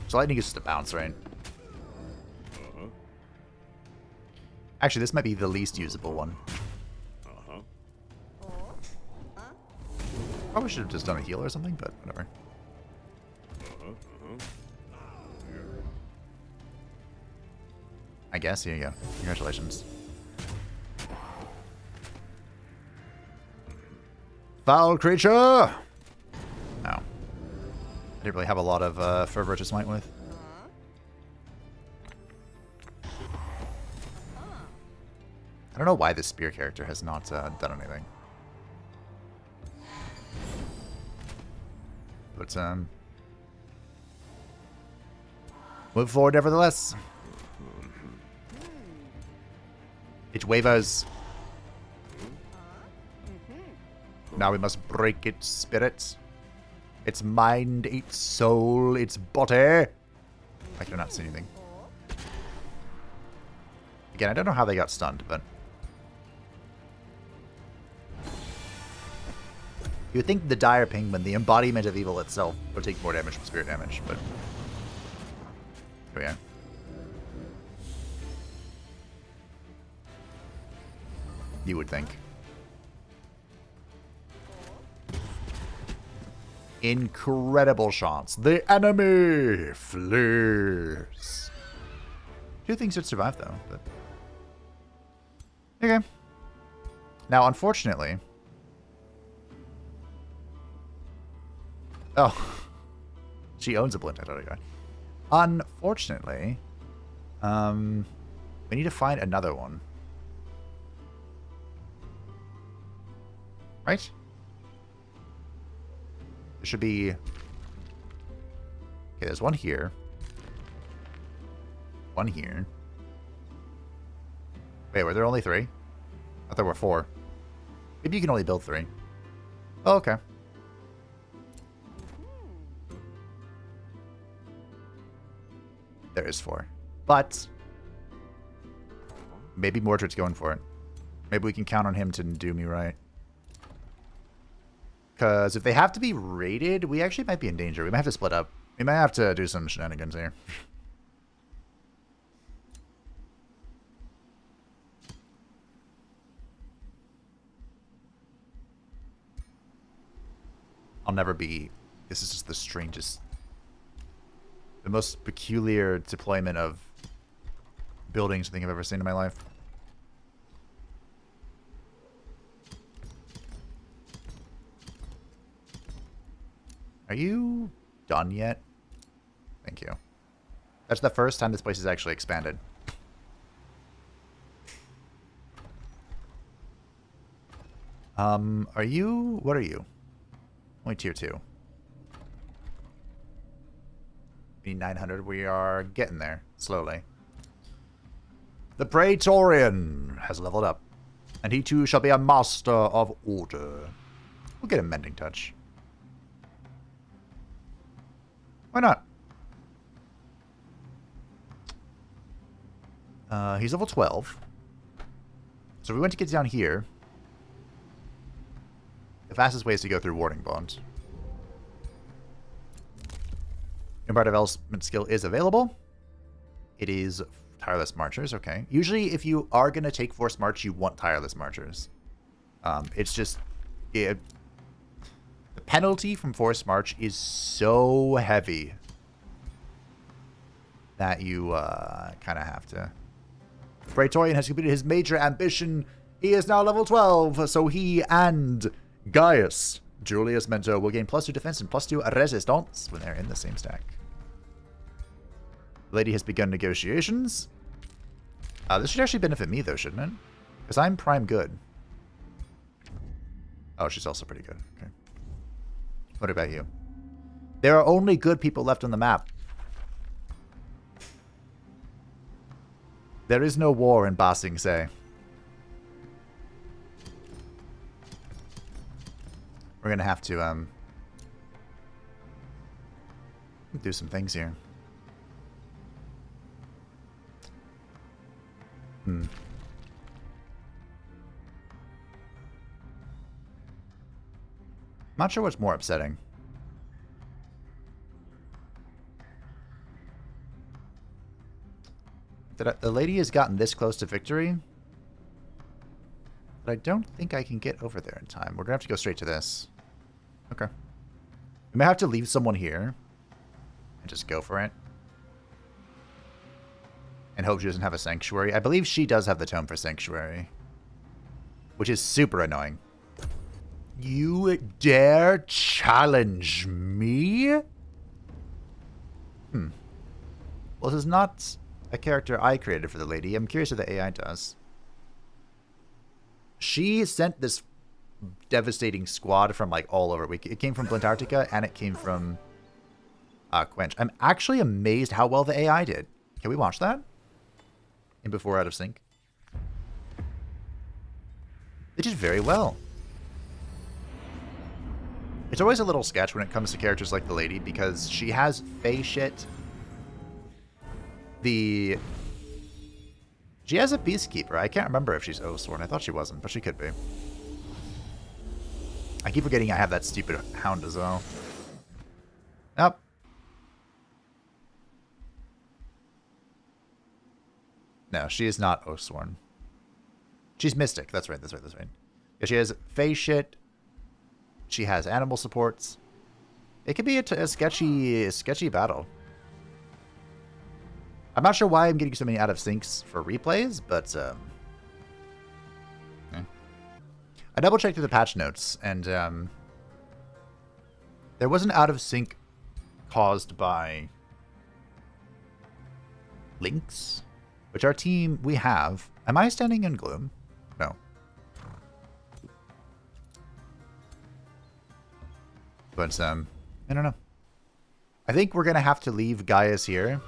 So lightning is just a bounce, right? Actually, this might be the least usable one. Probably should have just done a heal or something, but whatever. I guess. Here you go. Congratulations. Foul creature! No. I didn't really have a lot of fervor to smite with. I don't know why this spear character has not done anything. But, move forward nevertheless. It wavers. Now we must break its spirit. Its mind, its soul, its body. I cannot see anything. Again, I don't know how they got stunned, but... You would think the Dire Penguin, the embodiment of evil itself, would take more damage from spirit damage, but... Here we are. You would think. Incredible shots. The enemy flees. 2 things should survive, though, but... Okay. Now, unfortunately... Oh. She owns a Blint, I totally got. Unfortunately... we need to find another one. Right? There should be... Okay, there's one here. One here. Wait, were there only 3? I thought there were 4. Maybe you can only build 3. Oh, okay. There is 4. But... maybe Mordred's going for it. Maybe we can count on him to do me right. Because if they have to be raided, we actually might be in danger. We might have to split up. We might have to do some shenanigans here. I'll never be... This is just the strangest... The most peculiar deployment of buildings I think I've ever seen in my life. Are you done yet? Thank you. That's the first time this place is actually expanded. Are you... What are you? Only tier 2. We need 900. We are getting there. Slowly. The Praetorian has leveled up. And he too shall be a master of order. We'll get a mending touch. Why not? He's level 12. So if we want to get down here, the fastest way is to go through Warding Bond. Empire Development skill is available. It is Tireless Marchers, okay. Usually, if you are going to take Force March, you want Tireless Marchers. It's just... the penalty from Force March is so heavy that you kind of have to... Praetorian has completed his major ambition. He is now level 12, so he and Gaius, Julius, Mento, will gain +2 defense and +2 resistance when they're in the same stack. The lady has begun negotiations. This should actually benefit me, though, shouldn't it? Because I'm prime good. Oh, she's also pretty good. Okay. What about you? There are only good people left on the map. There is no war in Ba Sing Se. We're gonna have to do some things here. Not sure what's more upsetting. The lady has gotten this close to victory, but I don't think I can get over there in time. We're gonna have to go straight to this. Okay. We may have to leave someone here and just go for it. And hope she doesn't have a Sanctuary. I believe she does have the Tome for Sanctuary, which is super annoying. You dare challenge me? Well, this is not a character I created for the lady. I'm curious if the AI does. She sent this devastating squad from like all over. It came from Blint Arctica and it came from Quench. I'm actually amazed how well the AI did. Can we watch that? In Before Out of Sync. They did very well. It's always a little sketch when it comes to characters like the lady because she has Fey shit. She has a Peacekeeper. I can't remember if she's Oathsworn. I thought she wasn't, but she could be. I keep forgetting I have that stupid Hound as well. Nope. No, she is not Oathsworn. She's Mystic. That's right. Yeah, she has Fey shit. She has animal supports. It could be a sketchy battle. I'm not sure why I'm getting so many out of syncs for replays, but I double checked through the patch notes, and there was an out of sync caused by links, which our team we have. Am I standing in gloom? No. But I don't know. I think we're gonna have to leave Gaius here.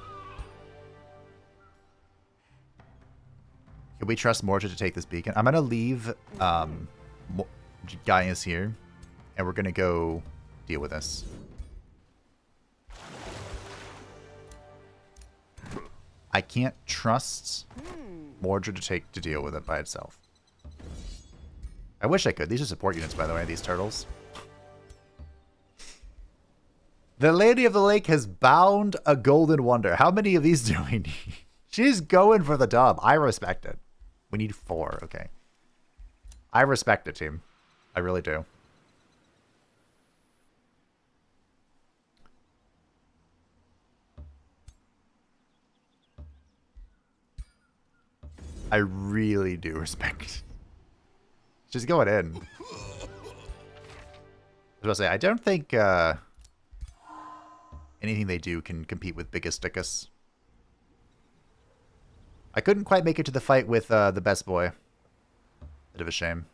Can we trust Mordred to take this beacon? I'm gonna leave Gaius here, and we're gonna go deal with this. I can't trust Mordred to deal with it by itself. I wish I could. These are support units, by the way, these turtles. The Lady of the Lake has bound a Golden Wonder. How many of these do we need? She's going for the dub. I respect it. We need 4. Okay. I respect it, team. I really do. I really do respect it. She's going in. I was about to say, I don't think anything they do can compete with Biggest Dickus. I couldn't quite make it to the fight with the best boy. Bit of a shame.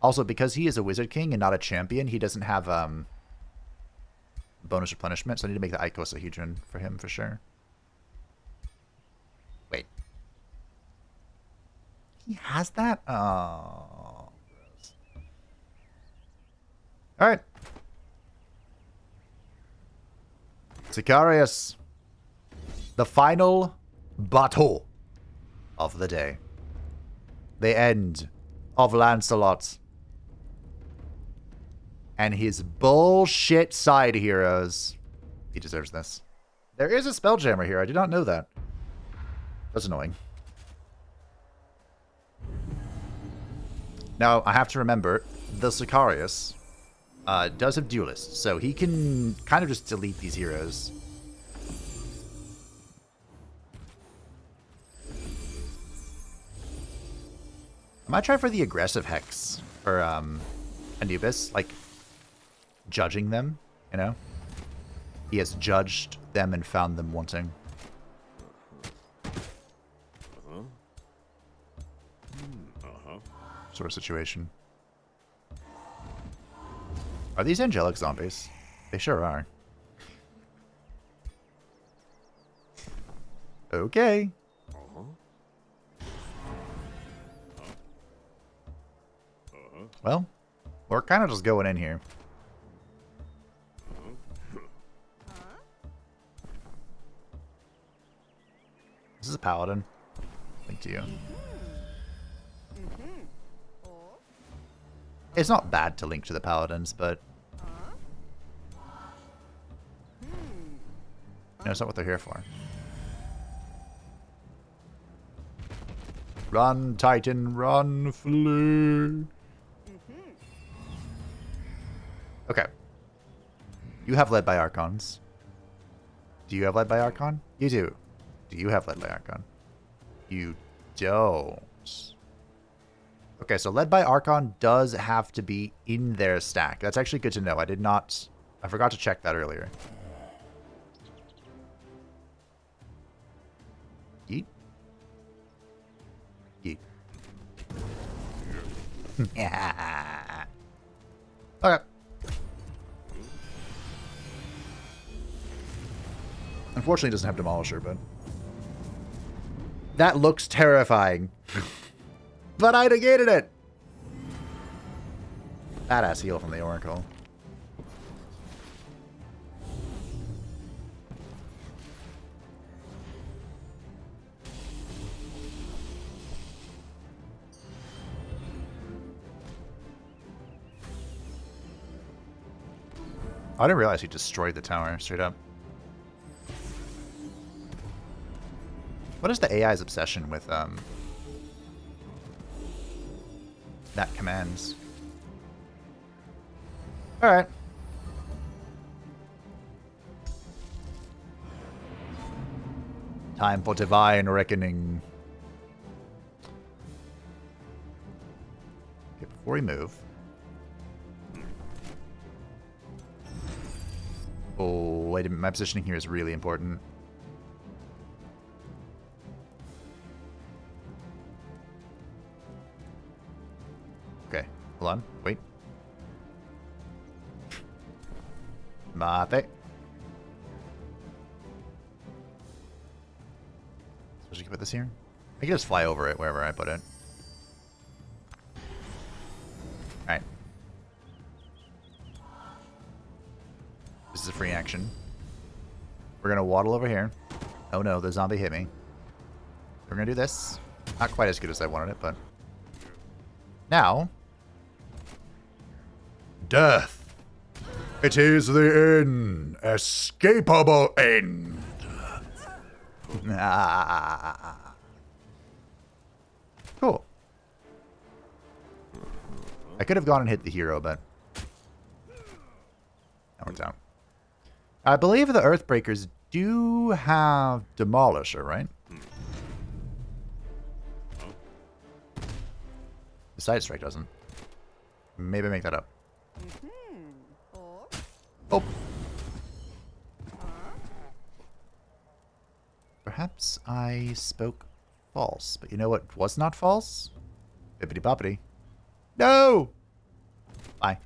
Also, because he is a Wizard King and not a champion, he doesn't have bonus replenishment, so I need to make the icosahedron for him for sure. Wait. He has that? Oh. Gross. Alright. Sicarius. The final battle of the day. The end of Lancelot and his bullshit side heroes. He deserves this. There is a Spelljammer here. I did not know that. That's annoying. Now, I have to remember, the Sicarius does have Duelist, so he can kind of just delete these heroes. I might try for the aggressive Hex for Anubis, like judging them, you know? He has judged them and found them wanting. Sort of situation. Are these angelic zombies? They sure are. Okay. Well, we're kind of just going in here. This is a paladin. Link to you. It's not bad to link to the paladins, but no, it's not what they're here for. Run, Titan, run, flee. Okay. You have led by Archons. Do you have led by Archon? You do. Do you have led by Archon? You don't. Okay, so led by Archon does have to be in their stack. That's actually good to know. I forgot to check that earlier. Yeet. Yeet. Yeah. Okay. Unfortunately, it doesn't have Demolisher, but that looks terrifying. But I negated it! Badass heal from the Oracle. I didn't realize he destroyed the tower straight up. What is the AI's obsession with that commands? Alright. Time for divine reckoning. Okay, before we move. Oh, wait a minute. My positioning here is really important. Okay, hold on. Wait. Mate. So should I put this here? I can just fly over it wherever I put it. Alright. This is a free action. We're gonna waddle over here. Oh no, the zombie hit me. We're gonna do this. Not quite as good as I wanted it, but... Now... Death! It is the inescapable end! Cool. I could have gone and hit the hero, but... That works out. I believe the Earthbreakers do have Demolisher, right? The Side Strike doesn't. Maybe make that up. Oh. Perhaps I spoke false, but you know what was not false? Bippity boppity. No! Bye.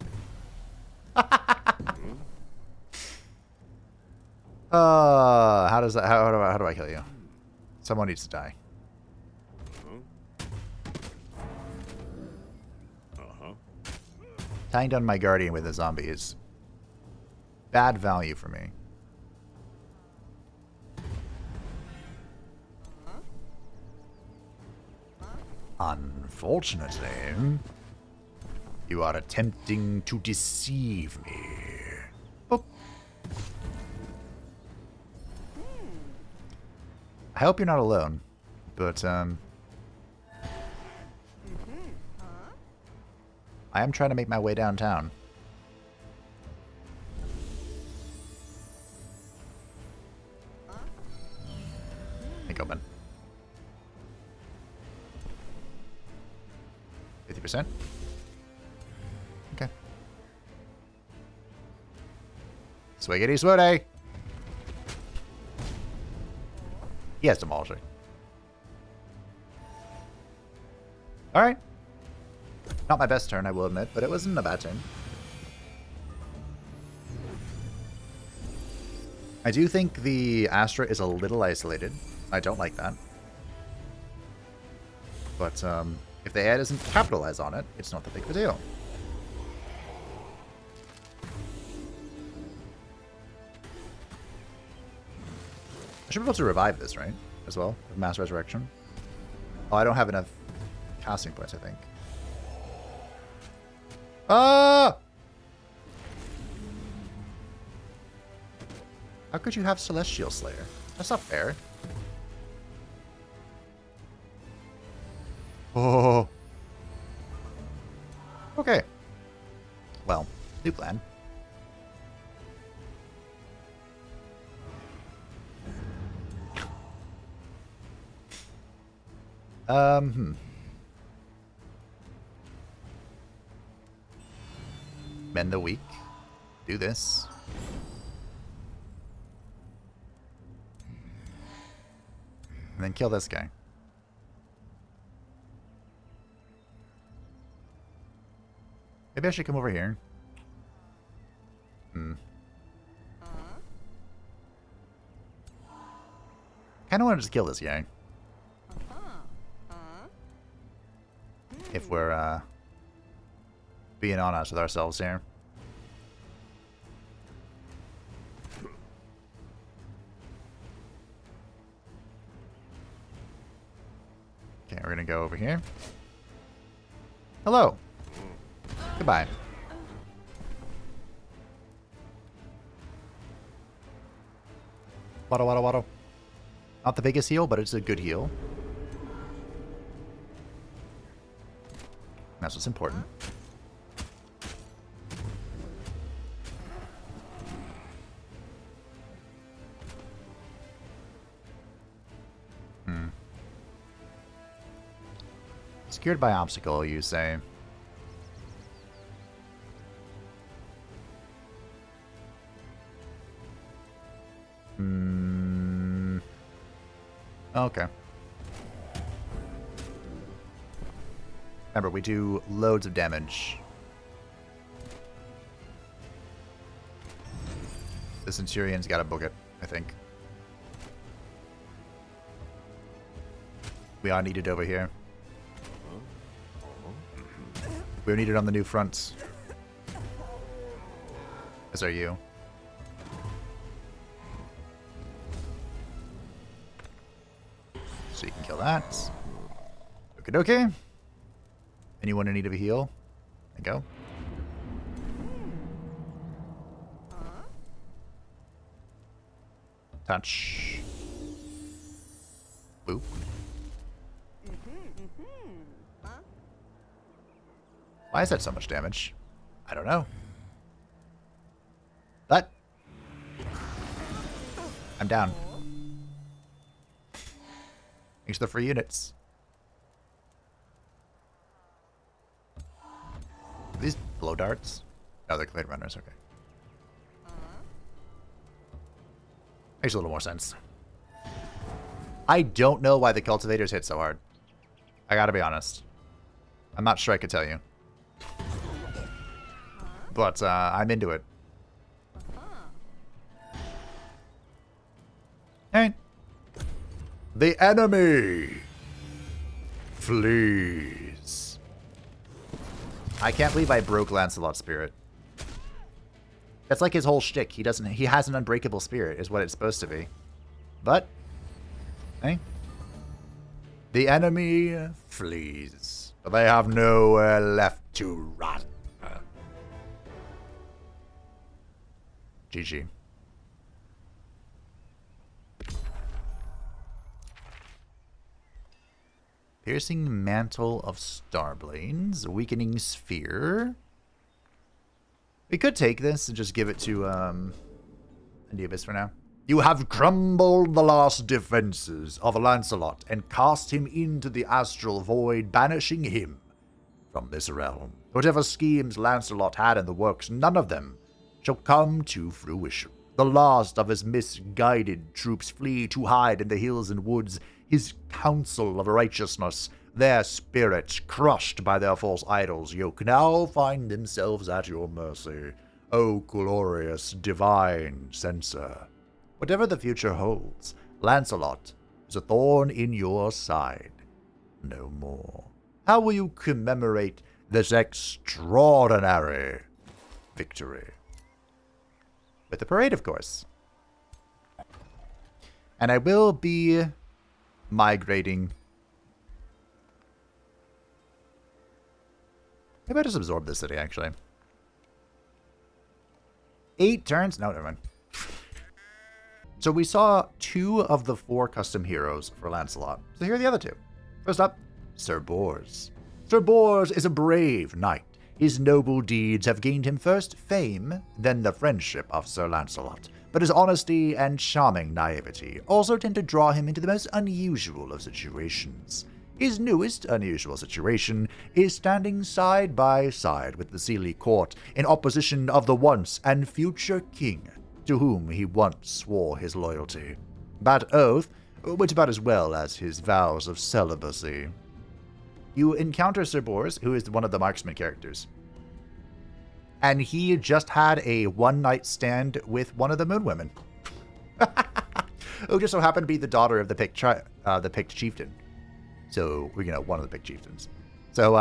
How does that? How do I kill you? Someone needs to die. Tying down my guardian with a zombie is bad value for me. Unfortunately, you are attempting to deceive me. Boop. I hope you're not alone. But, I am trying to make my way downtown. Hey, go, man. 50%? Okay. Swiggity swooty! He has demolishing. Alright. Not my best turn, I will admit, but it wasn't a bad turn. I do think the Astra is a little isolated. I don't like that. But if the AI doesn't capitalize on it, it's not that big of a deal. I should be able to revive this, right? As well, with Mass Resurrection. Oh, I don't have enough casting points, I think. Ah! How could you have Celestial Slayer? That's not fair. Oh. Okay. Well, new plan. Mend the weak. Do this. And then kill this guy. Maybe I should come over here. Kinda want to just kill this guy. If we're being honest with ourselves here. Okay, we're gonna go over here. Hello. Goodbye. Waddle, waddle, waddle. Not the biggest heal, but it's a good heal. That's what's important. Secured by obstacle, you say? Okay. Remember, we do loads of damage. The Centurion's gotta book it, I think. We are needed over here. We're needed on the new fronts. As are you. So you can kill that. Okie dokie. Anyone in need of a heal? There you go. Touch. Boop. Why is that so much damage? I don't know. But I'm down. Thanks for the free units. Are these blow darts? No, they're Glade Runners, okay. Makes a little more sense. I don't know why the Cultivators hit so hard. I gotta be honest. I'm not sure I could tell you. But I'm into it. Alright. The enemy flees. I can't believe I broke Lancelot's spirit. That's like his whole shtick. He has an unbreakable spirit, is what it's supposed to be. But, hey. The enemy flees. But they have nowhere left to run. GG. Piercing Mantle of Starblades. Weakening Sphere. We could take this and just give it to Anubis for now. You have crumbled the last defenses of Lancelot and cast him into the astral void, banishing him from this realm. Whatever schemes Lancelot had in the works, none of them shall come to fruition. The last of his misguided troops flee to hide in the hills and woods. His council of righteousness, their spirits crushed by their false idols' yoke, now find themselves at your mercy. O glorious divine Censor. Whatever the future holds, Lancelot is a thorn in your side. No more. How will you commemorate this extraordinary victory? With a parade, of course. And I will be migrating. Maybe I just absorb this city, actually. 8 turns? No, never mind. So we saw 2 of the 4 custom heroes for Lancelot. So here are the other 2. First up, Sir Bors. Sir Bors is a brave knight. His noble deeds have gained him first fame, then the friendship of Sir Lancelot. But his honesty and charming naivety also tend to draw him into the most unusual of situations. His newest unusual situation is standing side by side with the Sealy court in opposition of the once and future king, to whom he once swore his loyalty. That oath went about as well as his vows of celibacy. You encounter Sir Bors, who is one of the marksman characters. And he just had a one-night stand with one of the Moon Women. Who just so happened to be the daughter of the picked chieftain. So, you know, one of the picked chieftains. So,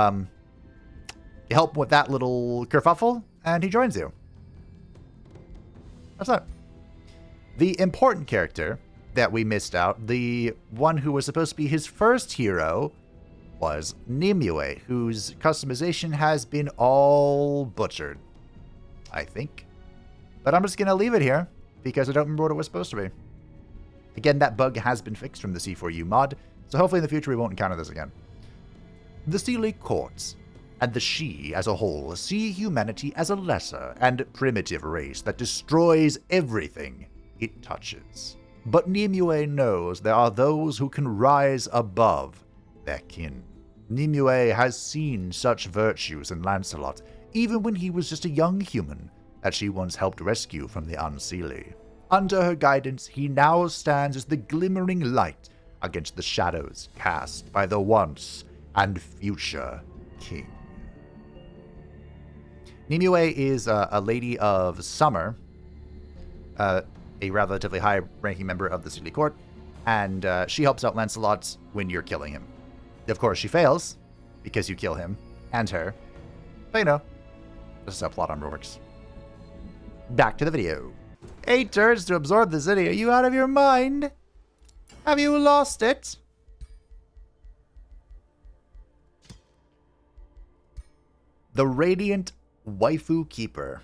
you help with that little kerfuffle, and he joins you. That's that. The important character that we missed out, the one who was supposed to be his first hero, was Nimue, whose customization has been all butchered, I think. But I'm just going to leave it here, because I don't remember what it was supposed to be. Again, that bug has been fixed from the C4U mod, so hopefully in the future we won't encounter this again. The Sealy courts and the She as a whole see humanity as a lesser and primitive race that destroys everything it touches. But Nimue knows there are those who can rise above their kin. Nimue has seen such virtues in Lancelot, even when he was just a young human that she once helped rescue from the Unseelie. Under her guidance, he now stands as the glimmering light against the shadows cast by the once and future king. Nimue is a lady of summer, a relatively high-ranking member of the Sealy court, and she helps out Lancelot when you're killing him. Of course, she fails, because you kill him and her. But you know, this is how plot armor works. Back to the video. 8 turns to absorb the city. Are you out of your mind? Have you lost it? The Radiant Waifu Keeper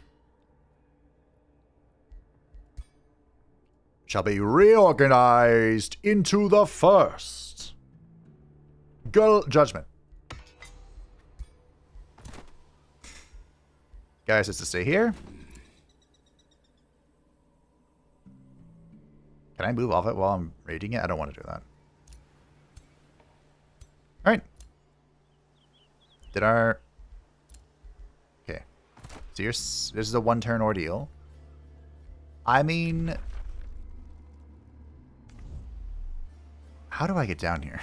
shall be reorganized into the first Girl Judgment. Gaius is to stay here. Can I move off it while I'm raiding it? I don't want to do that. Alright. Okay. So this is a one-turn ordeal. I mean, how do I get down here?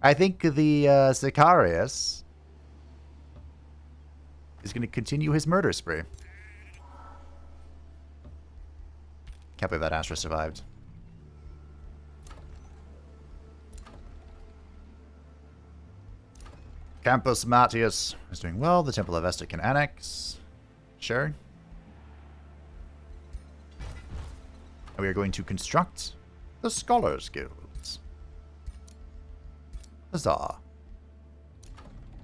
I think the Sicarius is going to continue his murder spree. Can't believe that Astra survived. Campus Matius is doing well. The Temple of Vesta can annex. Sure. And we are going to construct the Scholars Guilds. Huzzah.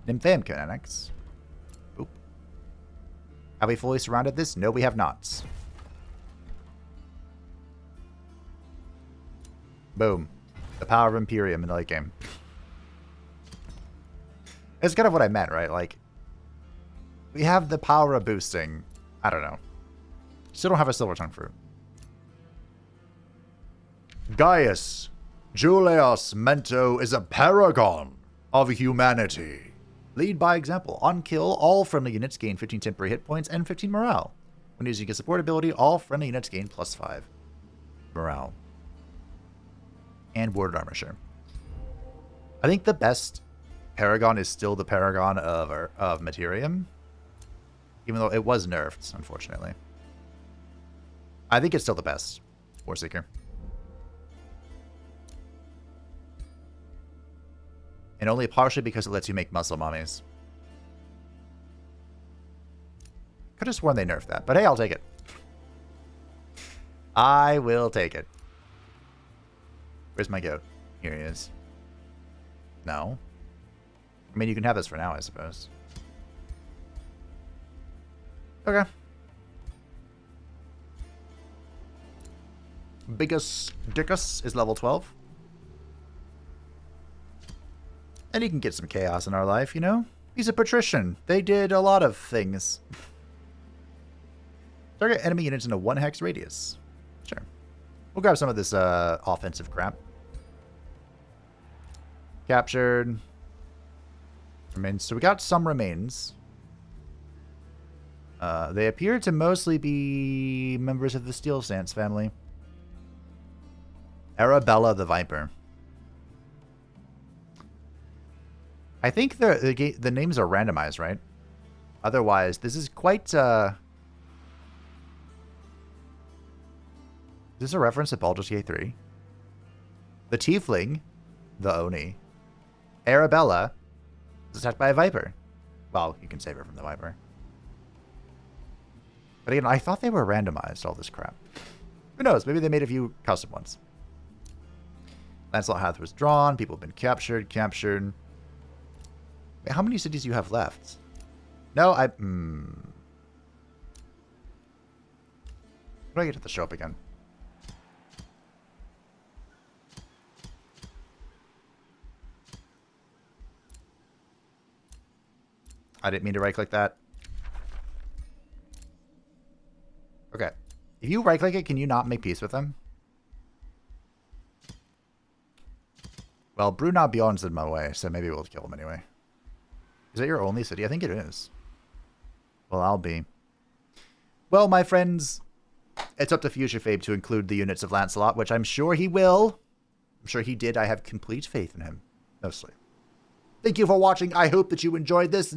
Nymphaeum can annex. Oop. Have we fully surrounded this? No, we have not. Boom. The power of Imperium in the late game. It's kind of what I meant, right? Like, we have the power of boosting. I don't know. Still don't have a Silver Tongue Fruit. Gaius, Julius Mento is a paragon of humanity. Lead by example. On kill, all friendly units gain 15 temporary hit points and 15 morale. When using a support ability, all friendly units gain +5 morale. And warded armor, sure. I think the best paragon is still the paragon of Materium. Even though it was nerfed, unfortunately. I think it's still the best. Warseeker. And only partially because it lets you make muscle mummies. Could have sworn they nerfed that, but hey, I'll take it. I will take it. Where's my goat? Here he is. No. I mean, you can have this for now, I suppose. Okay. Biggest Dickus is level 12. And he can get some chaos in our life, you know? He's a patrician. They did a lot of things. Target enemy units in a 1 hex radius. Sure. We'll grab some of this offensive crap. Captured. Remains. So we got some remains. They appear to mostly be members of the Steel Stance family. Arabella the Viper. I think the names are randomized, right? Otherwise, this is quite... Is this a reference to Baldur's Gate 3? The Tiefling, the Oni. Arabella is attacked by a Viper. Well, you can save her from the Viper. But again, I thought they were randomized, all this crap. Who knows? Maybe they made a few custom ones. Lancelot hath withdrawn. People have been captured. Wait, how many cities do you have left? No, How do I get to the show up again? I didn't mean to right-click that. Okay. If you right-click it, can you not make peace with them? Well, Bruna Bjorn's in my way, so maybe we'll kill him anyway. Is that your only city? I think it is. Well, I'll be. Well, my friends, it's up to Future Fabe to include the units of Lancelot, which I'm sure he will. I'm sure he did. I have complete faith in him. Mostly. Thank you for watching. I hope that you enjoyed this.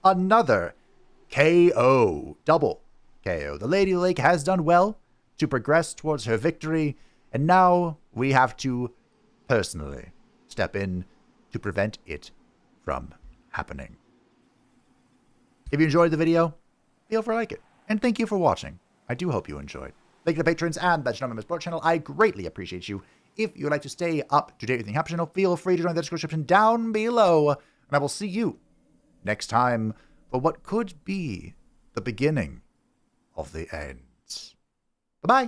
Another KO. Double KO. The Lady Lake has done well to progress towards her victory, and now we have to personally step in to prevent it from happening. If you enjoyed the video, feel free to like it. And thank you for watching. I do hope you enjoyed. Thank you to patrons and the Anonymous Support channel. I greatly appreciate you. If you would like to stay up to date with anything happening, channel, feel free to join the description down below. And I will see you next time for what could be the beginning of the end. Bye-bye.